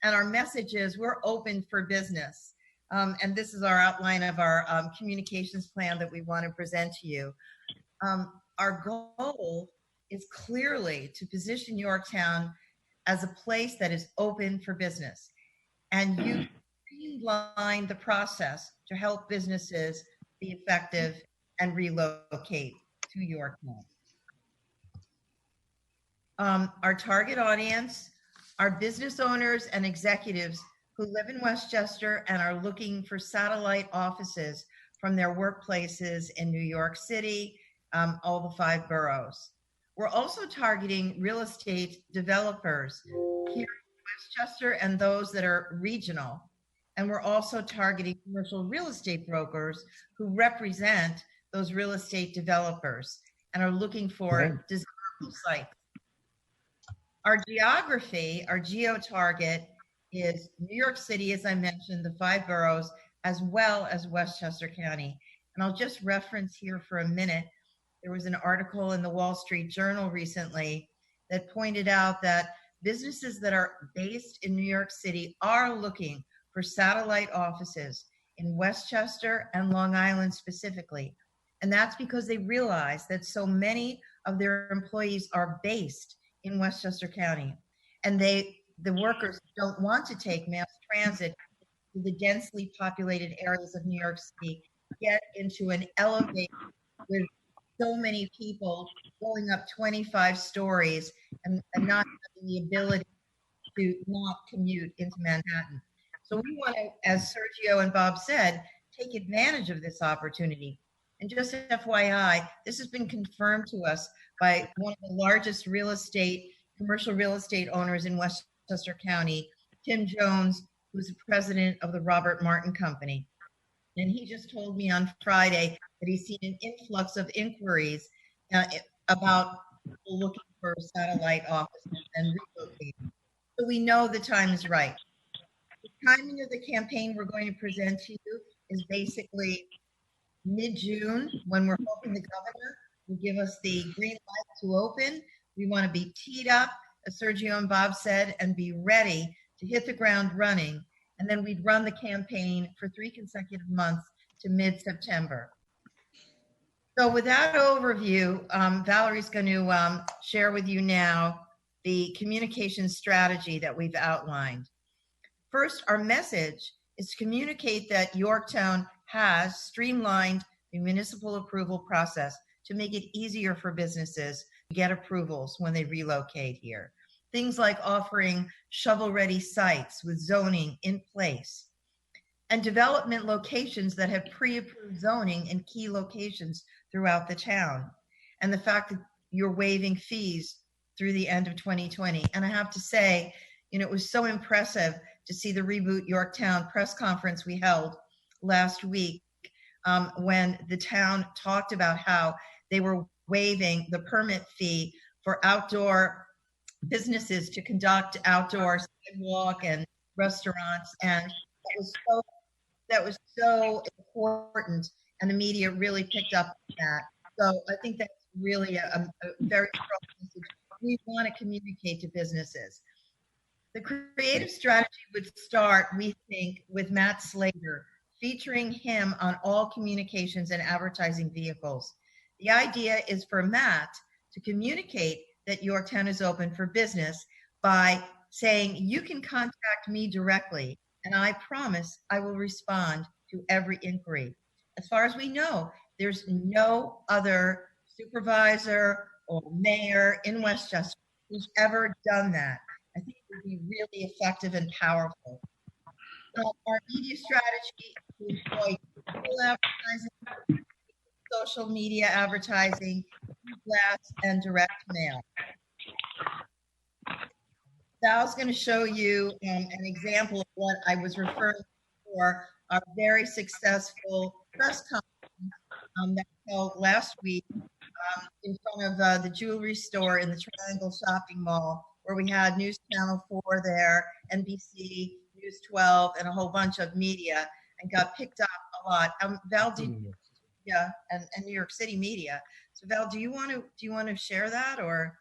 and our message is we're open for business. And this is our outline of our communications plan that we want to present to you. Our goal is clearly to position Yorktown as a place that is open for business. And you streamline the process to help businesses be effective and relocate to Yorktown. Our target audience are business owners and executives who live in Westchester and are looking for satellite offices from their workplaces in New York City, all the 5 boroughs. We're also targeting real estate developers here in Westchester and those that are regional. And we're also targeting commercial real estate brokers who represent those real estate developers and are looking for desirable sites. Our geography, our geo-target is New York City, as I mentioned, the 5 boroughs, as well as Westchester County. And I'll just reference here for a minute. There was an article in the Wall Street Journal recently that pointed out that businesses that are based in New York City are looking for satellite offices in Westchester and Long Island specifically. And that's because they realize that so many of their employees are based in Westchester County. And the workers don't want to take mass transit to the densely populated areas of New York City, get into an elevated with so many people going up 25 stories and not having the ability to not commute into Manhattan. So we want to, as Sergio and Bob said, take advantage of this opportunity. And just FYI, this has been confirmed to us by one of the largest commercial real estate owners in Westchester County, Tim Jones, who's the president of the Robert Martin Company. And he just told me on Friday that he's seen an influx of inquiries about people looking for satellite offices and relocating. So we know the time is right. The timing of the campaign we're going to present to you is basically mid-June, when we're hoping the governor will give us the green light to open. We want to be teed up, as Sergio and Bob said, and be ready to hit the ground running. And then we'd run the campaign for 3 consecutive months to mid-September. So with that overview, Valerie's going to share with you now the communication strategy that we've outlined. First, our message is to communicate that Yorktown has streamlined the municipal approval process to make it easier for businesses to get approvals when they relocate here. Things like offering shovel-ready sites with zoning in place and development locations that have pre-approved zoning in key locations throughout the town. And the fact that you're waiving fees through the end of 2020. And I have to say, it was so impressive to see the Reboot Yorktown press conference we held last week when the town talked about how they were waiving the permit fee for outdoor businesses to conduct outdoor sidewalk and restaurants. And that was so important, and the media really picked up on that. So I think that's really a very strong message we want to communicate to businesses. The creative strategy would start, we think, with Matt Slater, featuring him on all communications and advertising vehicles. The idea is for Matt to communicate that Yorktown is open for business by saying, you can contact me directly, and I promise I will respond to every inquiry. As far as we know, there's no other supervisor or mayor in Westchester who's ever done that. I think it would be really effective and powerful. So our media strategy is employ digital advertising, social media advertising, blasts, and direct mail. Sal's going to show you an example of what I was referring to for our very successful press conference that we held last week in front of the jewelry store in the Triangle Shopping Mall, where we had News Channel 4 there, NBC, News 12, and a whole bunch of media, and got picked up a lot. Val, yeah, and New York City media. So Val, do you want to share that, or?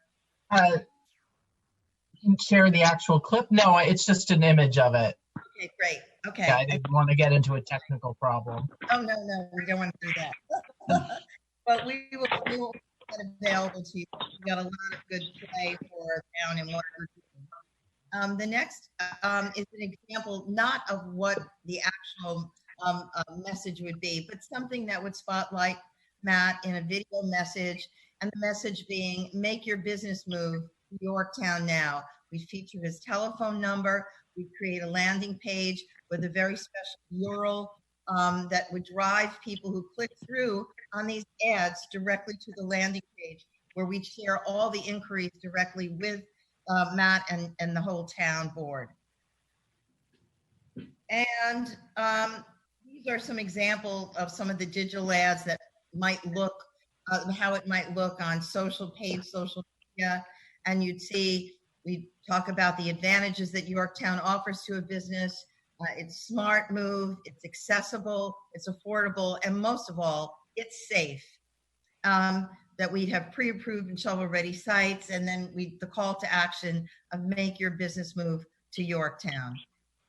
Share the actual clip? No, it's just an image of it. Okay, great. Okay. Yeah, I didn't want to get into a technical problem. Oh, no, we don't want to do that. But we will get it available to you. We got a lot of good play for down in what we're doing. The next is an example, not of what the actual message would be, but something that would spotlight Matt in a video message, and the message being, make your business move to Yorktown now. We feature his telephone number. We create a landing page with a very special URL that would drive people who click through on these ads directly to the landing page, where we share all the inquiries directly with Matt and the whole town board. And these are some examples of some of the digital ads that might look, how it might look on social media. And you'd see, we talk about the advantages that Yorktown offers to a business. It's smart move, it's accessible, it's affordable, and most of all, it's safe. That we'd have pre-approved and shovel-ready sites, and then the call to action of make your business move to Yorktown.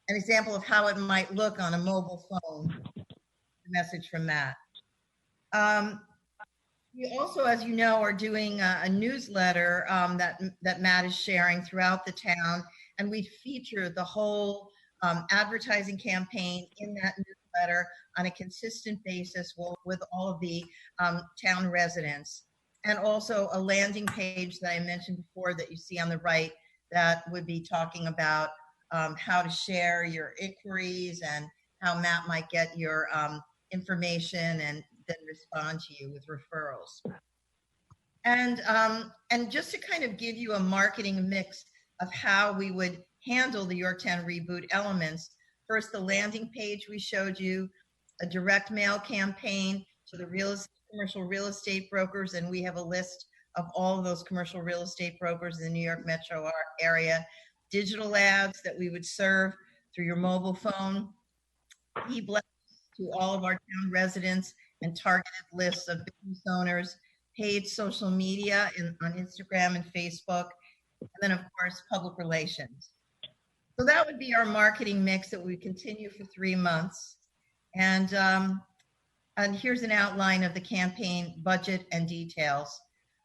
An example of how it might look on a mobile phone, a message from Matt. We also, as you know, are doing a newsletter that Matt is sharing throughout the town, and we feature the whole advertising campaign in that newsletter on a consistent basis with all of the town residents. And also a landing page that I mentioned before that you see on the right that would be talking about how to share your inquiries and how Matt might get your information and then respond to you with referrals. And just to kind of give you a marketing mix of how we would handle the Yorktown Reboot elements, first the landing page we showed you, a direct mail campaign to the commercial real estate brokers, and we have a list of all of those commercial real estate brokers in the New York metro area, digital ads that we would serve through your mobile phone, e-blasts to all of our town residents and targeted lists of business owners, paid social media on Instagram and Facebook, and then of course, public relations. So that would be our marketing mix that we continue for 3 months. And here's an outline of the campaign budget and details.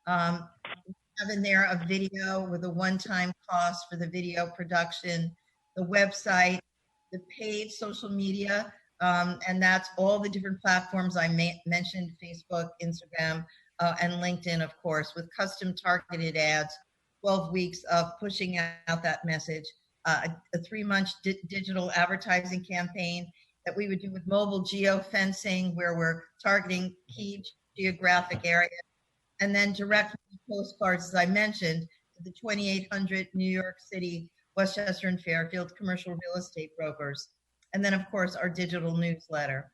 We have in there a video with a one-time cost for the video production, the website, the paid social media, and that's all the different platforms I mentioned, Facebook, Instagram, and LinkedIn, of course, with custom targeted ads, 12 weeks of pushing out that message, a 3-month digital advertising campaign that we would do with mobile geofencing, where we're targeting key geographic areas, and then direct postcards, as I mentioned, to the 2,800 New York City, Westchester, and Fairfield commercial real estate brokers, and then, of course, our digital newsletter.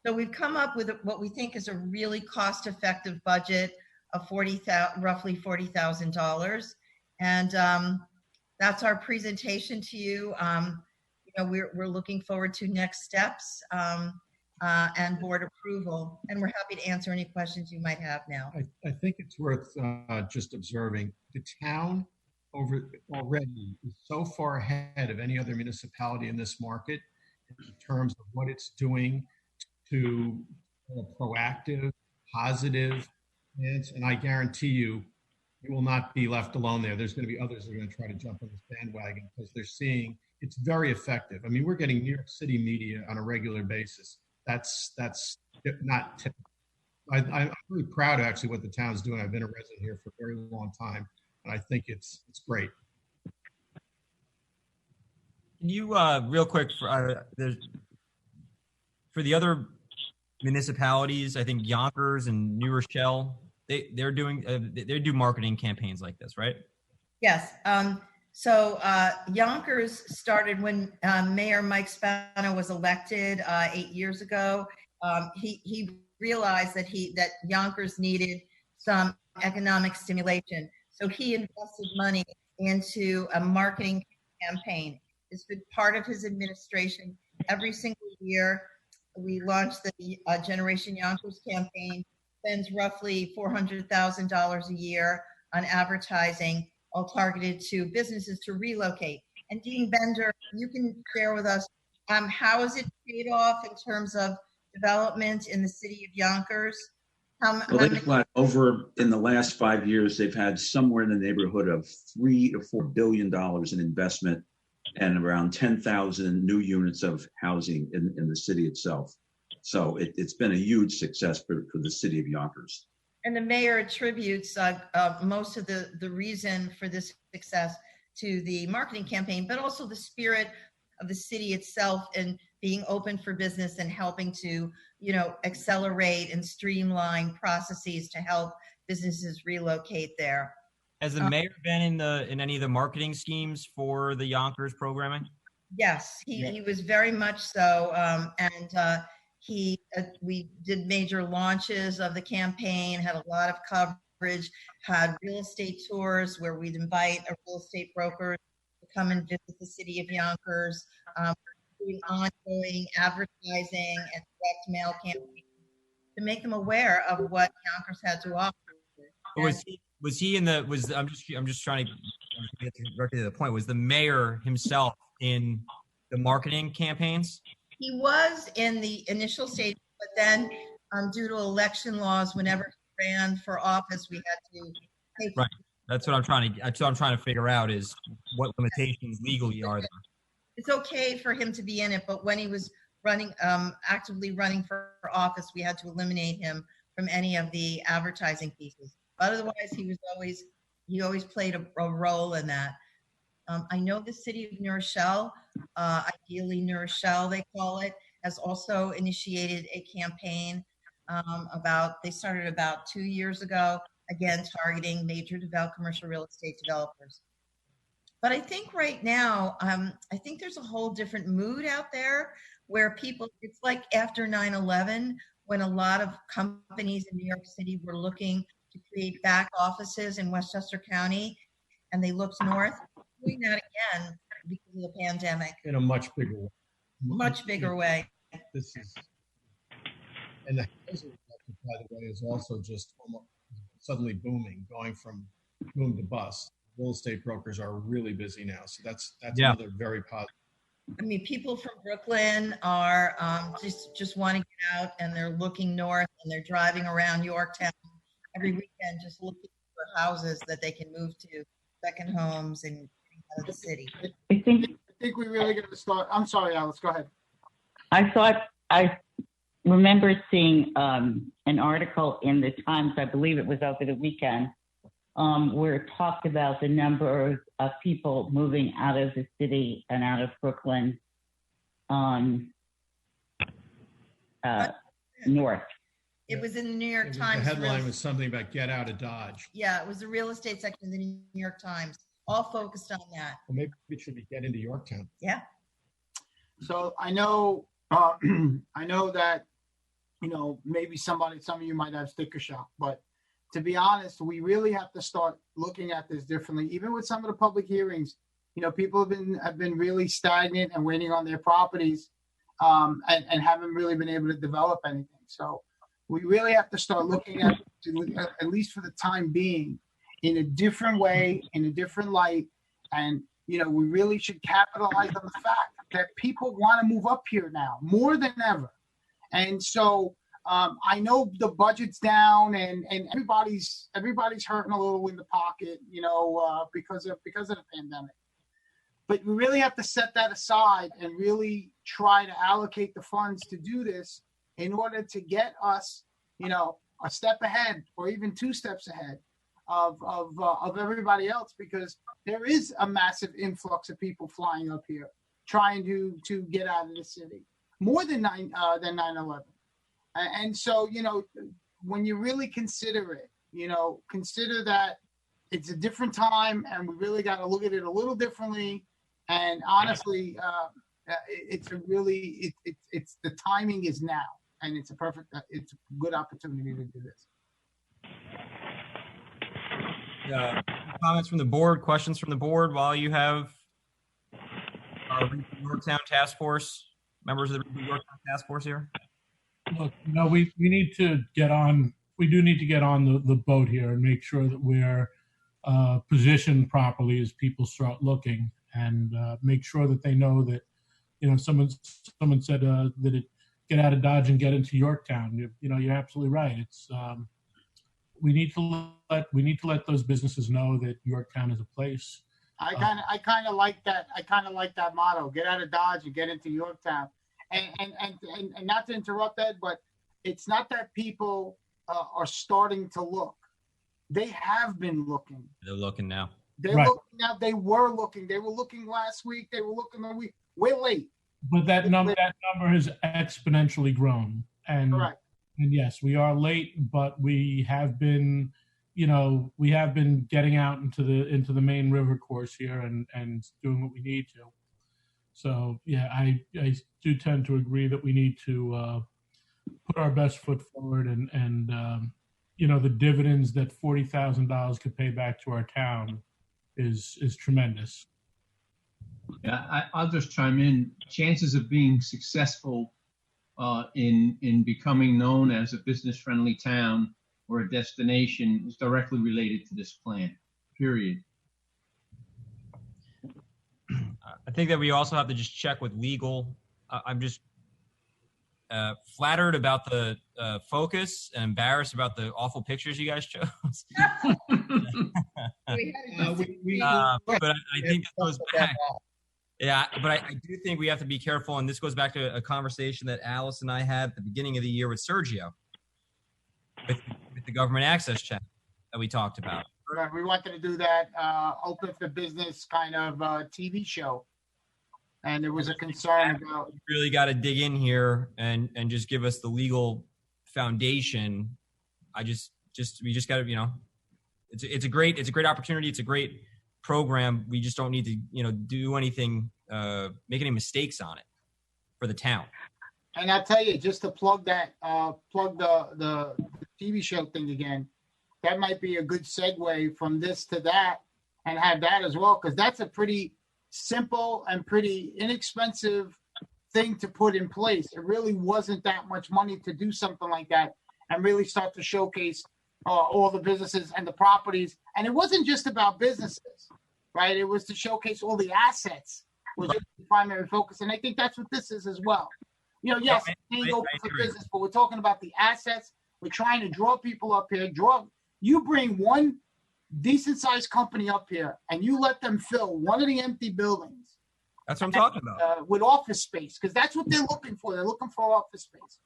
So we've come up with what we think is a really cost-effective budget of roughly $40,000, and that's our presentation to you. We're looking forward to next steps and board approval, and we're happy to answer any questions you might have now. I think it's worth just observing the town already is so far ahead of any other municipality in this market in terms of what it's doing to proactive, positive, and I guarantee you, you will not be left alone there. There's going to be others that are going to try to jump on this bandwagon because they're seeing it's very effective. I mean, we're getting New York City media on a regular basis. That's not typical. I'm really proud of actually what the town's doing. I've been a resident here for a very long time, and I think it's great. Can you real quick for the other municipalities? I think Yonkers and New Rochelle, they do marketing campaigns like this, right? Yes. So Yonkers started when Mayor Mike Spano was elected 8 years ago. He realized that Yonkers needed some economic stimulation. So he invested money into a marketing campaign. It's been part of his administration. Every single year, we launched the Generation Yonkers campaign, spends roughly $400,000 a year on advertising, all targeted to businesses to relocate. And Dean Bender, you can share with us, how has it paid off in terms of development in the city of Yonkers? Over in the last 5 years, they've had somewhere in the neighborhood of $3 to $4 billion in investment and around 10,000 new units of housing in the city itself. So it's been a huge success for the city of Yonkers. And the mayor attributes most of the reason for this success to the marketing campaign, but also the spirit of the city itself and being open for business and helping to, accelerate and streamline processes to help businesses relocate there. Has the mayor been in any of the marketing schemes for the Yonkers programming? Yes, he was very much so, and we did major launches of the campaign, had a lot of coverage, had real estate tours where we'd invite a real estate broker to come and visit the city of Yonkers, doing ongoing advertising and direct mail campaigns to make them aware of what Yonkers had to offer. Was he in the? I'm just trying to get directly to the point. Was the mayor himself in the marketing campaigns? He was in the initial stage, but then due to election laws, whenever he ran for office, we had to take. Right. That's what I'm trying to figure out is what limitations legally are there. It's okay for him to be in it, but when he was actively running for office, we had to eliminate him from any of the advertising pieces. But otherwise, he always played a role in that. I know the city of New Rochelle, ideally New Rochelle, they call it, has also initiated a campaign they started about 2 years ago, again, targeting major commercial real estate developers. But I think right now, I think there's a whole different mood out there where people, it's like after 9/11, when a lot of companies in New York City were looking to create back offices in Westchester County, and they looked north, doing that again because of the pandemic. In a much bigger way. Much bigger way. This is, and the housing market, by the way, is also just almost suddenly booming, going from boom to bust. Real estate brokers are really busy now, so that's another very positive. I mean, people from Brooklyn are just want to get out, and they're looking north, and they're driving around Yorktown every weekend, just looking for houses that they can move to, second homes, and getting out of the city. I think we really got to start. I'm sorry, Alice. Go ahead. I remember seeing an article in the Times, I believe it was over the weekend, where it talked about the number of people moving out of the city and out of Brooklyn north. It was in the New York The Times. headline was something about get out of Dodge. Yeah, it was the real estate section of the New York Times, all focused on that. Well, maybe it should be get into Yorktown. Yeah. So I know, I know that, maybe some of you might have sticker shock, but to be honest, we really have to start looking at this differently. Even with some of the public hearings, people have been really stagnant and waiting on their properties, and haven't really been able to develop anything. So we really have to start looking at least for the time being, in a different way, in a different light. And, we really should capitalize on the fact that people want to move up here now more than ever. And so I know the budget's down, and everybody's hurting a little in the pocket, because of the pandemic. But we really have to set that aside and really try to allocate the funds to do this in order to get us, a step ahead or even 2 steps ahead of everybody else, because there is a massive influx of people flying up here trying to get out of the city, more than 9/11. And so, when you really consider it, consider that it's a different time, and we really got to look at it a little differently. And honestly, it's the timing is now, and it's a good opportunity to do this. Comments from the board, questions from the board while you have our Yorktown Task Force, members of the Yorktown Task Force here? Look, we need to get on. We do need to get on the boat here and make sure that we're positioned properly as people start looking, and make sure that they know that, someone said that it get out of Dodge and get into Yorktown. You're absolutely right. It's we need to let those businesses know that Yorktown is a place. I kind of like that. I kind of like that motto: get out of Dodge and get into Yorktown. And not to interrupt Ed, but it's not that people are starting to look. They have been looking. They're looking now. They're looking now. They were looking. They were looking last week. They were looking the week. We're late. But that number has exponentially grown. And correct. And yes, we are late, but we have been, getting out into the main river course here and doing what we need to. So yeah, I do tend to agree that we need to put our best foot forward, and the dividends that $40,000 could pay back to our town is tremendous. Yeah, I'll just chime in. Chances of being successful in becoming known as a business-friendly town or a destination is directly related to this plan, period. I think that we also have to just check with legal. I'm just flattered about the focus and embarrassed about the awful pictures you guys chose. But I think it goes back. Yeah, but I do think we have to be careful, and this goes back to a conversation that Alice and I had at the beginning of the year with Sergio, with the government access check that we talked about. Right, we wanted to do that open for business kind of TV show. And there was a concern about. We really got to dig in here and just give us the legal foundation. We just got to, it's a great opportunity. It's a great program. We just don't need to, do anything, make any mistakes on it for the town. And I'll tell you, just to plug that, the TV show thing again, that might be a good segue from this to that and have that as well, because that's a pretty simple and pretty inexpensive thing to put in place. It really wasn't that much money to do something like that and really start to showcase all the businesses and the properties. And it wasn't just about businesses, right? It was to showcase all the assets was the primary focus. And I think that's what this is as well. Yes, it's open for business, but we're talking about the assets. We're trying to draw people up here. You bring one decent sized company up here and you let them fill one of the empty buildings. That's what I'm talking about. With office space, because that's what they're looking for. They're looking for office space.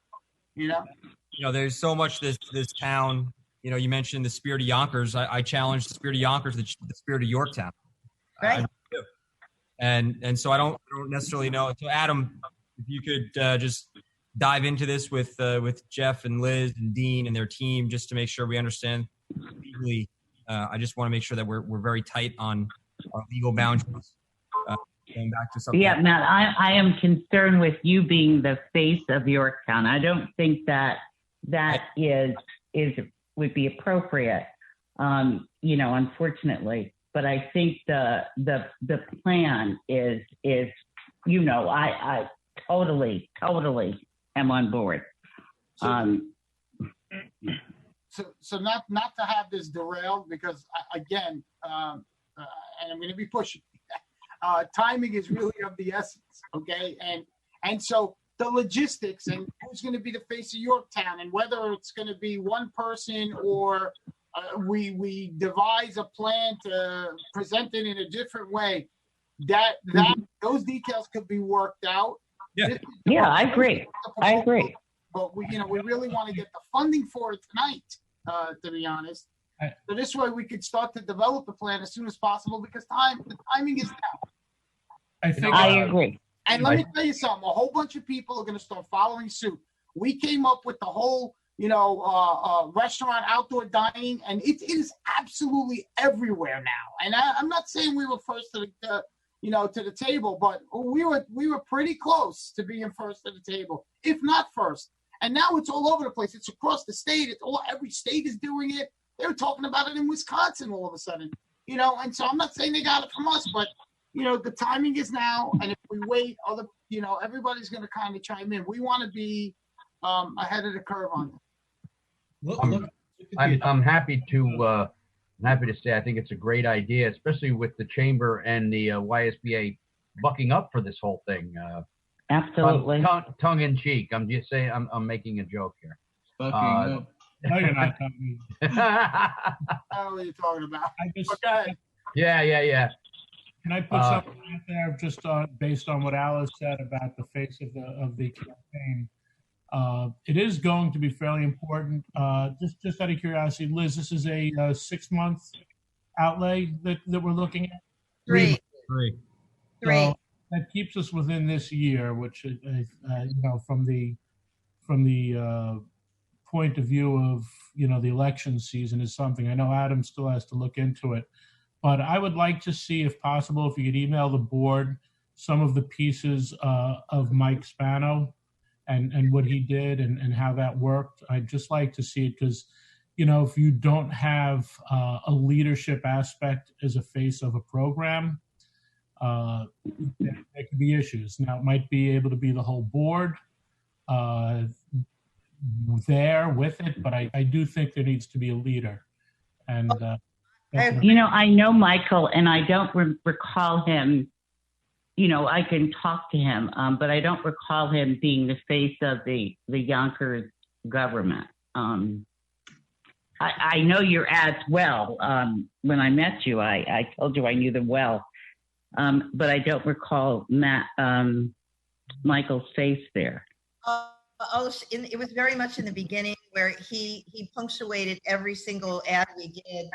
There's so much this town. You mentioned the spirit of Yonkers. I challenge the spirit of Yonkers, the spirit of Yorktown. Right. And so I don't necessarily know. So Adam, if you could just dive into this with Jeff and Liz and Dean and their team, just to make sure we understand legally. I just want to make sure that we're very tight on our legal boundaries. Going back to something. Yeah, Matt, I am concerned with you being the face of Yorktown. I don't think that would be appropriate, unfortunately. But I think the plan is I totally am on board. So not to have this derailed, because again, and I'm going to be pushing. Timing is really of the essence, okay? And so the logistics and who's going to be the face of Yorktown, and whether it's going to be one person or we devise a plan to present it in a different way. Those details could be worked out. Yeah, I agree. But we really want to get the funding for it tonight, to be honest. So this way we could start to develop a plan as soon as possible, because the timing is now. I agree. And let me tell you something, a whole bunch of people are going to start following suit. We came up with the whole, restaurant, outdoor dining, and it is absolutely everywhere now. And I'm not saying we were first to the table, but we were pretty close to being first to the table, if not first. And now it's all over the place. It's across the state. Every state is doing it. They were talking about it in Wisconsin all of a sudden, and so I'm not saying they got it from us, but the timing is now. And if we wait, everybody's going to kind of chime in. We want to be ahead of the curve on it. I'm happy to say I think it's a great idea, especially with the chamber and the YSBA bucking up for this whole thing. Absolutely. Tongue in cheek. I'm just saying. I'm making a joke here. Bucking up. No, you're not talking. What are you talking about? Yeah. Can I put something out there just based on what Alice said about the face of the campaign? It is going to be fairly important. Just out of curiosity, Liz, this is a 6-month outlay that we're looking at. Three. So that keeps us within this year, which from the point of view of the election season is something. I know Adam still has to look into it, but I would like to see, if possible, if you could email the board some of the pieces of Mike Spano and what he did and how that worked. I'd just like to see it, because if you don't have a leadership aspect as a face of a program, there could be issues. Now, it might be able to be the whole board there with it, but I do think there needs to be a leader. And I know Michael, and I don't recall him. I can talk to him, but I don't recall him being the face of the Yonkers government. I know your ads well. When I met you, I told you I knew them well. but I don't recall Michael's face there. It was very much in the beginning where he punctuated every single ad we did,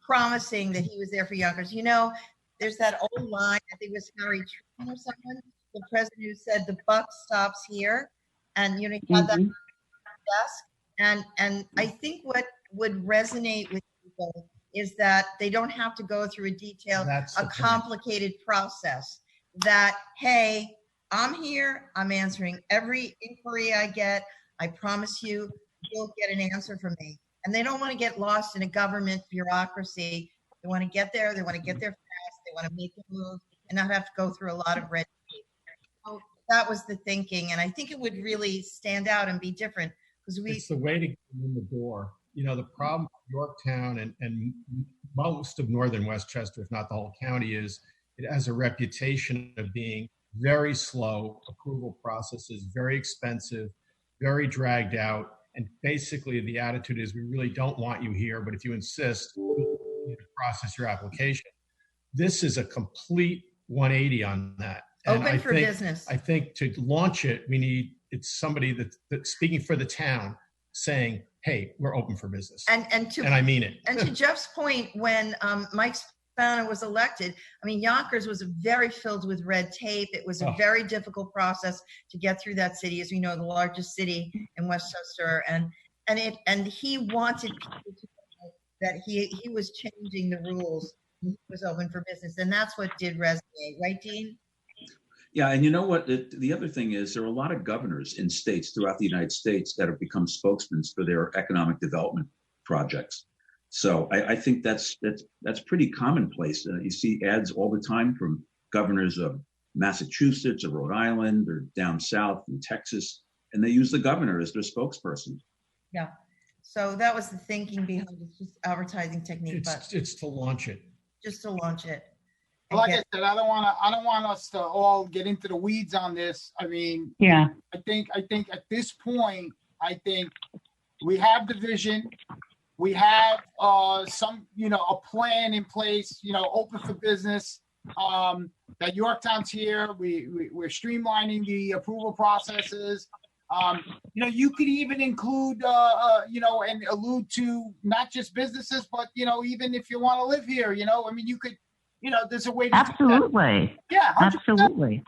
promising that he was there for Yonkers. You know, there's that old line, I think it was Harry Truman or someone, the president who said the buck stops here. And, you know, he had that on his desk. And I think what would resonate with people is that they don't have to go through a complicated process. That, hey, I'm here, I'm answering every inquiry I get. I promise you, you'll get an answer from me. And they don't want to get lost in a government bureaucracy. They want to get there, they want to get there fast, they want to make a move and not have to go through a lot of red tape. So that was the thinking. And I think it would really stand out and be different because it's the way to get in the door. You know, the problem with Yorktown and most of northern Westchester, if not the whole county, is it has a reputation of being very slow, approval processes, very expensive, very dragged out. And basically the attitude is we really don't want you here, but if you insist, we'll process your application. This is a complete 180 on that. And Open for business. I think to launch it, it's somebody that's speaking for the town saying, hey, we're open for business. And I mean it. And to Jeff's point, when Mike Spana was elected, I mean, Yonkers was very filled with red tape. It was a very difficult process to get through that city, as we know, the largest city in Westchester. And he wanted people to know that he was changing the rules. He was open for business. And that's what did resonate. Right, Dean? Yeah, and you know what? The other thing is there are a lot of governors in states throughout the United States that have become spokesmen for their economic development projects. So I think that's pretty commonplace. You see ads all the time from governors of Massachusetts or Rhode Island or down south in Texas, and they use the governor as their spokesperson. Yeah. So that was the thinking behind it, just advertising technique. It's to launch it. Just to launch it. Like I said, I don't want us to all get into the weeds on this. I mean, yeah. I think at this point, I think we have the vision. We have some, a plan in place, open for business. That Yorktown's here. We're streamlining the approval processes. You could even include, and allude to not just businesses, but, even if you want to live here, I mean, you could, there's a way to absolutely. Yeah, 100%. Absolutely.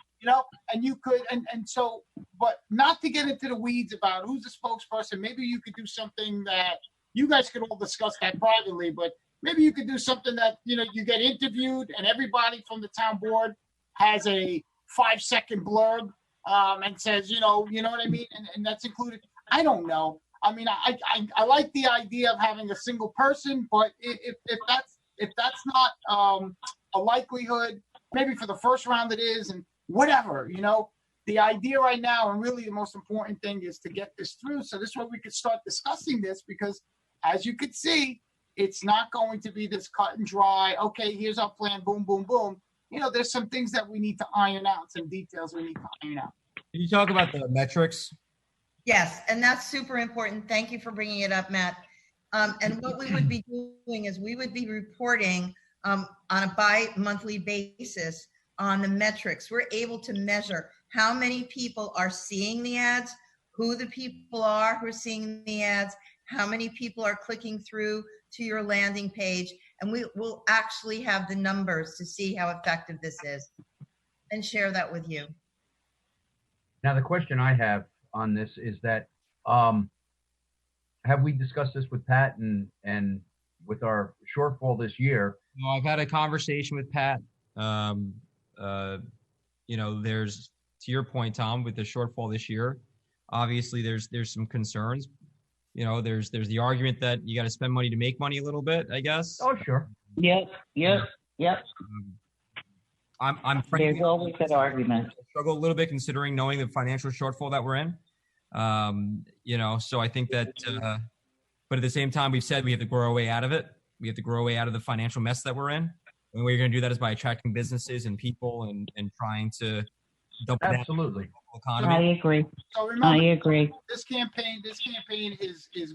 And you could, and so, but not to get into the weeds about who's the spokesperson. Maybe you could do something that you guys could all discuss that privately, but maybe you could do something that, you get interviewed and everybody from the town board has a 5-second blurb and says, you know what I mean? And that's included. I don't know. I mean, I like the idea of having a single person, but if that's not a likelihood, maybe for the first round it is, and whatever, the idea right now, and really the most important thing is to get this through. So this way we could start discussing this, because as you could see, it's not going to be this cut and dry. Okay, here's our plan. Boom, boom, boom. There's some things that we need to iron out, some details we need to iron out. Can you talk about the metrics? Yes, and that's super important. Thank you for bringing it up, Matt. And what we would be doing is we would be reporting on a bi-monthly basis on the metrics. We're able to measure how many people are seeing the ads, who the people are who are seeing the ads, how many people are clicking through to your landing page, and we will actually have the numbers to see how effective this is and share that with you. Now, the question I have on this is that, have we discussed this with Pat and with our shortfall this year? No, I've had a conversation with Pat. There's, to your point, Tom, with the shortfall this year, obviously there's some concerns. There's the argument that you got to spend money to make money a little bit, I guess. Oh, sure. Yep. I'm frankly, there's always that argument. Struggle a little bit considering knowing the financial shortfall that we're in. So I think that, but at the same time, we've said we have to grow our way out of it. We have to grow our way out of the financial mess that we're in. And the way you're going to do that is by attracting businesses and people and trying to dump absolutely economy. I agree. So remember, I agree. This campaign is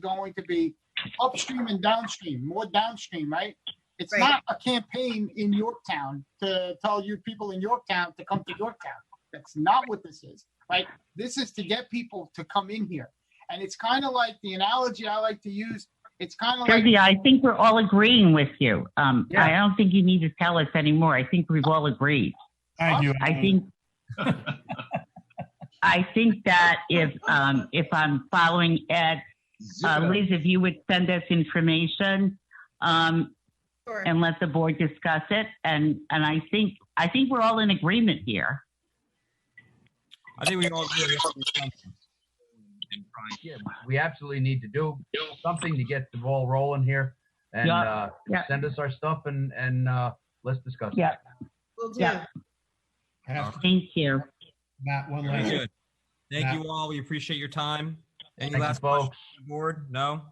going to be upstream and downstream, more downstream, right? It's Right. not a campaign in Yorktown to tell you people in Yorktown to come to Yorktown. That's not what this is, right? This is to get people to come in here. And it's kind of like the analogy I like to use. It's kind of like, Sergio, I think we're all agreeing with you. I don't think you need to tell us anymore. I think we've all agreed. Thank you. I think I think that if I'm following Ed, Liz, if you would send us information Sure. and let the board discuss it, and I think we're all in agreement here. I think we all agree. Yeah, we absolutely need to do something to get the ball rolling here, and send us our stuff, and let's discuss Yeah. it. Will do. Yeah. Thank you. Matt, one Very last. good. Thank Matt. you all. We appreciate your time. Any Thank you, last folks. questions on the board? No?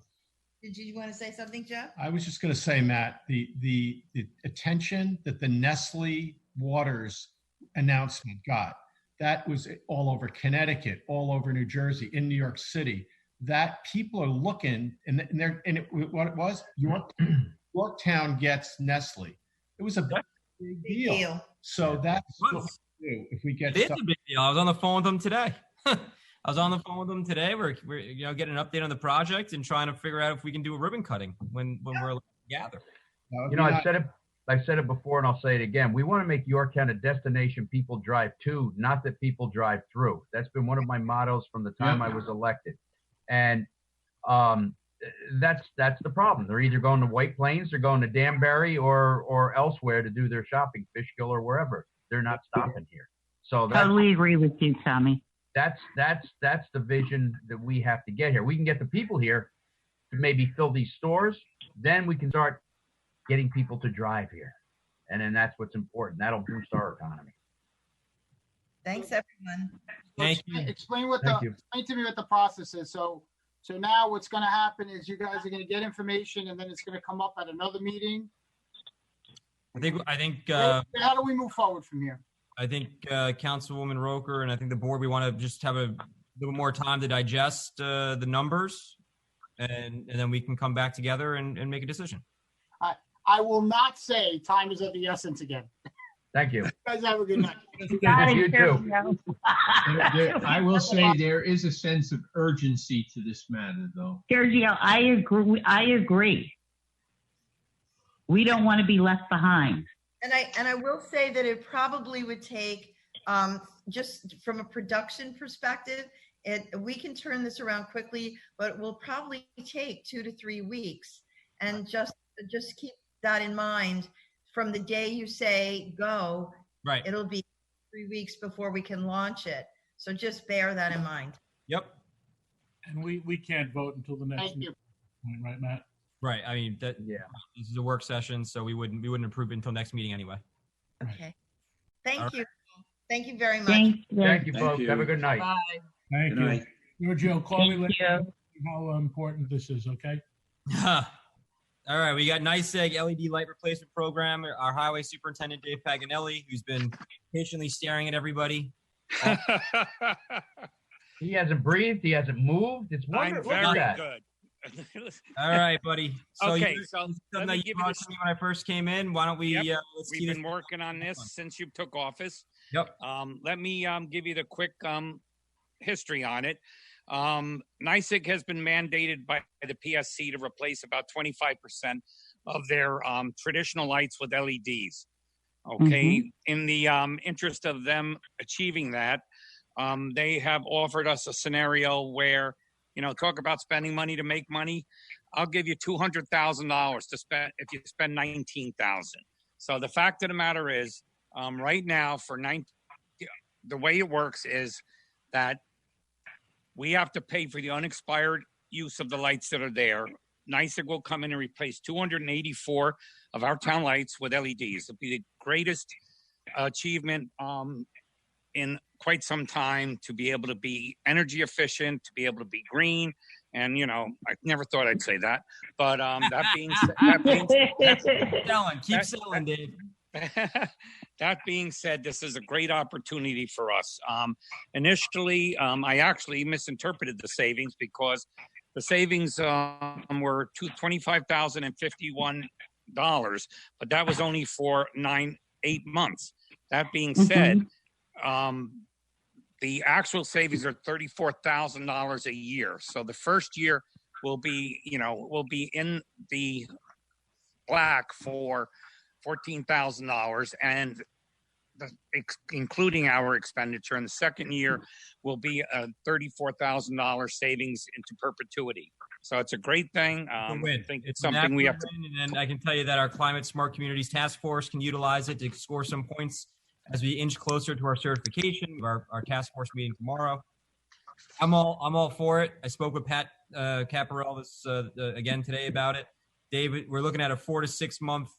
Did you want to say something, Jeff? I was just going to say, Matt, the attention that the Nestle Waters announcement got, that was all over Connecticut, all over New Jersey, in New York City. That people are looking, what it was, Yorktown gets Nestle. It was a big deal. So that's what we do if we get It is stuff. a big deal. I was on the phone with them today. I was on the phone with them today. We're getting an update on the project and trying to figure out if we can do a ribbon cutting when we're gathered. You know, I've said it before, and I'll say it again. We want to make Yorktown a destination people drive to, not that people drive through. That's been one of my mottos from the time I was elected. And that's the problem. They're either going to White Plains, they're going to Danbury, or elsewhere to do their shopping, Fishkill or wherever. They're not stopping here. So that's, Totally agree with you, Tommy. that's the vision that we have to get here. We can get the people here to maybe fill these stores, then we can start getting people to drive here, and then that's what's important. That'll boost our economy. Thanks, everyone. Thank you. explain Thank you. explain to me what the process is. So now what's going to happen is you guys are going to get information, and then it's going to come up at another meeting. I think How do we move forward from here? I think Councilwoman Roker and I think the board, we want to just have a little more time to digest the numbers, and then we can come back together and make a decision. I will not say time is of the essence again. Thank you. You guys have a good night. You too. I will say there is a sense of urgency to this matter, though. Sergio, I agree. We don't want to be left behind. And I will say that it probably would take, just from a production perspective, we can turn this around quickly, but it will probably take 2 to 3 weeks. And just keep that in mind. From the day you say go, Right. it'll be 3 weeks before we can launch it. So just bear that in mind. Yep. And we can't vote until the next Thank you. meeting, right, Matt? Right. I mean, this is a work session, so we wouldn't approve it until next meeting anyway. Okay. Thank All you. Thank you very much. Thank you. Thank you, folks. Have a good night. Bye. Thank Good you. night. Giorgio, call me Thank later you. how important this is, okay? All right, we got NYSEG LED light replacement program. Our highway superintendent, Dave Paganelli, who's been patiently staring at everybody. He hasn't breathed. He hasn't moved. It's I'm wonderful. Look at very that. good. All right, buddy. So Okay, you- so something let that me you give you brought this. to me when I first came in. Why don't we? Yep, Let's We've see been this. working on this since you took office. Yep. Let me give you the quick history on it. NYSEG has been mandated by the PSC to replace about 25% of their traditional lights with LEDs. Okay. In the interest of them achieving that, they have offered us a scenario where, talk about spending money to make money. I'll give you $200,000 to spend if you spend $19,000. So the fact of the matter is, right now the way it works is that we have to pay for the unexpired use of the lights that are there. NYSEG will come in and replace 284 of our town lights with LEDs. It'll be the greatest achievement in quite some time to be able to be energy efficient, to be able to be green. And, I never thought I'd say that. But that being said, Keep selling, Dave. That being said, this is a great opportunity for us. Initially, I actually misinterpreted the savings because the savings were $25,051 but that was only for 8 months. That being said, the actual savings are $34,000 a year. So the first year will be in the black for $14,000, and including our expenditure. And the second year will be a $34,000 savings into perpetuity. So it's a great thing. I think it's something we have to. And I can tell you that our Climate Smart Communities Task Force can utilize it to score some points as we inch closer to our certification. Our task force meeting tomorrow. I'm all for it. I spoke with Pat Caparel again today about it. David, we're looking at a 4 to 6 month.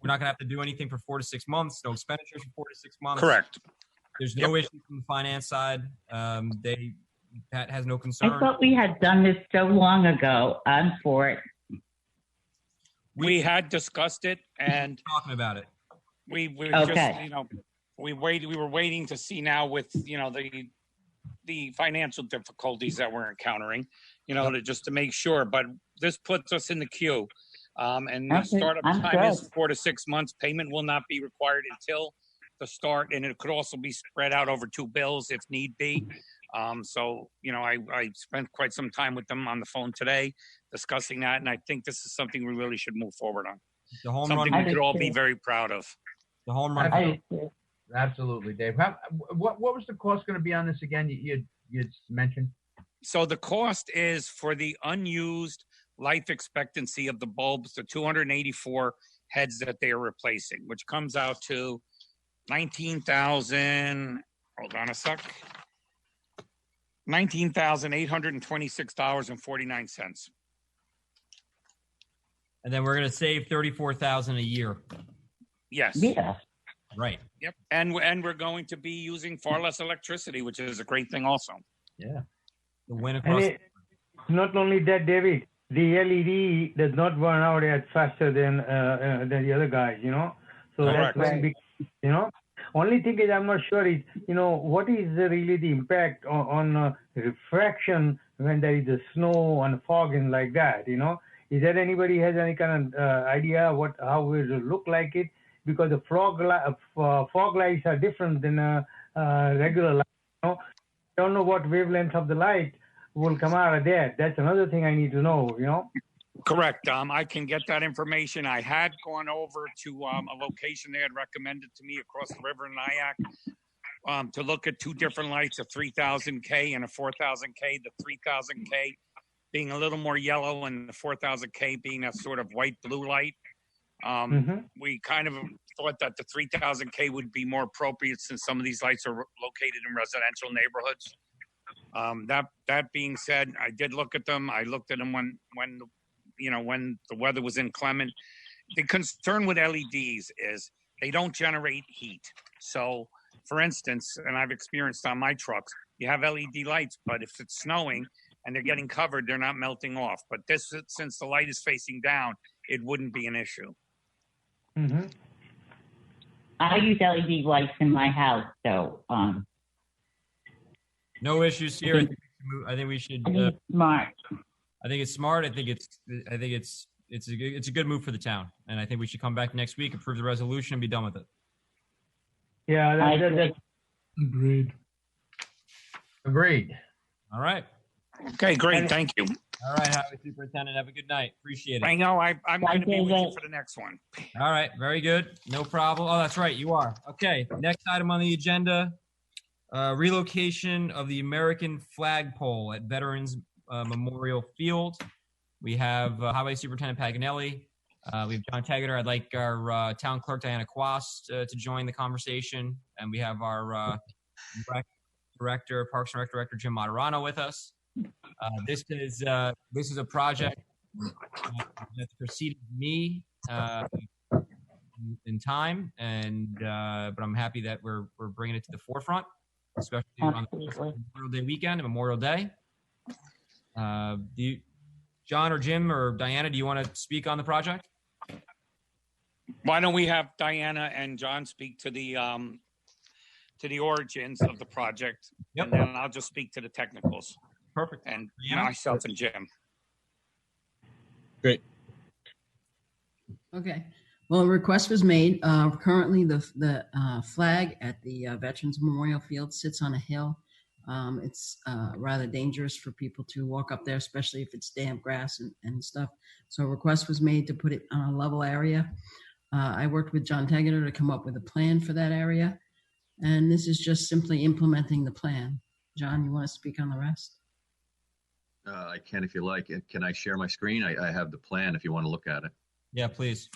We're not going to have to do anything for 4 to 6 months. No expenditures for 4 to 6 months. Correct. There's no issue from the finance side. Pat has no concern. I thought we had done this so long ago. I'm for it. We had discussed it and talking about it. We were Okay. just, we were waiting to see now with, the financial difficulties that we're encountering, to make sure, but this puts us in the queue. And the Okay, startup I'm time is good. 4 to 6 months. Payment will not be required until the start, and it could also be spread out over 2 bills if need be. I spent quite some time with them on the phone today discussing that, and I think this is something we really should move forward on. The home something run. we could all be very proud of. The home run. Absolutely, Dave. What was the cost going to be on this again? You mentioned. So the cost is for the unused life expectancy of the bulbs, the 284 heads that they are replacing, which comes out to 19,000. Hold on a sec. $19,826.49. And then we're going to save $34,000 a year. Yes. Yeah. Right. Yep. And we're going to be using far less electricity, which is a great thing also. Yeah. The win And across. not only that, David, the LED does not burn out as faster than the other guys, So Correct. that's very big, Only thing is, I'm not sure is, what is really the impact on refraction when there is a snow and fog and like that, Is there anybody has any kind of idea how it will look like it? Because the fog lights are different than regular light, I don't know what wavelength of the light will come out of that. That's another thing I need to know, Correct. I can get that information. I had gone over to a location they had recommended to me across the river in Nyack to look at 2 different lights, a 3000K and a 4000K. The 3000K being a little more yellow and the 4000K being a sort of white-blue light. We kind of thought that the 3000K would be more appropriate since some of these lights are located in residential neighborhoods. That being said, I did look at them. I looked at them when the weather was inclement. The concern with LEDs is they don't generate heat. So, for instance, and I've experienced on my trucks, you have LED lights, but if it's snowing and they're getting covered, they're not melting off. But this, since the light is facing down, it wouldn't be an issue. I use LED lights in my house, so No issues here. I think we should. Smart. I think it's smart. I think it's a good move for the town, and I think we should come back next week, approve the resolution, and be done with it. Yeah, that's Agreed. All right. Okay, great. Thank you. All right, Highway Superintendent. Have a good night. Appreciate it. I know. I'm going to be with you for the next one. All right. Very good. No problem. Oh, that's right. You are. Okay. Next item on the agenda, relocation of the American flagpole at Veterans Memorial Field. We have Highway Superintendent Paganelli. We have John Tegeter. I'd like our town clerk, Diana Quast, to join the conversation. And we have our director, Parks and Rec Director Jim Moderano with us. This is a project that's preceded me in time, but I'm happy that we're bringing it to the forefront, especially on Memorial Day weekend and Memorial Day. John or Jim or Diana, do you want to speak on the project? Why don't we have Diana and John speak to the origins of the project, and then I'll just speak to the technicals. Perfect. And myself and Jim. Great. Okay. Well, a request was made. Currently, the flag at the Veterans Memorial Field sits on a hill. It's rather dangerous for people to walk up there, especially if it's damp grass and stuff. So a request was made to put it on a level area. I worked with John Tegeter to come up with a plan for that area. And this is just simply implementing the plan. John, you want to speak on the rest? I can if you like. Can I share my screen? I have the plan if you want to look at it. Yeah, please.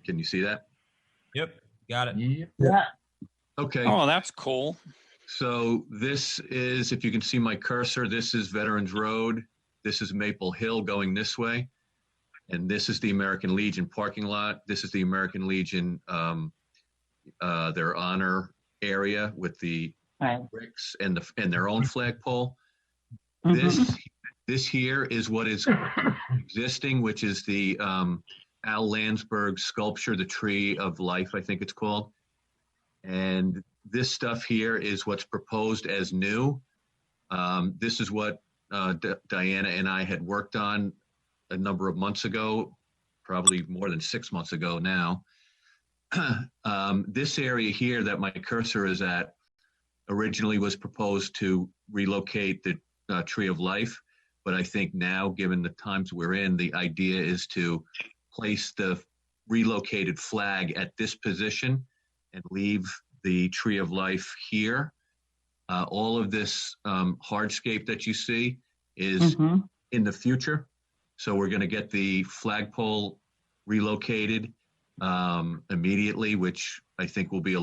Can you see that? Yep, got it. Yeah. Okay. Oh, that's cool. So this is, if you can see my cursor, this is Veterans Road. This is Maple Hill going this way. And this is the American Legion parking lot. This is the American Legion, their honor area with the bricks and their own flagpole. This here is what is existing, which is the Al Landsberg sculpture, the Tree of Life, I think it's called. And this stuff here is what's proposed as new. This is what Diana and I had worked on a number of months ago, probably more than 6 months ago now. This area here that my cursor is at originally was proposed to relocate the Tree of Life. But I think now, given the times we're in, the idea is to place the relocated flag at this position and leave the Tree of Life here. All of this hardscape that you see is in the future. So we're going to get the flagpole relocated immediately, which I think will be a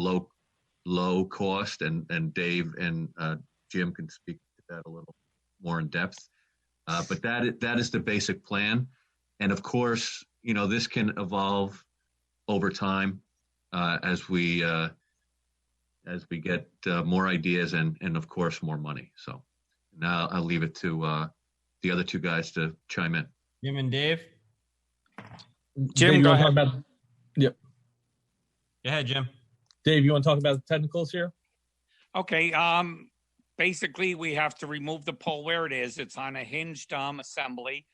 low cost. And Dave and Jim can speak to that a little more in depth. But that is the basic plan. And of course, you know, this can evolve over time as we get more ideas and of course more money. So now I'll leave it to the other two guys to chime in. Jim and Dave. Jim, Dave, go you wanna ahead. talk about, yep. Go ahead, Jim. Dave, you want to talk about the technicals here? Okay. Basically, we have to remove the pole where it is. It's on a hinged assembly.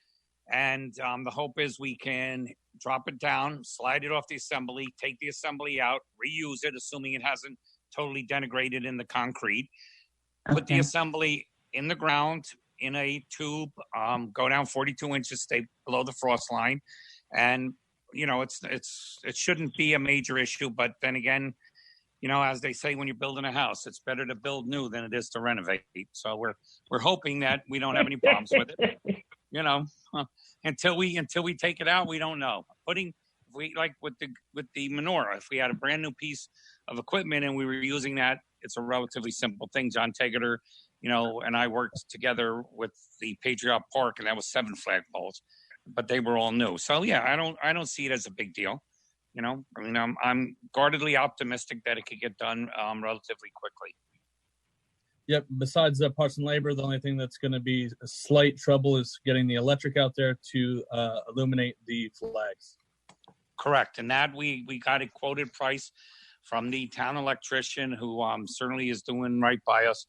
And the hope is we can drop it down, slide it off the assembly, take the assembly out, reuse it, assuming it hasn't totally denigrated in the concrete. Put the assembly in the ground in a tube, go down 42 inches, stay below the frost line. And, you know, it shouldn't be a major issue. But then again, you know, as they say, when you're building a house, it's better to build new than it is to renovate. So we're hoping that we don't have any problems with it. You know, until we take it out, we don't know. If we like with the menorah, if we had a brand new piece of equipment and we were using that, it's a relatively simple thing. John Tegeter, you know, and I worked together with the Patriot Park, and that was 7 flagpoles, but they were all new. So yeah, I don't see it as a big deal. You know, I mean, I'm guardedly optimistic that it could get done relatively quickly. Yep. Besides the parts and labor, the only thing that's going to be a slight trouble is getting the electric out there to illuminate the flags. Correct. And that we got a quoted price from the town electrician, who certainly is doing right by us.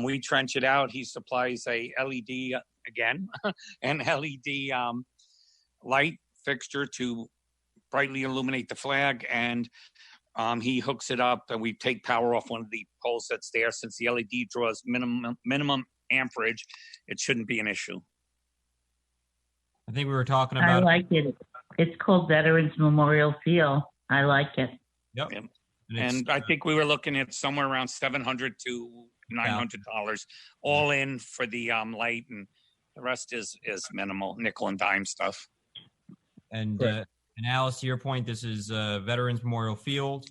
We trench it out. He supplies a LED, again, an LED light fixture to brightly illuminate the flag, and he hooks it up, and we take power off one of the poles that's there. Since the LED draws minimum amperage, it shouldn't be an issue. I think we were talking I about. like it. It's called Veterans Memorial Field. I like it. Yep. And I think we were looking at somewhere around $700 to $900 all in for the light, and the rest is minimal nickel and dime stuff. And Alice, to your point, this is Veterans Memorial Field,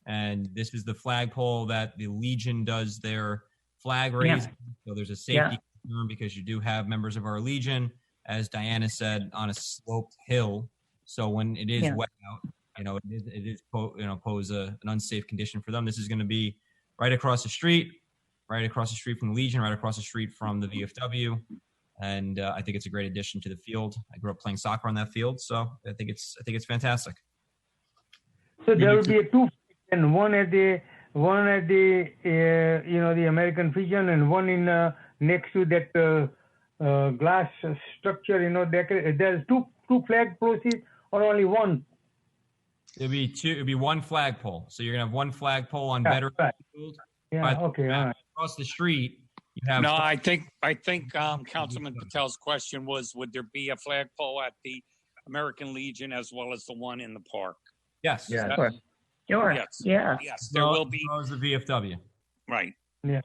and this is the flagpole that the Legion does their flag raising. So there's a safety concern because you do have members of our Legion, as Diana said, on a sloped hill. So when it is wet out, you know, it pose an unsafe condition for them. This is going to be right across the street from the Legion, right across the street from the VFW. And I think it's a great addition to the field. I grew up playing soccer on that field, so I think it's fantastic. So there will be 2 sections, one at the one at the the American Pigeon, and one in next to that glass structure. There's two flagpoles or only one. It'd be two. It'd be one flagpole. So you're gonna have one flagpole on Yeah, Veterans right. Field. Yeah. But Okay. All right. across the street, you have. No, I think Councilman Patel's question was, would there be a flagpole at the American Legion as well as the one in the park? Yes. Is that- Sure. Yes. Yeah. Yes, there will be. As well as the VFW. Right. Yeah.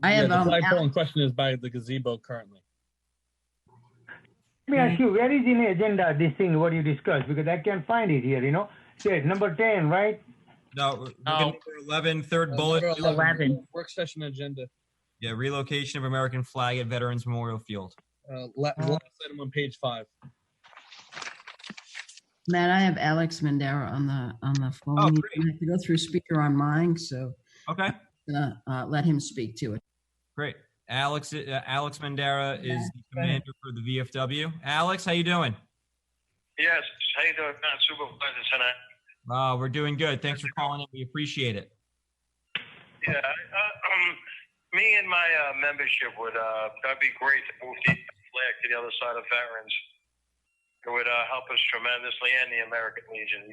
I have the flagpole Al- in question is by the gazebo currently. Let me ask you, where is in the agenda this thing what you discussed? Because I can't find it here. Say number 10, right? No, we're gonna do 11, third bullet. 11. Work session agenda. Yeah, relocation of American flag at Veterans Memorial Field. Last item on page 5. Matt, I have Alex Mandera on the phone. Oh, You great. have to go through speaker on mine, so Okay, let him speak to it. great. Alex Mandera is the commander for the VFW. Alex, how you doing? Yes, how you doing, Supervisor tonight? We're doing good. Thanks for calling in. We appreciate it. Yeah, me and my membership that'd be great to move the flag to the other side of Veterans. It would help us tremendously, and the American Legion.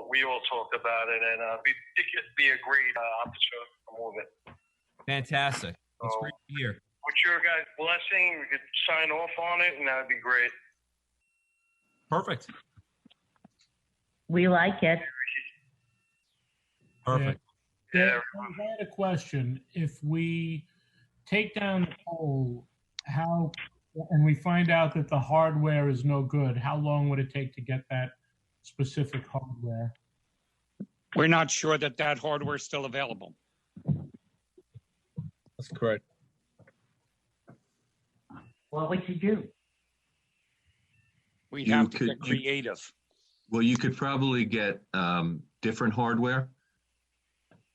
We all talked about it, and it'd be a great opportunity to move it. Fantastic. That's great to hear. With your guys' blessing, we could sign off on it, and that'd be great. Perfect. We like it. Perfect. Yeah, I had a question. If we take down the pole, and we find out that the hardware is no good, how long would it take to get that specific hardware? We're not sure that hardware is still available. That's correct. What would you do? We'd You have to could- get creative. Well, you could probably get different hardware.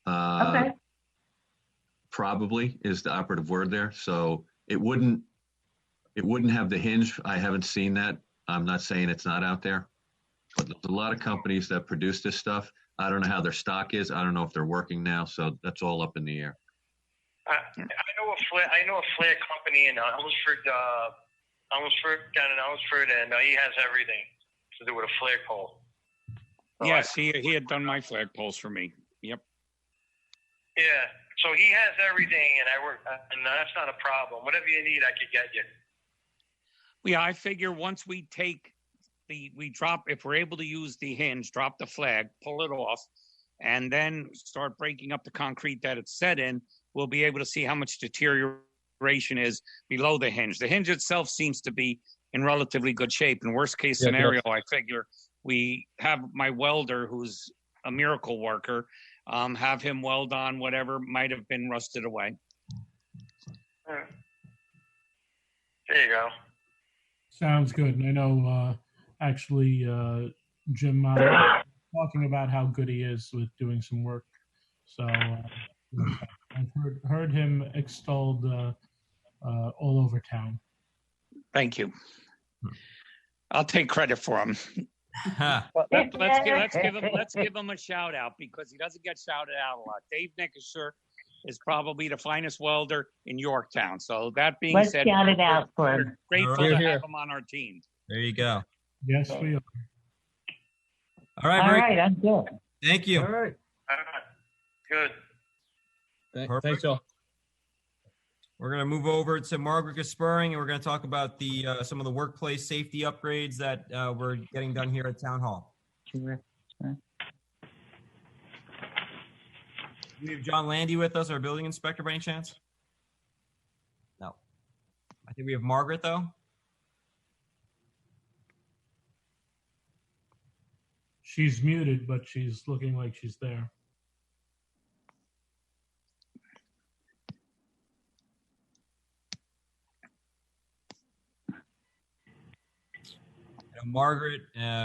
Okay. Probably is the operative word there. So it wouldn't have the hinge. I haven't seen that. I'm not saying it's not out there, but there's a lot of companies that produce this stuff. I don't know how their stock is. I don't know if they're working now. So that's all up in the air. I know a flag company in Elmsford, down in Elmsford, and he has everything to do with a flagpole. Yes, he had done my flagpoles for me. Yep. Yeah, so he has everything, and I work, and that's not a problem. Whatever you need, I could get you. Yeah, I figure once we drop, if we're able to use the hinge, drop the flag, pull it off, and then start breaking up the concrete that it's set in, we'll be able to see how much deterioration is below the hinge. The hinge itself seems to be in relatively good shape. In worst case Yeah, scenario, I figure we have my welder, who's a miracle worker, have him weld on whatever might have been rusted away. There you go. Sounds good. And I know, actually, Jim talking about how good he is with doing some work. So I've heard him extolled all over town. Thank you. I'll take credit for him. Let's give him a shout out because he doesn't get shouted out a lot. Dave Nickisher is probably the finest welder in Yorktown. So that being Let's said, shout it out for we're him. grateful Here, to here. have him on our team. There you go. Yes, we are. All right. All very right, I'm good. Thank you. All right. Good. Perfect. Thanks, all. We're going to move over to Margaret Gaspering, and we're going to talk about some of the workplace safety upgrades that we're getting done here at Town Hall. Sure. We have John Landy with us, our building inspector, by any chance? No. I think we have Margaret, though. She's muted, but she's looking like she's there. Margaret,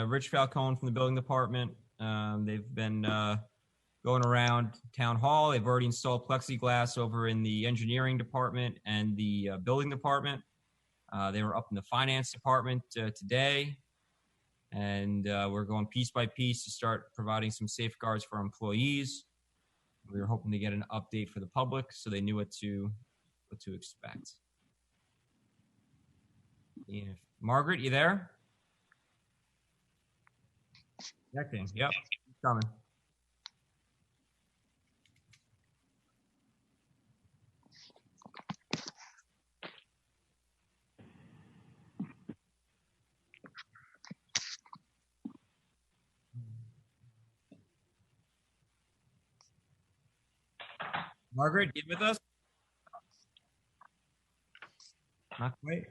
Rich Falcone from the building department. They've been going around Town Hall. They've already installed plexiglass over in the engineering department and the building department. They were up in the finance department today. And we're going piece by piece to start providing some safeguards for our employees. We were hoping to get an update for the public so they knew what to expect. Yeah. Margaret, you there? Checking. Yep. Coming. Margaret, you with us? Not quite.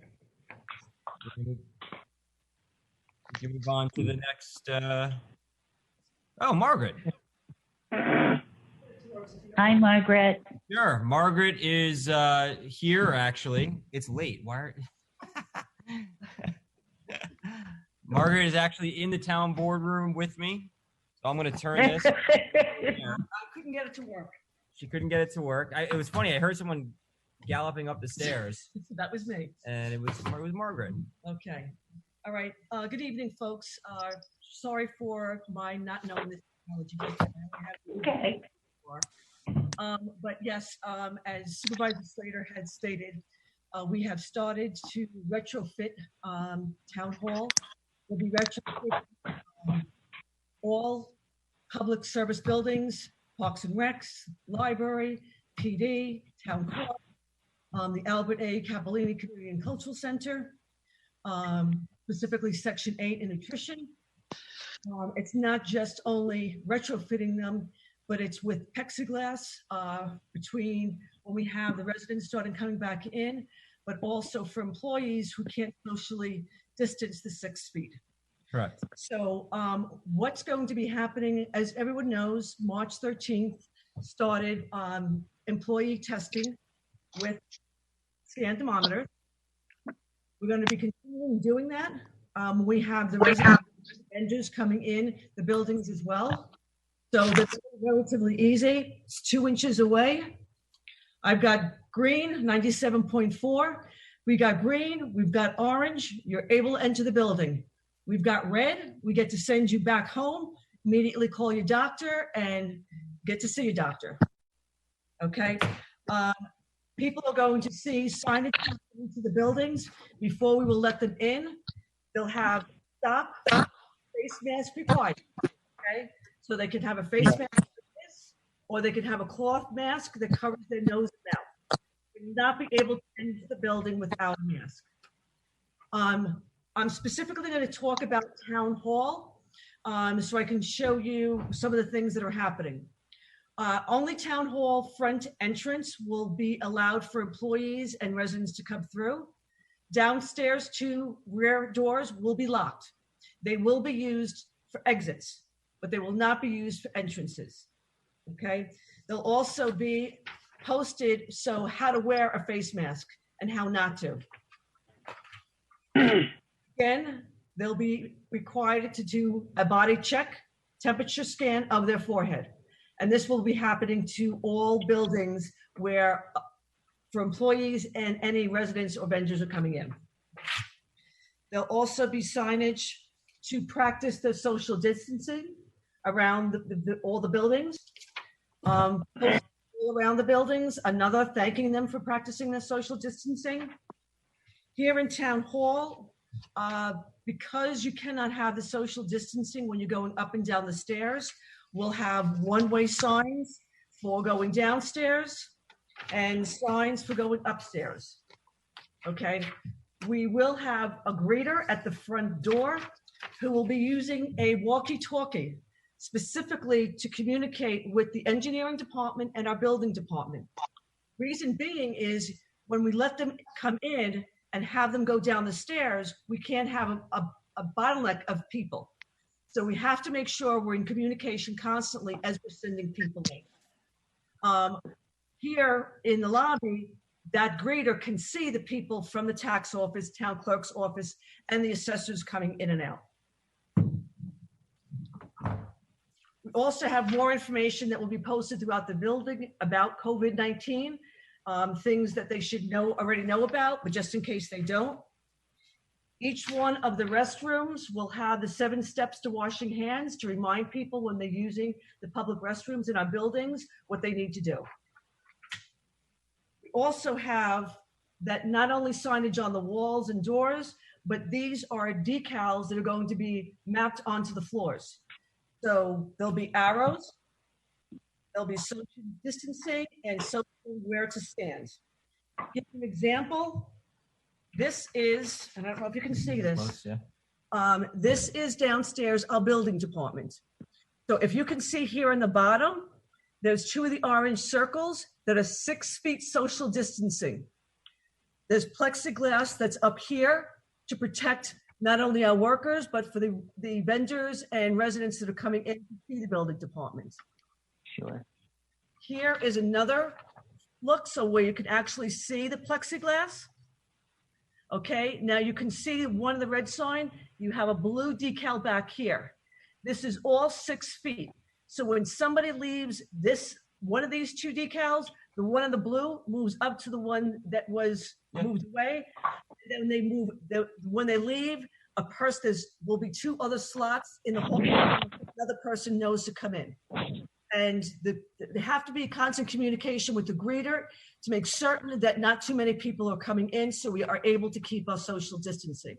We can move on to the next. Oh, Margaret. Hi, Margaret. Sure. Margaret is here, actually. It's late. Why are... Margaret is actually in the town boardroom with me. So I'm going to turn this. I couldn't get it to work. She couldn't get it to work. It was funny. I heard someone galloping up the stairs. That was me. And it was Margaret. Okay. All right. Good evening, folks. Sorry for my not knowing this technology. Okay. But yes, as Supervisor Slater had stated, we have started to retrofit Town Hall. We'll be retrofitting all public service buildings, Parks and Recs, Library, PD, Town Court, the Albert A. Capolini Community and Cultural Center, specifically Section 8 in nutrition. It's not just only retrofitting them, but it's with plexiglass between when we have the residents starting coming back in, but also for employees who can't socially distance the 6 feet. Correct. So what's going to be happening, as everyone knows, March 13th started employee testing with scan thermometers. We're going to be continuing doing that. We have the resident vendors coming in the buildings as well. So that's relatively easy. It's 2 inches away. I've got green, 97.4. We got green, we've got orange. You're able to enter the building. We've got red. We get to send you back home, immediately call your doctor and get to see your doctor. Okay. People are going to see signage into the buildings before we will let them in. They'll have stop, face mask required. Okay. So they can have a face mask like this, or they can have a cloth mask that covers their nose and mouth. They will not be able to enter the building without a mask. I'm specifically going to talk about Town Hall, so I can show you some of the things that are happening. Only Town Hall front entrance will be allowed for employees and residents to come through. Downstairs 2 rear doors will be locked. They will be used for exits, but they will not be used for entrances. Okay. They'll also be posted so how to wear a face mask and how not to. Again, they'll be required to do a body check, temperature scan of their forehead. And this will be happening to all buildings where for employees and any residents or vendors are coming in. There'll also be signage to practice the social distancing around all the buildings. All around the buildings, another thanking them for practicing their social distancing. Here in Town Hall, because you cannot have the social distancing when you're going up and down the stairs, we'll have one-way signs for going downstairs and signs for going upstairs. Okay, we will have a greeter at the front door who will be using a walkie-talkie specifically to communicate with the engineering department and our building department. Reason being is when we let them come in and have them go down the stairs, we can't have a bottleneck of people. So we have to make sure we're in communication constantly as we're sending people in. Here in the lobby, that greeter can see the people from the tax office, town clerk's office, and the assessors coming in and out. We also have more information that will be posted throughout the building about COVID-19, things that they should already know about, but just in case they don't. Each one of the restrooms will have the 7 steps to washing hands to remind people when they're using the public restrooms in our buildings, what they need to do. We also have that not only signage on the walls and doors, but these are decals that are going to be mapped onto the floors. So there'll be arrows, there'll be social distancing and social where to stand. Give you an example. This is, and I don't know if you can see this. This is downstairs, our building department. So if you can see here in the bottom, there's 2 of the orange circles that are 6 feet social distancing. There's plexiglass that's up here to protect not only our workers, but for the vendors and residents that are coming in to see the building department. Sure. Here is another look, so where you can actually see the plexiglass. Okay, now you can see one of the red sign, you have a blue decal back here. This is all 6 feet. So when somebody leaves one of these 2 decals, the one in the blue moves up to the one that was moved away. Then they move, when they leave, will be 2 other slots in the hall. Another person knows to come in. And there have to be constant communication with the greeter to make certain that not too many people are coming in, so we are able to keep our social distancing.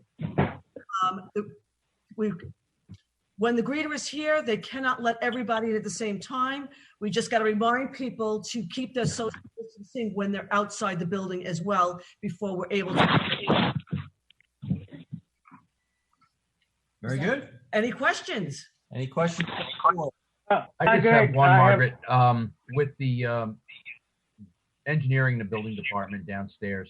When the greeter is here, they cannot let everybody in at the same time. We just got to remind people to keep their social distancing when they're outside the building as well before we're able to. Very good. Any questions? Any questions? I just have one, Margaret. With the engineering, the building department downstairs,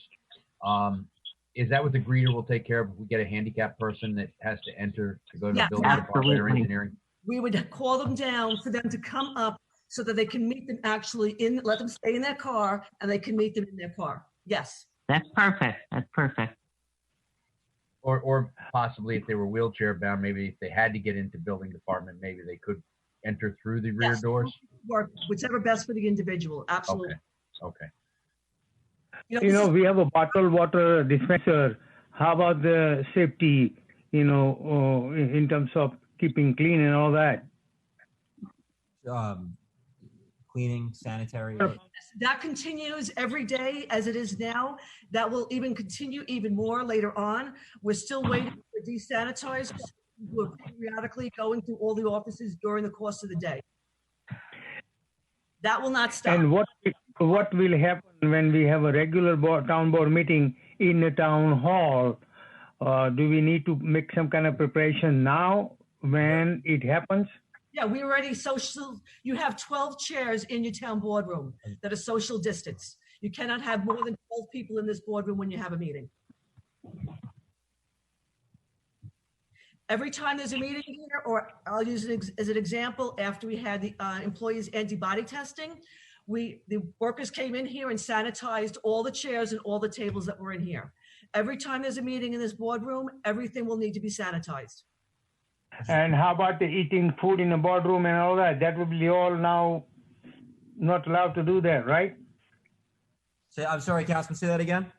is that what the greeter will take care of if we get a handicapped person that has to enter to go to the building department or engineering? We would call them down for them to come up so that they can meet them actually let them stay in their car and they can meet them in their car. Yes. That's perfect. That's perfect. Or possibly if they were wheelchair bound, maybe if they had to get into building department, maybe they could enter through the rear doors? Or whichever best for the individual. Absolutely. Okay. We have a bottled water dispenser. How about the safety, in terms of keeping clean and all that? Cleaning, sanitary. That continues every day as it is now. That will even continue even more later on. We're still waiting for desanitizers. We're periodically going through all the offices during the course of the day. That will not stop. And what will happen when we have a regular town board meeting in the town hall? Do we need to make some kind of preparation now when it happens? Yeah, we already you have 12 chairs in your town boardroom that are social distance. You cannot have more than 12 people in this boardroom when you have a meeting. Every time there's a meeting here, or I'll use it as an example, after we had the employees antibody testing, the workers came in here and sanitized all the chairs and all the tables that were in here. Every time there's a meeting in this boardroom, everything will need to be sanitized. And how about the eating food in the boardroom and all that? That will be all now not allowed to do that, right? I'm sorry, Councilman, say that again.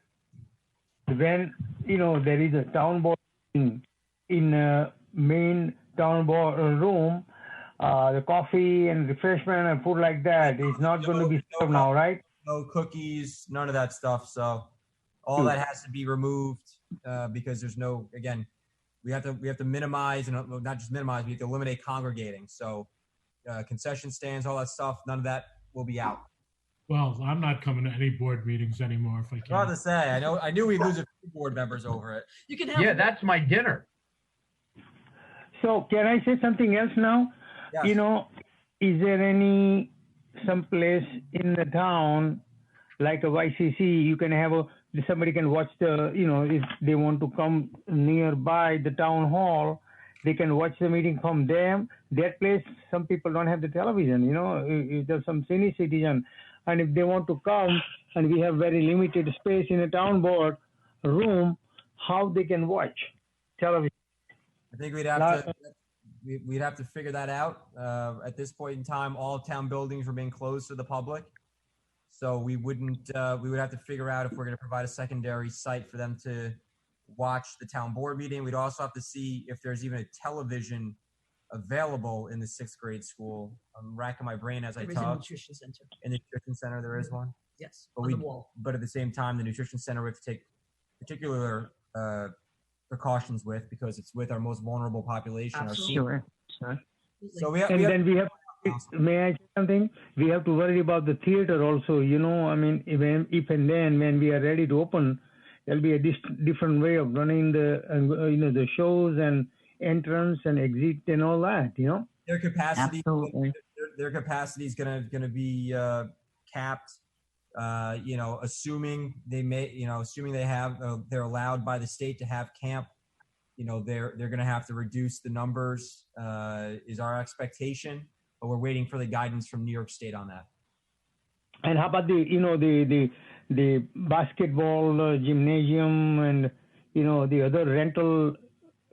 When, there is a town board in a main town board room, the coffee and refreshment and food like that is not going to be served now, right? No cookies, none of that stuff. So all that has to be removed because there's no, again, we have to minimize, and not just minimize, we have to eliminate congregating. So concession stands, all that stuff, none of that will be out. Well, I'm not coming to any board meetings anymore if I can. Hard to say. I knew we'd lose a few board members over it. You can have that's my dinner. So can I say something else now? Yes. Is there some place in the town, like a YCC, you can have somebody can watch if they want to come nearby the town hall, they can watch the meeting from them. That place, some people don't have the television, if there's some senior citizen, and if they want to come and we have very limited space in a town board room, how they can watch television? I think we'd have to figure that out. At this point in time, all town buildings remain closed to the public. So we would have to figure out if we're going to provide a secondary site for them to watch the town board meeting. We'd also have to see if there's even a television available in the 6th grade school. I'm racking my brain as I There is a talk. nutrition center. In the nutrition center, there is one. Yes, But on we, the wall. but at the same time, the nutrition center we have to take particular precautions with because it's with our most vulnerable population. Our Sure, sure. So we have, And then we have, may I say something? We have to worry about the theater also, you know, I mean, if and then when we are ready to open, there'll be a different way of running the, you know, the shows and entrance and exit and all that, you know? their capacity, Absolutely. their capacity is gonna be capped. You know, assuming they may, you know, assuming they have, they're allowed by the state to have camp. You know, they're going to have to reduce the numbers. Is our expectation, but we're waiting for the guidance from New York State on that. And how about the, you know, the basketball gymnasium and, you know, the other rental,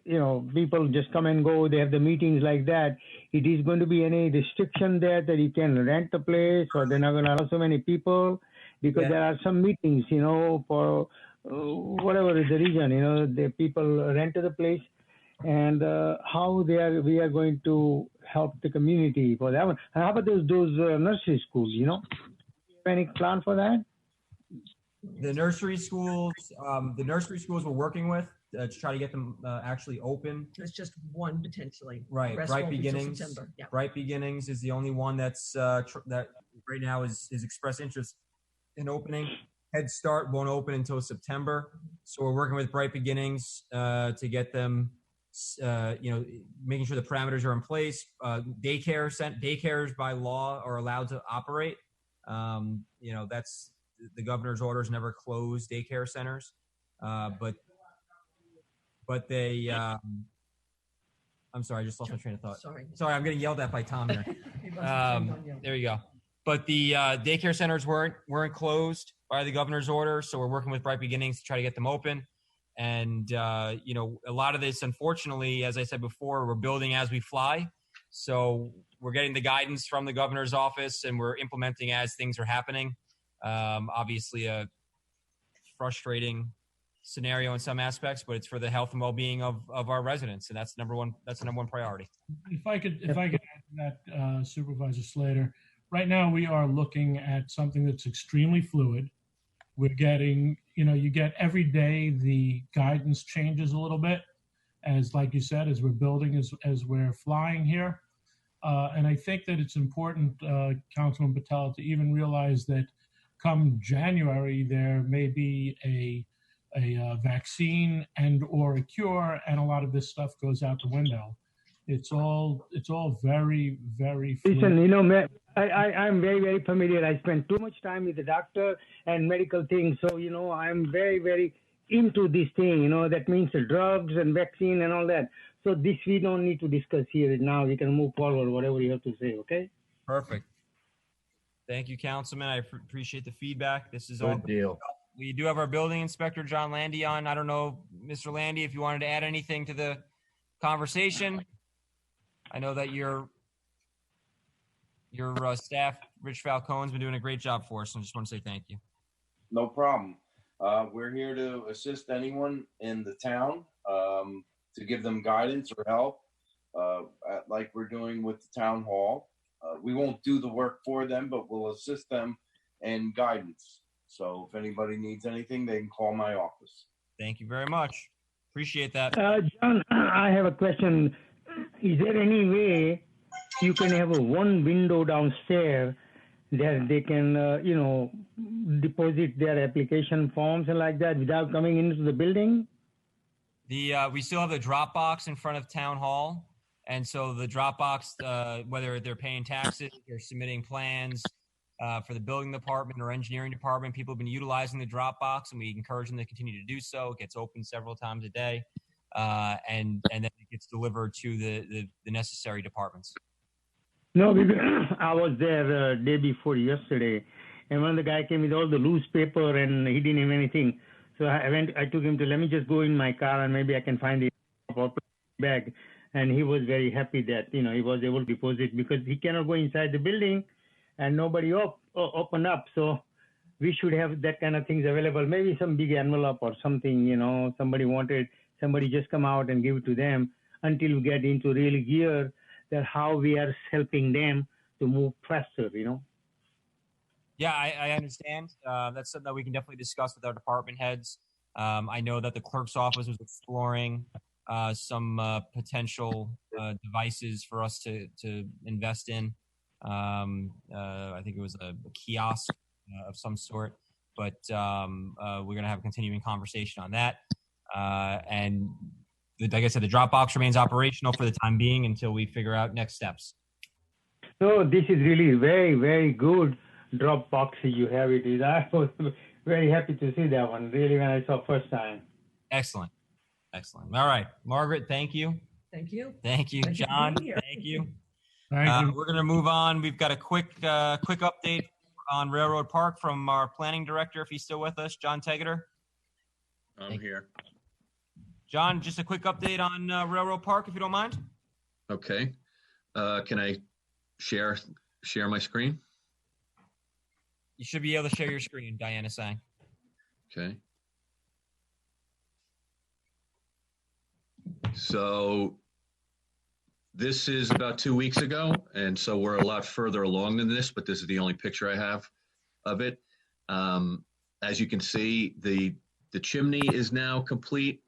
you know, people just come and go. They have the meetings like that. It is going to be any restriction there that you can rent the place, or they're not going to allow so many people? Because there are some meetings, you know, for whatever is the reason, you know, the people rent the place, and how we are going to help the community for that one. And how about those nursery schools, you know? Any plan for that? The nursery schools we're working with to try to get them actually open. There's just one potentially. Right, The rest Bright won't be till Beginnings. September. Yeah. Bright Beginnings is the only one that's that right now is expressed interest in opening. Head Start won't open until September, so we're working with Bright Beginnings to get them, you know, making sure the parameters are in place. Daycares by law are allowed to operate. You know, that's the governor's orders never close daycare centers, but they. I'm sorry, I just lost my train of thought. Sorry, I'm getting yelled at by Tom here. He must have turned on you. There you go. But the daycare centers weren't closed by the governor's order, so we're working with Bright Beginnings to try to get them open. And you know, a lot of this, unfortunately, as I said before, we're building as we fly. So we're getting the guidance from the governor's office, and we're implementing as things are happening. Obviously, a frustrating scenario in some aspects, but it's for the health and well-being of our residents, and that's the number one priority. If I could add to that, Supervisor Slater, right now we are looking at something that's extremely fluid. We're getting, you know, you get every day the guidance changes a little bit, as like you said, as we're building, as we're flying here. And I think that it's important, Councilman Patel, to even realize that come January, there may be a vaccine and or a cure, and a lot of this stuff goes out the window. It's all very, very fluid. Listen, you know, I'm very, very familiar. I spend too much time with the doctor and medical things. So, you know, I'm very, very into this thing, you know, that means the drugs and vaccine and all that. So this we don't need to discuss here now. We can move forward, whatever you have to say, okay? Perfect. Thank you, Councilman. I appreciate the feedback. This is all Good deal. We do have our building inspector, John Landy, on. I don't know, Mr. Landy, if you wanted to add anything to the conversation. I know that your staff, Rich Falcone's been doing a great job for us, and I just want to say thank you. No problem. We're here to assist anyone in the town, to give them guidance or help, like we're doing with the town hall. We won't do the work for them, but we'll assist them in guidance. So if anybody needs anything, they can call my office. Thank you very much. Appreciate that. John, I have a question. Is there any way you can have one window downstairs that they can, you know, deposit their application forms and like that without coming into the building? We still have the drop box in front of town hall. And so the drop box, whether they're paying taxes or submitting plans for the building department or engineering department, people have been utilizing the drop box, and we encourage them to continue to do so. It gets open several times a day, and then it gets delivered to the necessary departments. No, because I was there the day before yesterday, and when the guy came with all the loose paper and he didn't have anything, so I took him to, let me just go in my car and maybe I can find the bag. And he was very happy that, you know, he was able to deposit because he cannot go inside the building and nobody opened up. So we should have that kind of things available. Maybe some big envelope or something, somebody just come out and give it to them until we get into real gear that how we are helping them to move faster, Yeah, I understand. That's something that we can definitely discuss with our department heads. I know that the clerk's office was exploring some potential devices for us to invest in. I think it was a kiosk of some sort, but we're going to have a continuing conversation on that. And like I said, the Dropbox remains operational for the time being until we figure out next steps. So this is really very, very good Dropbox you have it is. I was very happy to see that one, really, when I saw first time. Excellent. Excellent. All right. Margaret, thank you. Thank you. Thank you. Thank you for John, being here. thank you. Thank you. We're going to move on. We've got a quick update on Railroad Park from our planning director, if he's still with us, John Tegeter. I'm here. John, just a quick update on Railroad Park, if you don't mind. Okay. Can I share my screen? You should be able to share your screen, Diana saying. Okay. So this is about 2 weeks ago, and so we're a lot further along than this, but this is the only picture I have of it. As you can see, the chimney is now complete.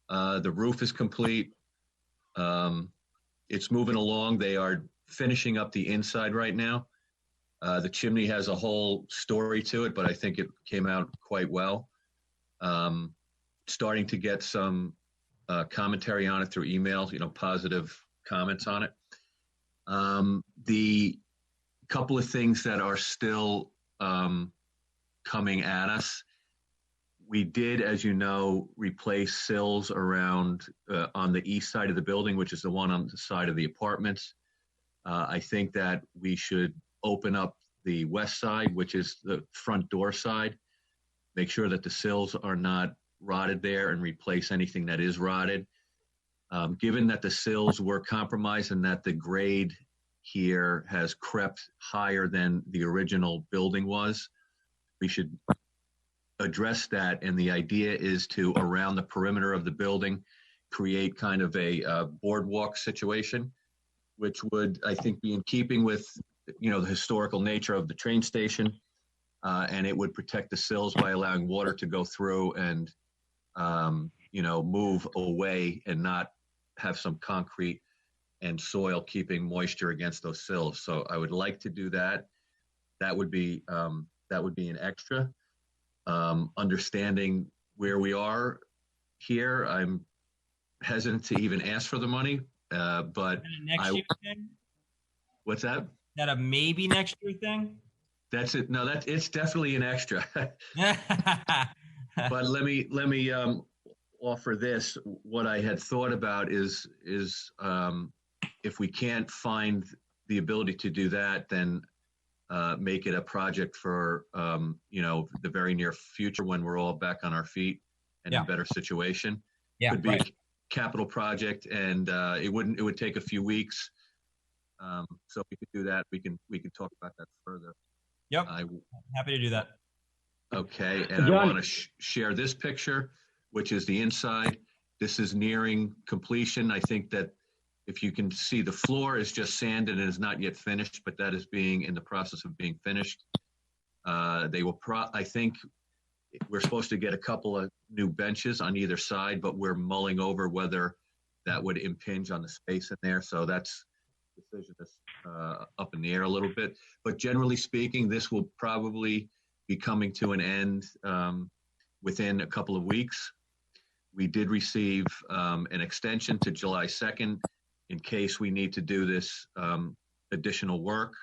The roof is complete. It's moving along. They are finishing up the inside right now. The chimney has a whole story to it, but I think it came out quite well. Starting to get some commentary on it through emails, positive comments on it. The couple of things that are still coming at us. We did, as you know, replace sills around on the east side of the building, which is the one on the side of the apartments. I think that we should open up the west side, which is the front door side, make sure that the sills are not rotted there and replace anything that is rotted. Given that the sills were compromised and that the grade here has crept higher than the original building was, we should address that. And the idea is to, around the perimeter of the building, create kind of a boardwalk situation, which would, I think, be in keeping with, the historical nature of the train station. And it would protect the sills by allowing water to go through and, move away and not have some concrete and soil keeping moisture against those sills. So I would like to do that. That would be an extra. Understanding where we are here, I'm hesitant to even ask for the money, but Next year thing? What's that? Is that a maybe next year thing? That's it. No, it's definitely an extra. But let me offer this. What I had thought about is if we can't find the ability to do that, then make it a project for the very near future when we're all back on our feet and in a better situation. Yeah, could be a capital project, and it would take a few weeks. So we could do that. We can talk about that further. Yep. Happy to do that. Okay, and I want to share this picture, which is the inside. This is nearing completion. I think that if you can see, the floor is just sanded and is not yet finished, but that is in the process of being finished. I think we're supposed to get a couple of new benches on either side, but we're mulling over whether that would impinge on the space in there. So that's decision that's up in the air a little bit. But generally speaking, this will probably be coming to an end within a couple of weeks. We did receive an extension to July 2nd in case we need to do this additional work.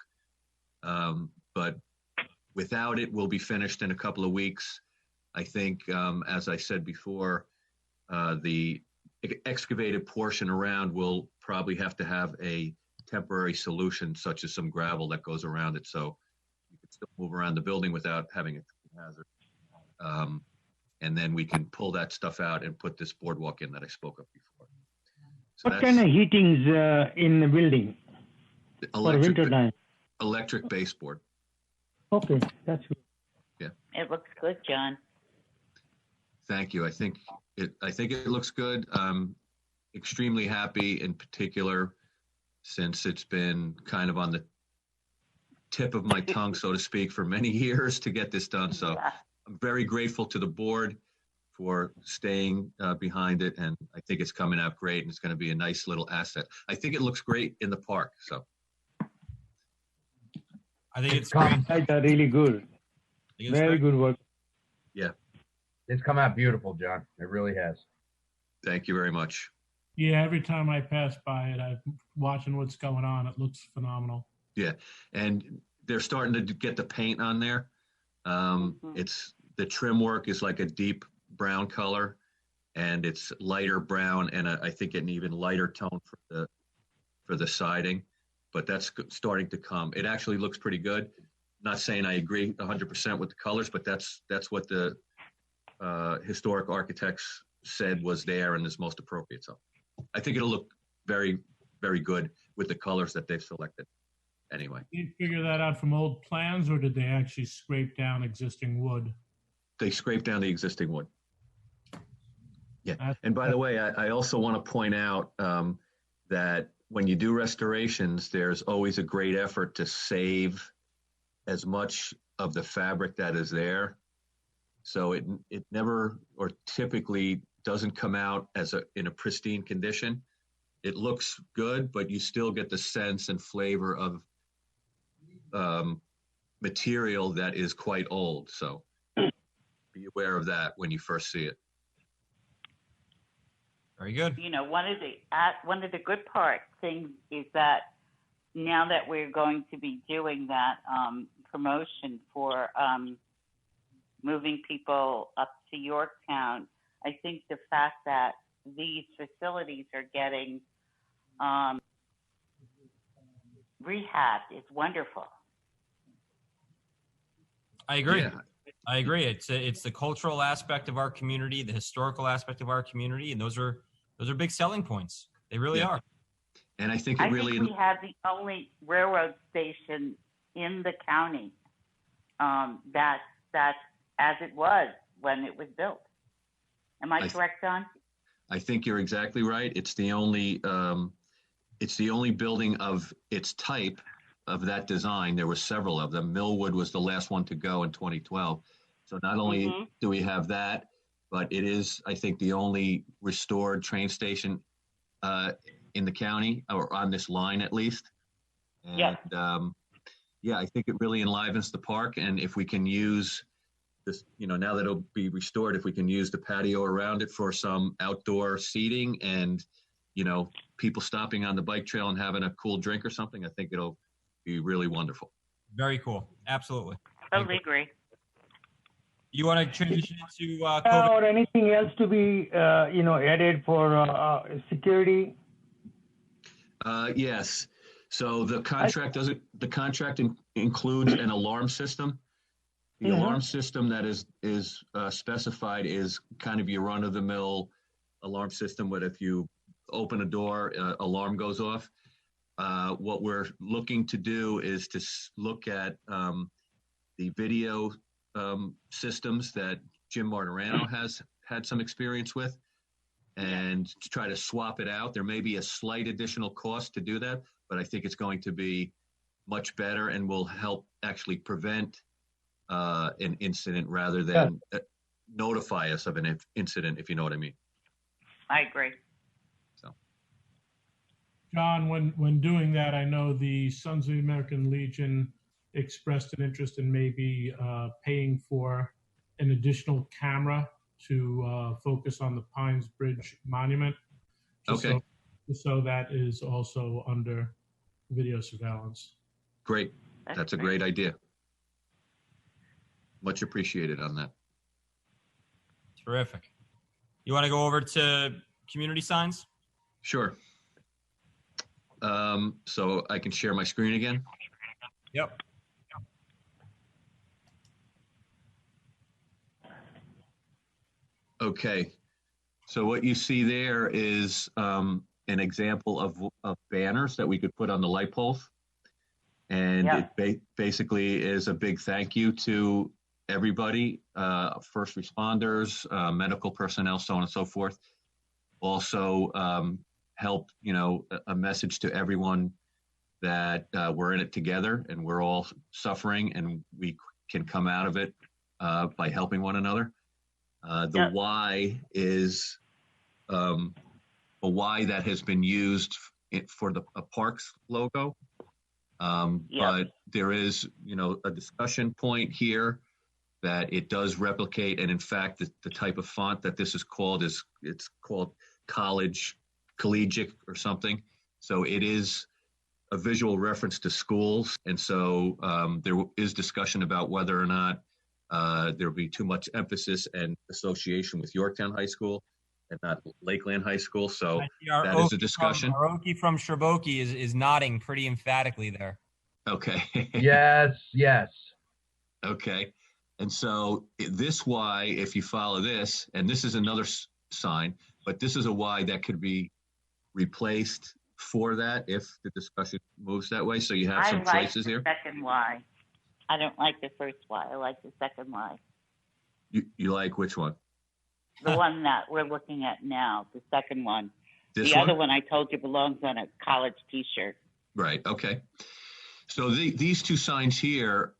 But without it, we'll be finished in a couple of weeks. I think, as I said before, the excavated portion around will probably have to have a temporary solution, such as some gravel that goes around it, so you can still move around the building without having a hazard. And then we can pull that stuff out and put this boardwalk in that I spoke of before. So What kind of heatings in the building for winter time? Electric baseboard. Okay, that's good. Yeah. It looks good, John. Thank you. I think it looks good. Extremely happy in particular since it's been kind of on the tip of my tongue, so to speak, for many years to get this done. So I'm very grateful to the board for staying behind it, and I think it's coming out great, and it's going to be a nice little asset. I think it looks great in the park. So I think it's great. Really good. Very good work. Yeah. It's come out beautiful, John. It really has. Thank you very much. Yeah, every time I pass by it, I'm watching what's going on. It looks phenomenal. Yeah, and they're starting to get the paint on there. It's the trim work is like a deep brown color, and it's lighter brown, and I think an even lighter tone for the siding. But that's starting to come. It actually looks pretty good. Not saying I agree 100% with the colors, but that's what the historic architects said was there and is most appropriate. So I think it'll look very, very good with the colors that they've selected. Anyway. Did you figure that out from old plans, or did they actually scrape down existing wood? They scraped down the existing wood. Yeah. And by the way, I also want to point out that when you do restorations, there's always a great effort to save as much of the fabric that is there. So it never or typically doesn't come out in a pristine condition. It looks good, but you still get the sense and flavor of material that is quite old. So be aware of that when you first see it. Very good. You know, one of the good things is that now that we're going to be doing that promotion for moving people up to Yorktown, I think the fact that these facilities are getting rehabbed is wonderful. I agree. Yeah. I agree. It's the cultural aspect of our community, the historical aspect of our community, and those are big selling points. They really are. And I think I think we have the only railroad station in the county that's as it was when it was built. Am I correct, John? I think you're exactly right. It's the only building of its type of that design. There were several of them. Millwood was the last one to go in 2012. So not only do we have that, but it is, I think, the only restored train station in the county, or on this line at least. And yeah, I think it really enlivens the park. And if we can use this, now that it'll be restored, if we can use the patio around it for some outdoor seating and, people stopping on the bike trail and having a cool drink or something, I think it'll be really wonderful. Very cool. Absolutely. Totally agree. You want to transition into COVID? Or anything else to be, added for security? Yes. So the contract includes an alarm system. The alarm system that is specified is kind of your run-of-the-mill alarm system, but if you open a door, alarm goes off. What we're looking to do is to look at the video systems that Jim Martirano has had some experience with, and to try to swap it out. There may be a slight additional cost to do that, but I think it's going to be much better and will help actually prevent an incident rather than notify us of an incident, if you know what I mean. I agree. John, when doing that, I know the Sons of the American Legion expressed an interest in maybe paying for an additional camera to focus on the Pines Bridge Monument. Okay. So that is also under video surveillance. Great. That's a great idea. Much appreciated on that. Terrific. You want to go over to community signs? Sure. So I can share my screen again? Yep. Okay. So what you see there is an example of banners that we could put on the light poles. And it basically is a big thank you to everybody, first responders, medical personnel, so on and so forth. Also, help, a message to everyone that we're in it together and we're all suffering and we can come out of it by helping one another. The Y is a Y that has been used for the parks logo. But there is, a discussion point here that it does replicate. And in fact, the type of font that this is called it's called collegiate or something. So it is a visual reference to schools. And so there is discussion about whether or not there'll be too much emphasis and association with Yorktown High School and not Lakeland High School. So that is a discussion. Aroki from Sherboki is nodding pretty emphatically there. Okay. Yes. Okay. And so this Y, if you follow this, and this is another sign, but this is a Y that could be replaced for that if the discussion moves that way. So you have some choices here. Second Y. I don't like the first Y. I like the second Y. You like which one? The one that we're looking at now, the second one. This the one? other one I told you belongs on a college T-shirt. Right. Okay. So these two signs here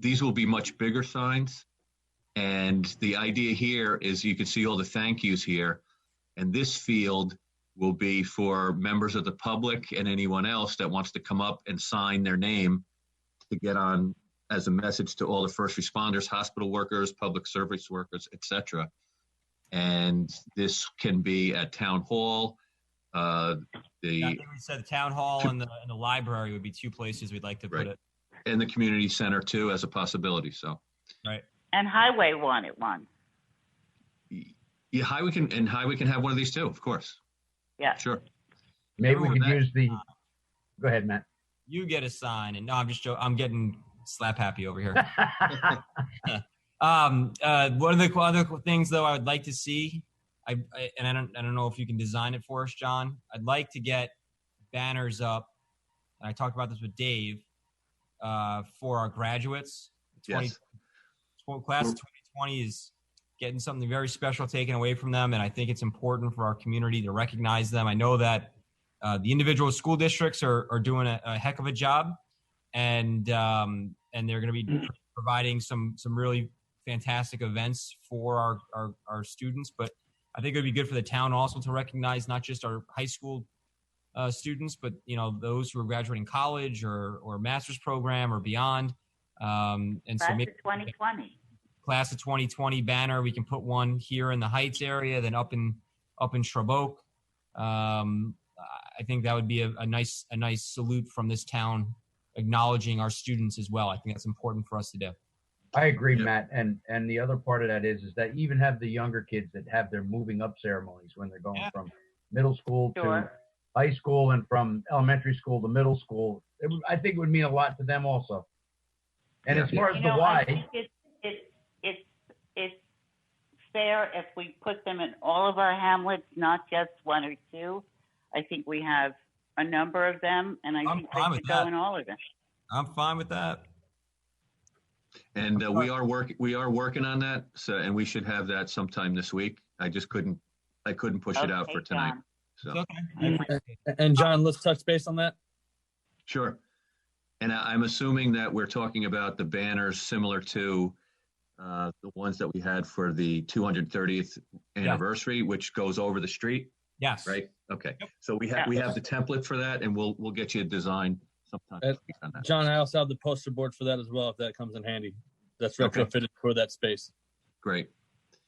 these will be much bigger signs. And the idea here is you can see all the thank yous here. And this field will be for members of the public and anyone else that wants to come up and sign their name to get on as a message to all the first responders, hospital workers, public service workers, etc. And this can be at town hall. I think we said the town hall and the library would be two places we'd like to put it. And the community center too, as a possibility. So, right. And Highway wanted one. Yeah, Highway can have one of these too, of course. Yeah. Sure. Maybe we could use the. Go ahead, Matt. You get a sign, and no, I'm just joking. I'm getting slap happy over here. One of the other things though I would like to see, I don't know if you can design it for us, John. I'd like to get banners up, and I talked about this with Dave, for our graduates. Yes. Class of 2020 is getting something very special taken away from them, and I think it's important for our community to recognize them. I know that the individual school districts are doing a heck of a job, and they're going to be providing some really fantastic events for our students. But I think it would be good for the town also to recognize not just our high school students, but those who are graduating college or master's program or beyond. And Class so maybe of 2020. Class of 2020 banner. We can put one here in the Heights area, then up in Sherbrooke. I think that would be a nice salute from this town, acknowledging our students as well. I think that's important for us to do. I agree, Matt. And the other part of that is that you even have the younger kids that have their moving up ceremonies when they're going from middle school to high school and from elementary school to middle school. I think it would mean a lot to them also. And as far as the why, I think it's fair if we put them in all of our hamlets, not just one or two. I think we have a number of them, and I think they should go in all of them. I'm fine with that. And we are working on that. So, and we should have that sometime this week. I couldn't push it out for tonight. So. And John, let's touch base on that. Sure. And I'm assuming that we're talking about the banners similar to the ones that we had for the 230th anniversary, which goes over the street. Yes. Right. Okay. So we have the template for that, and we'll get you a design sometime. On that. John, I also have the poster board for that as well, if that comes in handy. That's retrofitted for that space. Great.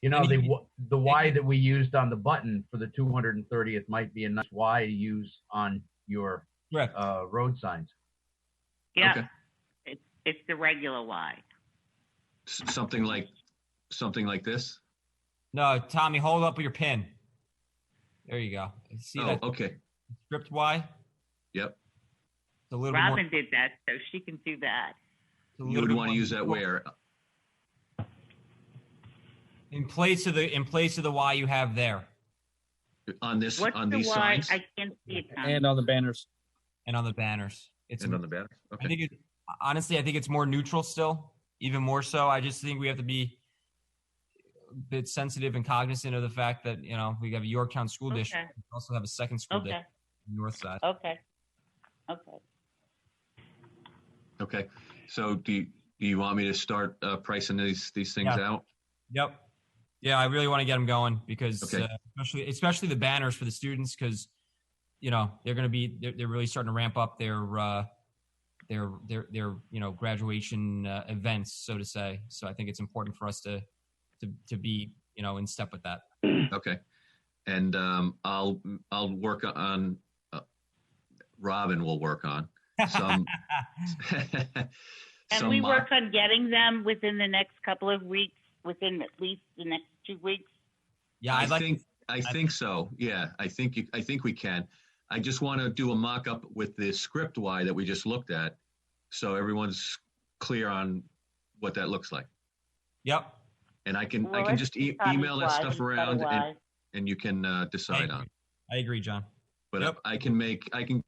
The Y that we used on the button for the 230th might be a nice Y to use on your road signs. Yeah, it's the regular Y. Something like this. No, Tommy, hold up your pin. There you go. See that? Okay. Script Y. Yep. It's a little Robin more, did that, so she can do that. You would want to use that where? In place of the Y you have there. On this What's on the these Y? signs. I can't see it. Tommy. And on the banners. And on the banners. And on the banners. Okay. I think honestly, I think it's more neutral still. even more so. I just think we have to be a bit sensitive and cognizant of the fact that, you know, we have a Yorktown school district. We also have a second school Okay. district on the north side. Okay. Okay. Okay. So do you want me to start pricing these things Yeah. out? Yep. Yeah, I really want to get them going because Okay. especially the banners for the students, because you know they're really starting to ramp up their graduation events, so to say. So I think it's important for us to be in step with that. Okay. And I'll work on. Robin will work on some. And we work on getting them within the next couple of weeks, within at least the next 2 weeks. Yeah, I think so. Yeah, I think we can. I just want to do a mock-up with the script Y that we just looked at, so everyone's clear on what that looks like. Yep. And I can Well, just let's email that stuff instead of around, Y. and you can decide on. I agree, John. But I can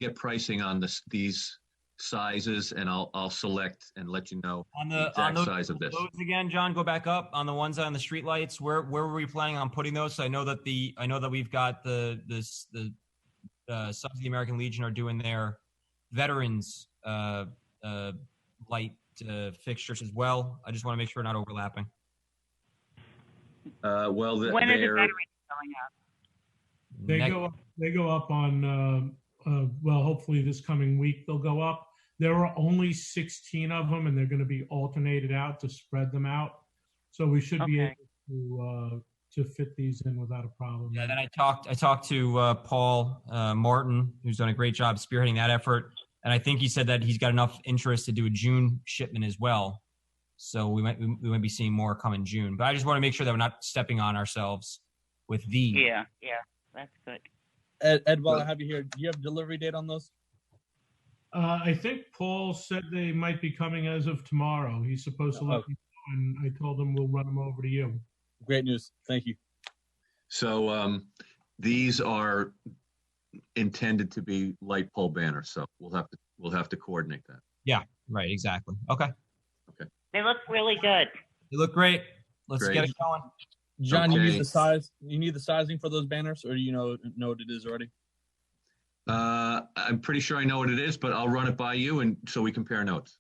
get pricing on these sizes, and I'll select and let you know the exact size of this. Those again, John, go back up on the ones on the street lights. Where were we planning on putting those? So I know that we've got the Sons of the American Legion are doing their veterans light fixtures as well. I just want to make sure we're not overlapping. When are the veterans going up? They go up on hopefully this coming week they'll go up. There are only 16 of them, and they're going to be alternated out to spread them out. So we should be able to fit these in without a problem. Yeah. Then I talked to Paul Martin, who's done a great job spearheading that effort, and I think he said that he's got enough interest to do a June shipment as well. So we might be seeing more come in June. But I just want to make sure that we're not stepping on ourselves with these. Yeah, that's good. Ed, while I have you here, do you have a delivery date on those? I think Paul said they might be coming as of tomorrow. He's supposed to let me know, and I told him we'll run them over to you. Great news. Thank you. So these are intended to be light pole banners, so we'll have to coordinate that. Yeah, right, exactly. Okay. They look really good. They look great. Let's Great. get it going. John, you Okay. need the size. You need the sizing for those banners, or do you know what it is already? I'm pretty sure I know what it is, but I'll run it by you, and so we compare notes.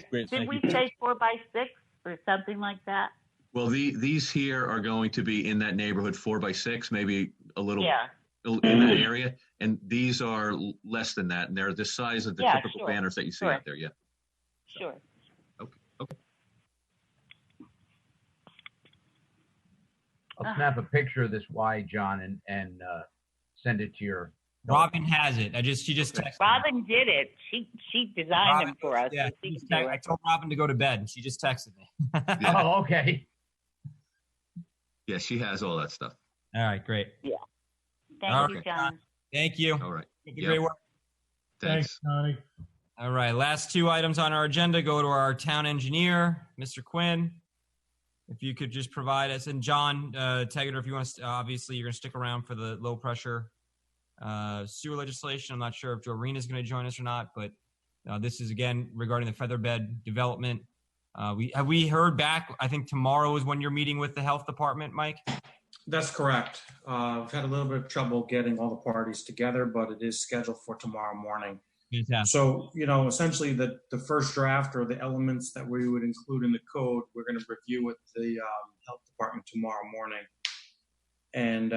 Great, Did thank we you. say 4x6 or something like that? Well, these here are going to be in that neighborhood, 4x6, maybe a little Yeah. in that area, and these are less than that, and they're the size of the Yeah, typical sure. banners that you see Sure. out there. Yeah. Sure. Okay. I'll snap a picture of this Y, John, and send it to your. Robin has it. She just texted me. Robin did it. She designed them for us. Yeah, so she she can do I it. told Robin to go to bed. She just texted me. Oh, okay. Yeah, she has all that stuff. All right, great. Yeah. Thank All you, right. John. Thank you. All right. Did the Yep. great work. Thanks. Johnny. All right, last two items on our agenda go to our town engineer, Mr. Quinn. If you could just provide us, and John Tegeter, if you want to, obviously you're going to stick around for the low pressure sewer legislation. I'm not sure if Joreen is going to join us or not, but this is again regarding the featherbed development. We heard back? I think tomorrow is when you're meeting with the health department, Mike. That's correct. We've had a little bit of trouble getting all the parties together, but it is scheduled for tomorrow morning. Fantastic. So, essentially the first draft or the elements that we would include in the code, we're going to review with the health department tomorrow morning. And,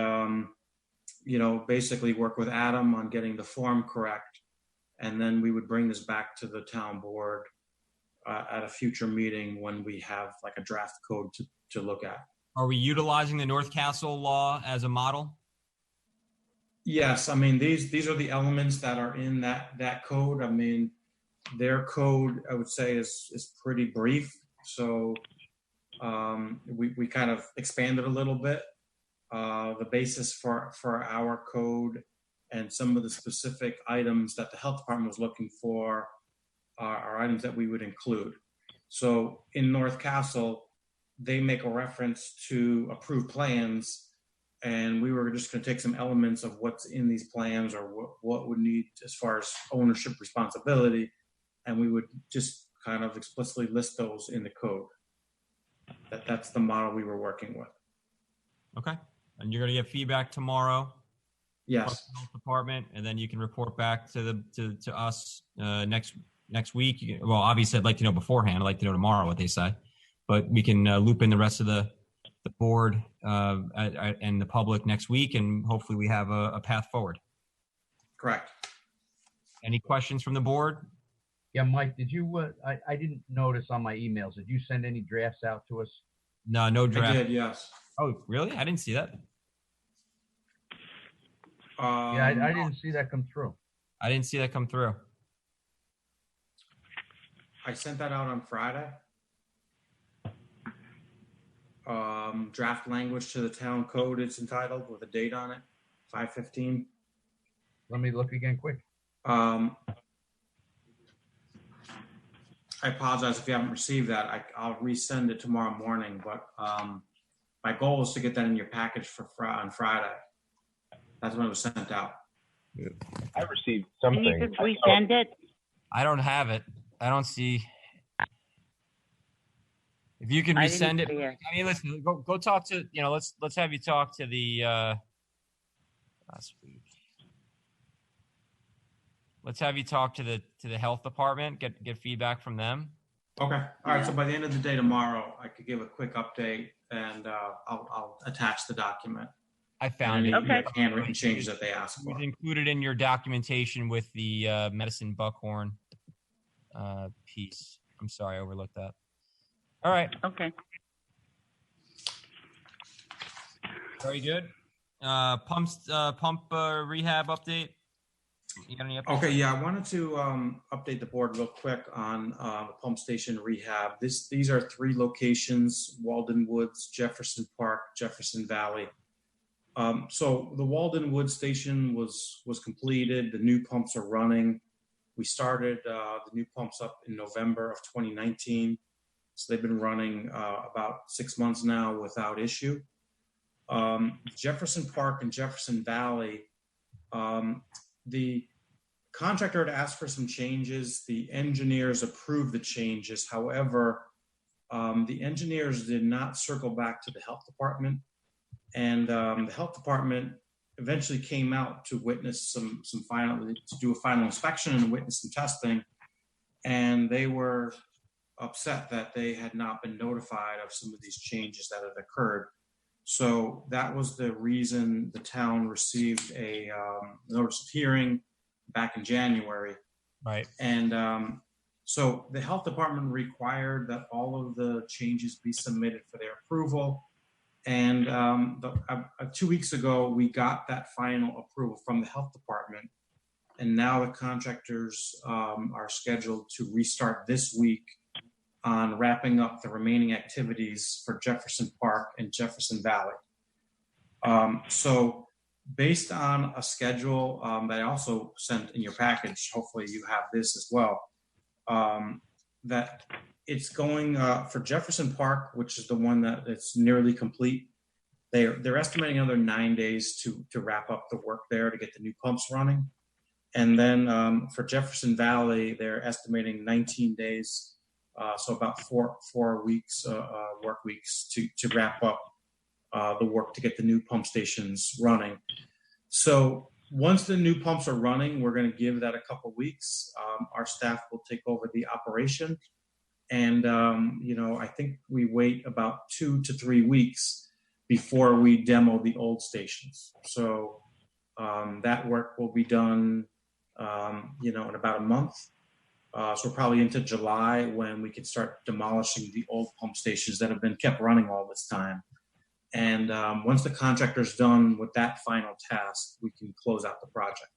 basically work with Adam on getting the form correct. And then we would bring this back to the town board at a future meeting when we have like a draft code to look at. Are we utilizing the North Castle law as a model? Yes, I mean, these are the elements that are in that code. I mean, their code, I would say, is pretty brief. So we kind of expanded a little bit the basis for our code and some of the specific items that the health department was looking for are items that we would include. So in North Castle, they make a reference to approved plans, and we were just going to take some elements of what's in these plans or what would need as far as ownership responsibility, and we would just kind of explicitly list those in the code. That's the model we were working with. Okay. And you're going to get feedback tomorrow. Yes. From the health department, and then you can report back to us next week. Well, obviously, I'd like to know beforehand. I'd like to know tomorrow what they say, but we can loop in the rest of the board and the public next week, and hopefully we have a path forward. Correct. Any questions from the board? Yeah, Mike, did you, I didn't notice on my emails, did you send any drafts out to us? No draft. I did, yes. Oh, really? I didn't see that. Yeah, I didn't see that come through. I didn't see that come through. I sent that out on Friday. Draft language to the town code, it's entitled, with a date on it, 5/15. Let me look again quick. I apologize if you haven't received that. I'll resend it tomorrow morning, but my goal is to get that in your package on Friday. That's when it was sent out. I received Can something. you just resend it? I don't have it. I don't see. If you can I didn't resend it, see it. I mean, listen, go talk to, let's have you talk to the, last week. Let's have you talk to the health department, get feedback from them. Okay. All right. So by the end of the day tomorrow, I could give a quick update, and I'll attach the document. I found it. Any handwritten changes that they asked for. It was included in your documentation with the Medicine Buckhorn piece. I'm sorry, I overlooked that. All right. Okay. Very good. Pump rehab update. You got any updates? Okay, yeah, I wanted to update the board real quick on the pump station rehab. These are 3 locations: Walden Woods, Jefferson Park, Jefferson Valley. So the Walden Woods station was completed. The new pumps are running. We started the new pumps up in November of 2019. So they've been running about 6 months now without issue. Jefferson Park and Jefferson Valley, the contractor had asked for some changes. The engineers approved the changes. However, the engineers did not circle back to the health department. And the health department eventually came out to witness to do a final inspection and witness some testing. And they were upset that they had not been notified of some of these changes that had occurred. So that was the reason the town received a notice of hearing back in January. Right. And so the health department required that all of the changes be submitted for their approval. And 2 weeks ago, we got that final approval from the health department. And now the contractors are scheduled to restart this week on wrapping up the remaining activities for Jefferson Park and Jefferson Valley. So based on a schedule that I also sent in your package, hopefully you have this as well, that it's going for Jefferson Park, which is the one that it's nearly complete. They're estimating another 9 days to wrap up the work there to get the new pumps running. And then for Jefferson Valley, they're estimating 19 days. So about four weeks, work weeks to wrap up the work to get the new pump stations running. So once the new pumps are running, we're going to give that a couple weeks. Our staff will take over the operation. And, I think we wait about 2 to 3 weeks before we demo the old stations. So that work will be done, in about a month. So we're probably into July when we can start demolishing the old pump stations that have been kept running all this time. And once the contractor's done with that final task, we can close out the project.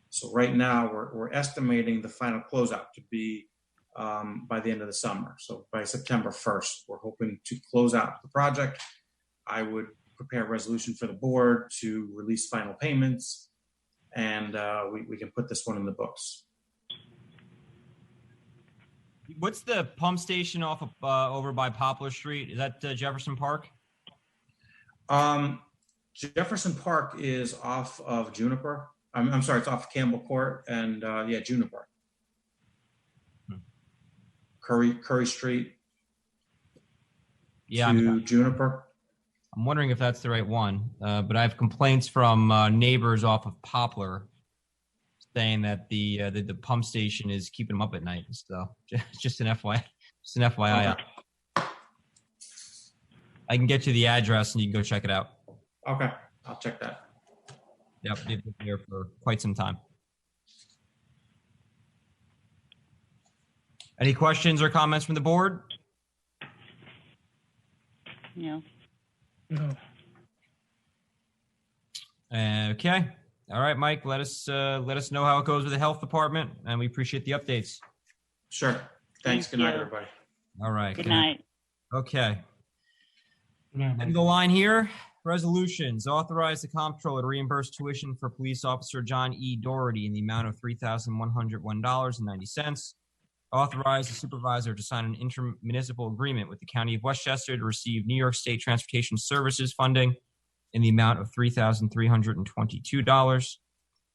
So right now we're estimating the final closeout to be by the end of the summer. So by September 1st, we're hoping to close out the project. I would prepare a resolution for the board to release final payments, and we can put this one in the books. What's the pump station off of over by Poplar Street? Is that Jefferson Park? Jefferson Park is off of Juniper. I'm sorry, it's off Campbell Court and Juniper. Curry Street Yeah, to Juniper. I'm wondering if that's the right one, but I have complaints from neighbors off of Poplar saying that the pump station is keeping them up at night. So just an FYI. I can get you the address and you can go check it out. Okay, I'll check that. Yep, they've been there for quite some time. Any questions or comments from the board? No. No. Okay. All right, Mike. Let us know how it goes with the health department, and we appreciate the updates. Sure. Thanks. Good night, everybody. All right. Good night. Okay. End the line here. Resolutions. Authorize the comptroller to reimburse tuition for police officer John E. Doherty in the amount of $3,101.90. Authorize the supervisor to sign an intermunicipal agreement with the County of Westchester to receive New York State Transportation Services funding in the amount of $3,322.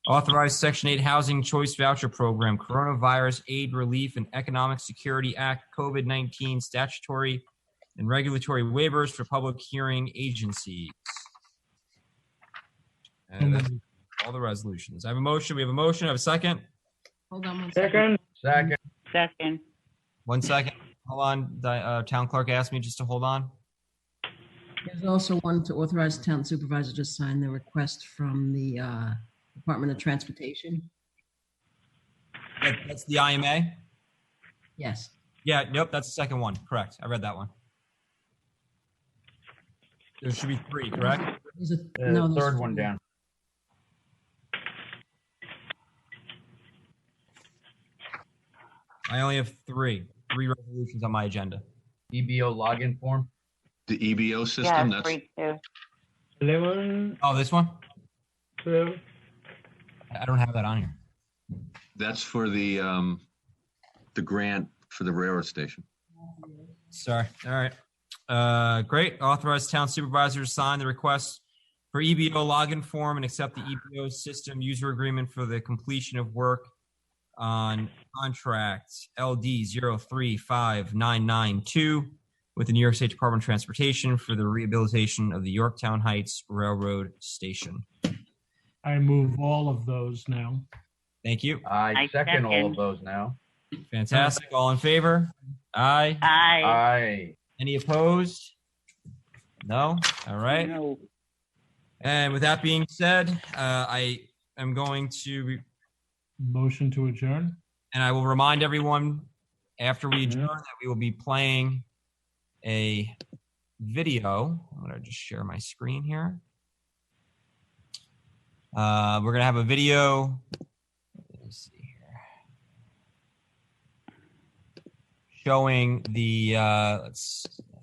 Authorize Section 8 Housing Choice Voucher Program, Coronavirus Aid Relief and Economic Security Act, COVID-19 statutory and regulatory waivers for public hearing agencies. And that's all the resolutions. I have a motion. We have a motion. I have a second. Hold on one Second. second. Second. 1 second. Hold on. Town clerk asked me just to hold on. There's also one to authorize the town supervisor to sign the request from the Department of Transportation. That's the IMA? Yes. Yeah, nope, that's the second one. Correct. I read that one. There should be 3, correct? There's a, No, there's third one down. I only have 3 resolutions on my agenda. EBO login form. The EBO system, that's 11, Oh, this one? 12. I don't have that on here. that's for the grant for the railroad station. Sorry. All right. Great. Authorize town supervisor to sign the request for EBO login form and accept the EBO system user agreement for the completion of work on contract LD 035992 with the New York State Department of Transportation for the rehabilitation of the Yorktown Heights Railroad Station. I move all of those now. Thank you. I second all of those now. Fantastic. All in favor? Aye. Aye. Aye. Any opposed? No? All right. No. And with that being said, I am going to, Motion to adjourn. and I will remind everyone after we adjourn that we will be playing a video. I'm going to just share my screen here. We're going to have a video. Let's see here. Showing the, I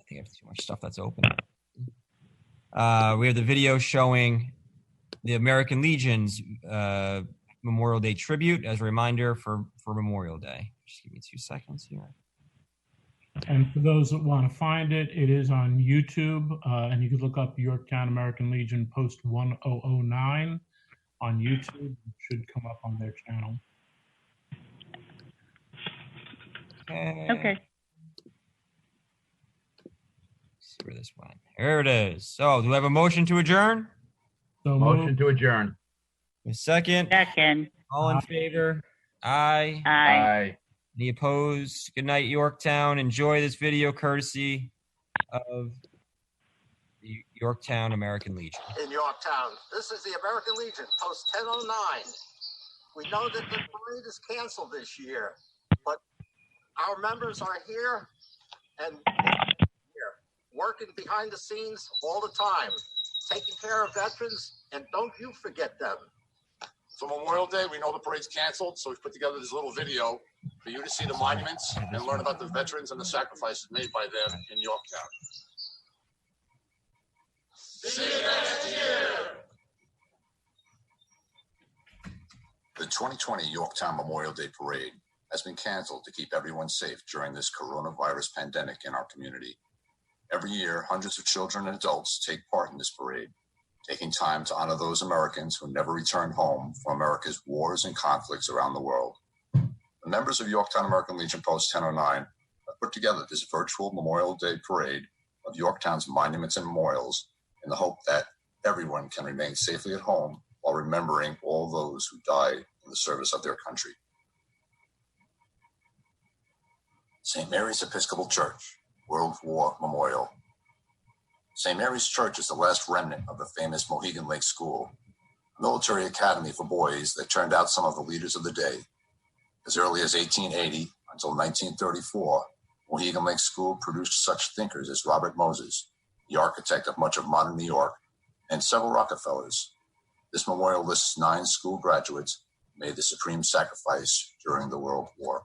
think I have too much stuff that's open. We have the video showing the American Legion's Memorial Day tribute as a reminder for Memorial Day. Just give me 2 seconds here. And for those that want to find it, it is on YouTube, and you can look up Yorktown American Legion Post 1009 on YouTube. It should come up on their channel. Okay. See where this went. Here it is. So, do we have a motion to adjourn? So Motion to adjourn. A second. Second. All in favor? Aye. Aye. Aye. Any opposed? Good night, Yorktown. Enjoy this video courtesy of the Yorktown American Legion. In Yorktown, this is the American Legion, Post 1009. We know that the parade is canceled this year, but our members are here and here, working behind the scenes all the time, taking care of veterans, and don't you forget them. For Memorial Day, we know the parade's canceled, so we've put together this little video for you to see the monuments and learn about the veterans and the sacrifices made by them in Yorktown. See you next year! The 2020 Yorktown Memorial Day Parade has been canceled to keep everyone safe during this coronavirus pandemic in our community. Every year, hundreds of children and adults take part in this parade, taking time to honor those Americans who never returned home from America's wars and conflicts around the world. The members of Yorktown American Legion Post 1009 have put together this virtual Memorial Day parade of Yorktown's monuments and memorials in the hope that everyone can remain safely at home while remembering all those who died in the service of their country. St. Mary's Episcopal Church, World War Memorial. St. Mary's Church is the last remnant of the famous Mohegan Lake School, a military academy for boys that turned out some of the leaders of the day. As early as 1880 until 1934, Mohegan Lake School produced such thinkers as Robert Moses, the architect of much of modern New York, and several Rockefellers. This memorial lists 9 school graduates who made the supreme sacrifice during the World War.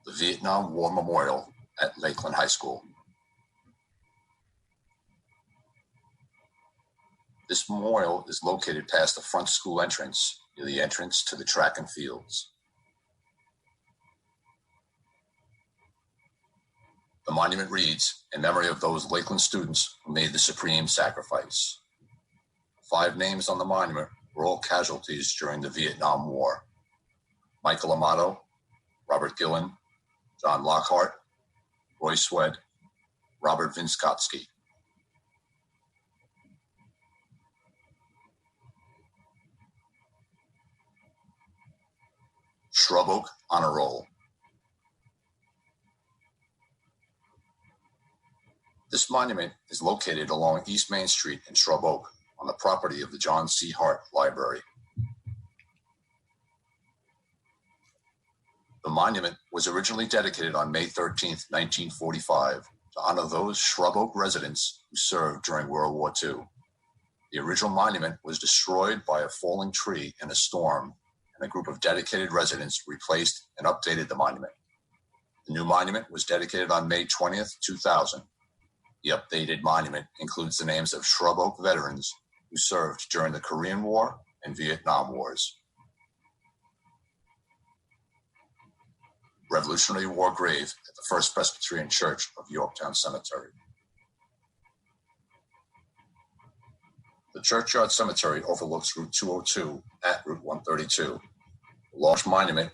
The Vietnam War Memorial at Lakeland High School. This memorial is located past the front school entrance, near the entrance to the track and fields. The monument reads, in memory of those Lakeland students who made the supreme sacrifice. 5 names on the monument were all casualties during the Vietnam War. Michael Amato, Robert Gillen, John Lockhart, Roy Swed, Robert Vinskotsky. Shrub Oak Honor Roll. This monument is located along East Main Street in Shrub Oak on the property of the John C. Hart Library. The monument was originally dedicated on May 13, 1945, to honor those Shrub Oak residents who served during World War II. The original monument was destroyed by a falling tree in a storm, and a group of dedicated residents replaced and updated the monument. The new monument was dedicated on May 20th, 2000. The updated monument includes the names of Shrub Oak veterans who served during the Korean War and Vietnam Wars. Revolutionary War grave at the First Presbyterian Church of Yorktown Cemetery. The Churchyard Cemetery overlooks Route 202 at Route 132. The large monument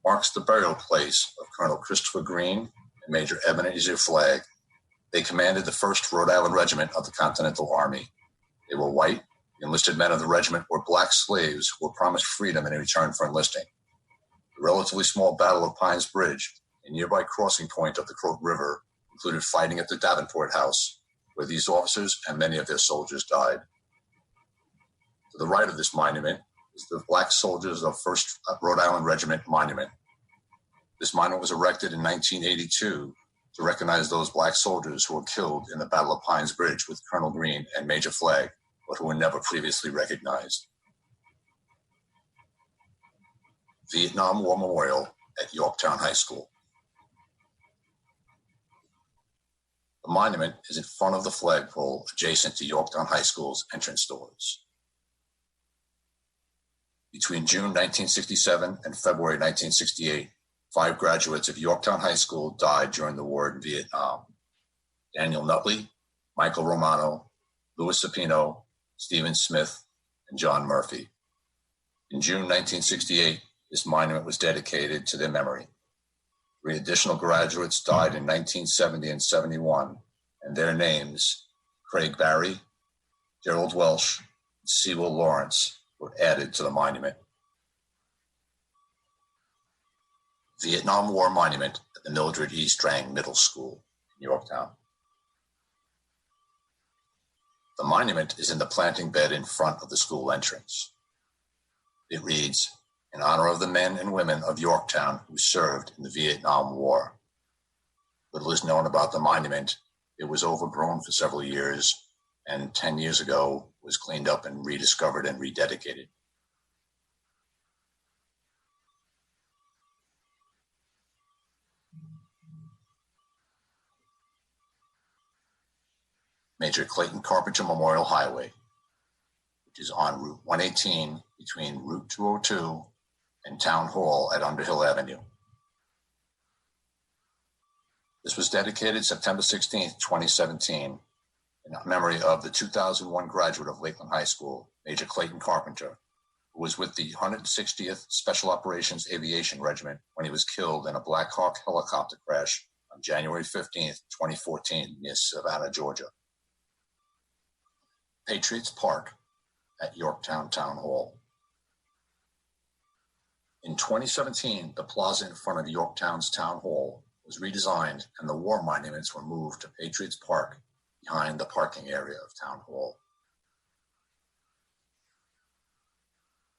marks the burial place of Colonel Christopher Green and Major Ebenezer Flagg. They commanded the 1st Rhode Island Regiment of the Continental Army. They were white. The enlisted men of the regiment were black slaves who were promised freedom in return for enlisting. The relatively small Battle of Pines Bridge, a nearby crossing point of the Croat River, included fighting at the Davenport House, where these officers and many of their soldiers died. To the right of this monument is the Black Soldiers of 1st Rhode Island Regiment Monument. This monument was erected in 1982 to recognize those black soldiers who were killed in the Battle of Pines Bridge with Colonel Green and Major Flagg, but who were never previously recognized. Vietnam War Memorial at Yorktown High School. The monument is in front of the flagpole adjacent to Yorktown High School's entrance doors. Between June 1967 and February 1968, 5 graduates of Yorktown High School died during the war in Vietnam. Daniel Nutley, Michael Romano, Louis Sapino, Stephen Smith, and John Murphy. In June 1968, this monument was dedicated to their memory. 3 additional graduates died in 1970 and 71, and their names, Craig Barry, Gerald Welsh, and Sewell Lawrence, were added to the monument. Vietnam War Monument at the Mildred E. Strang Middle School in Yorktown. The monument is in the planting bed in front of the school entrance. It reads, in honor of the men and women of Yorktown who served in the Vietnam War. Little is known about the monument. It was overgrown for several years, and 10 years ago was cleaned up and rediscovered and rededicated. Major Clayton Carpenter Memorial Highway, which is on Route 118 between Route 202 and Town Hall at Underhill Avenue. This was dedicated September 16, 2017, in memory of the 2001 graduate of Lakeland High School, Major Clayton Carpenter, who was with the 160th Special Operations Aviation Regiment when he was killed in a Black Hawk helicopter crash on January 15th, 2014, near Savannah, Georgia. Patriots Park at Yorktown Town Hall. In 2017, the plaza in front of Yorktown's Town Hall was redesigned and the war monuments were moved to Patriots Park behind the parking area of Town Hall.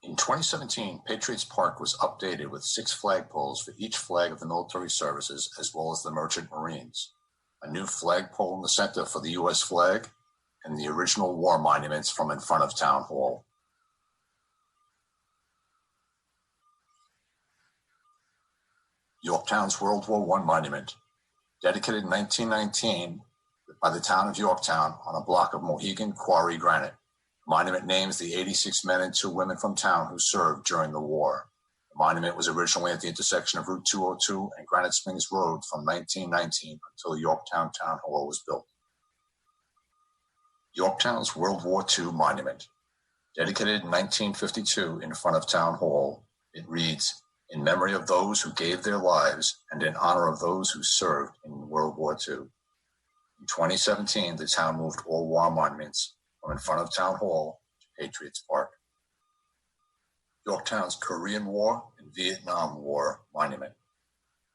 In 2017, Patriots Park was updated with 6 flagpoles for each flag of the military services as well as the Merchant Marines, a new flagpole in the center for the U.S. flag, and the original war monuments from in front of Town Hall. Yorktown's World War I monument, dedicated in 1919 by the town of Yorktown on a block of Mohegan Quarry granite. The monument names the 86 men and 2 women from town who served during the war. The monument was originally at the intersection of Route 202 and Granite Springs Road from 1919 until Yorktown Town Hall was built. Yorktown's World War II monument, dedicated in 1952 in front of Town Hall. It reads, "In memory of those who gave their lives and in honor of those who served in World War II." In 2017, the town moved all war monuments from in front of Town Hall to Patriots Park. Yorktown's Korean War and Vietnam War monument,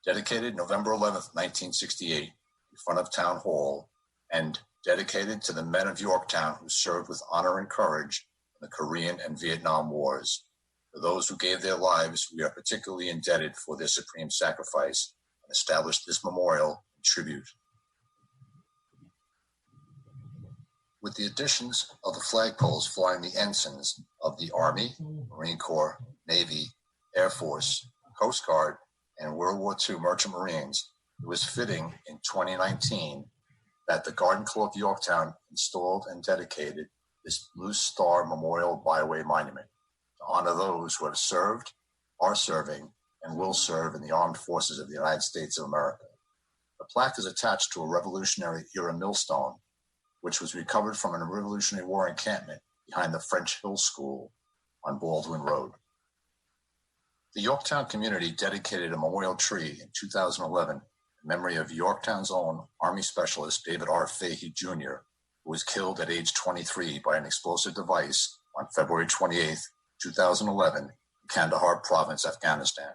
dedicated November 11th, 1968, in front of Town Hall, and dedicated to the men of Yorktown who served with honor and courage in the Korean and Vietnam Wars. For those who gave their lives, we are particularly indebted for their supreme sacrifice and established this memorial in tribute. With the additions of the flagpoles flying the ensigns of the Army, Marine Corps, Navy, Air Force, Coast Guard, and World War II Merchant Marines, it was fitting in 2019 that the Garden Club of Yorktown installed and dedicated this Blue Star Memorial Byway Monument to honor those who have served, are serving, and will serve in the armed forces of the United States of America. The plaque is attached to a Revolutionary-era millstone, which was recovered from a Revolutionary War encampment behind the French Hill School on Baldwin Road. The Yorktown community dedicated a memorial tree in 2011 in memory of Yorktown's own Army Specialist David R. Fahey Jr., who was killed at age 23 by an explosive device on February 28, 2011, in Kandahar Province, Afghanistan.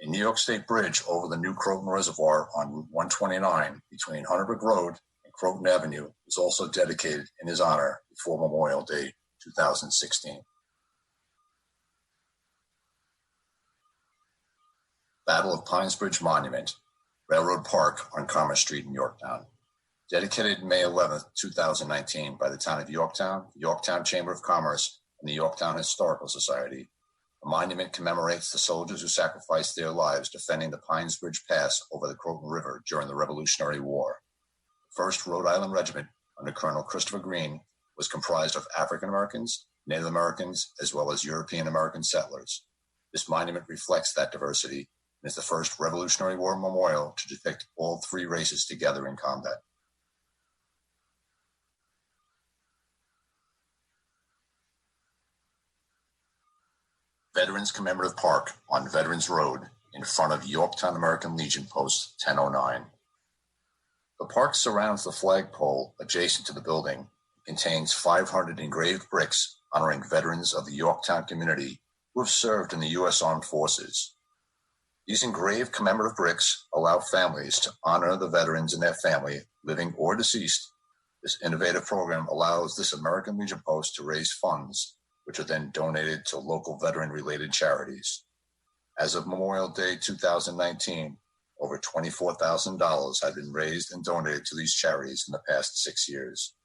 A New York State bridge over the New Croton Reservoir on Route 129 between Hunterbrook Road and Croton Avenue was also dedicated in his honor before Memorial Day 2016. Battle of Pines Bridge Monument, Railroad Park on Commerce Street in Yorktown. Dedicated May 11, 2019 by the town of Yorktown, the Yorktown Chamber of Commerce, and the Yorktown Historical Society. The monument commemorates the soldiers who sacrificed their lives defending the Pines Bridge Pass over the Croton River during the Revolutionary War. The 1st Rhode Island Regiment, under Colonel Christopher Green, was comprised of African Americans, Native Americans, as well as European American settlers. This monument reflects that diversity and is the first Revolutionary War memorial to depict all 3 races together in combat. Veterans Commemorative Park on Veterans Road in front of Yorktown American Legion Post 1009. The park surrounds the flagpole adjacent to the building and contains 500 engraved bricks honoring veterans of the Yorktown community who have served in the U.S. Armed Forces. These engraved commemorative bricks allow families to honor the veterans and their family, living or deceased. This innovative program allows this American Legion post to raise funds, which are then donated to local veteran-related charities. As of Memorial Day 2019, over $24,000 have been raised and donated to these charities in the past 6 years.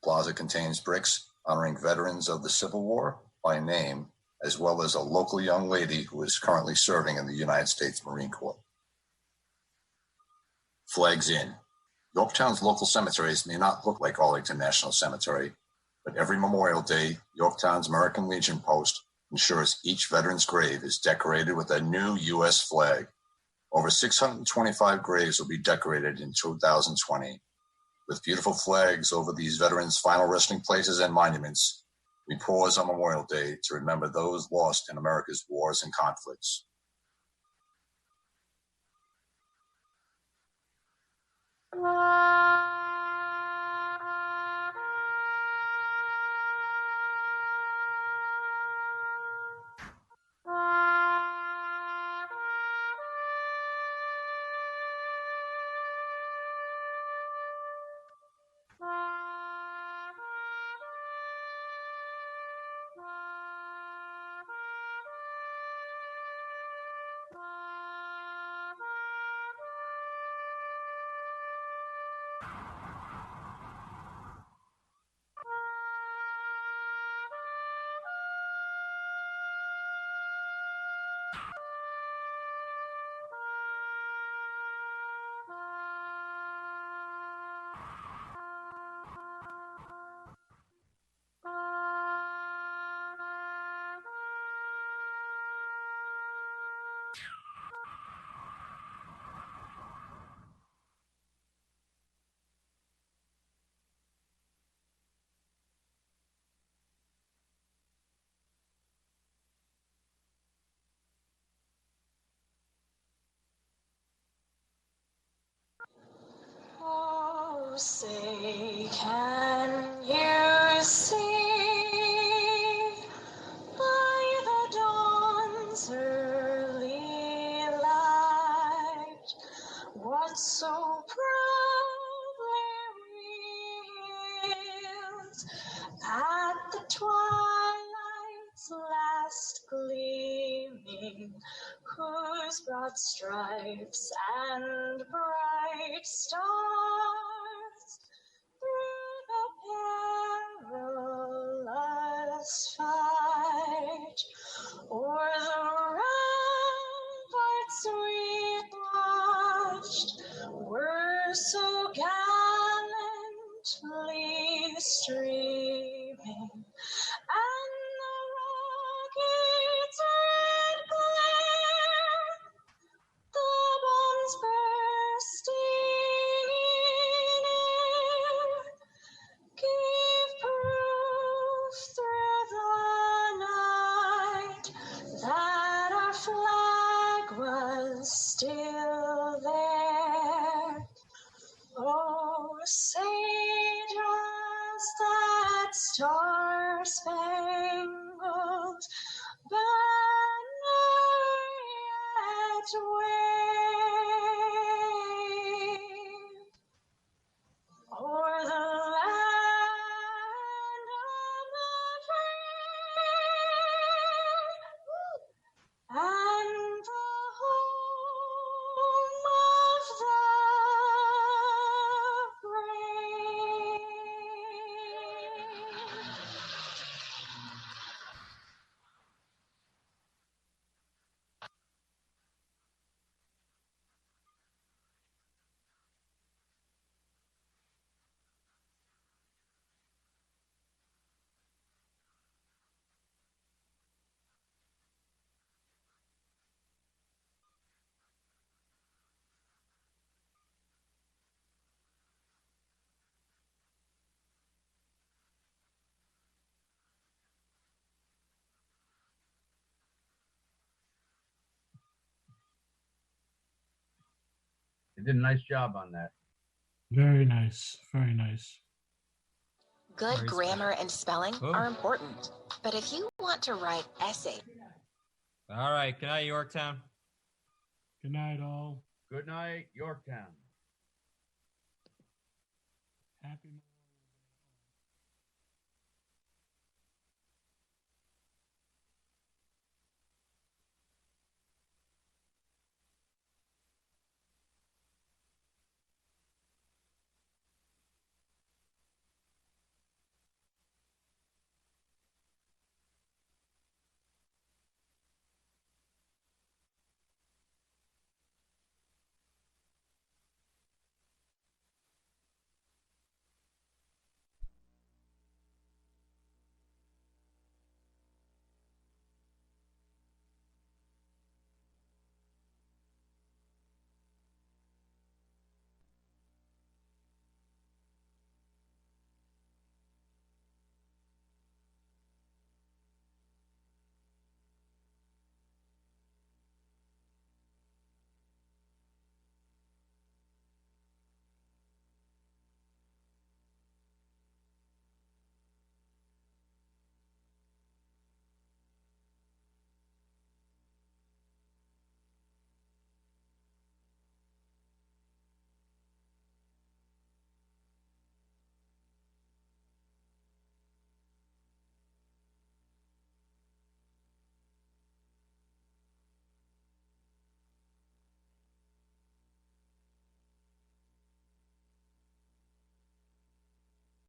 Plaza contains bricks honoring veterans of the Civil War by name, as well as a local young lady who is currently serving in the United States Marine Corps. Flags in. Yorktown's local cemeteries may not look like Arlington National Cemetery, but every Memorial Day, Yorktown's American Legion post ensures each veteran's grave is decorated with a new U.S. flag. Over 625 graves will be decorated in 2020. With beautiful flags over these veterans' final resting places and monuments, we pause on Memorial Day to remember those lost in America's wars and conflicts. Oh, say, can you see by the dawn's early light what so proudly reveals at the twilight's last gleaming, whose broad stripes and bright stars through the perilous fight o'er the ramparts we watched were so gallantly streaming, and the rocket's red glare, the bombs bursting in air, gave proof through the night that our flag was still there. Oh, say does that star-spangled banner yet wave o'er the land of the free and the home of the brave? They did a nice job on that. Very nice. Very nice. Good grammar and spelling are important, but if you want to write essays. All right. Good night, Yorktown. Good night, all. Good night, Yorktown. Happy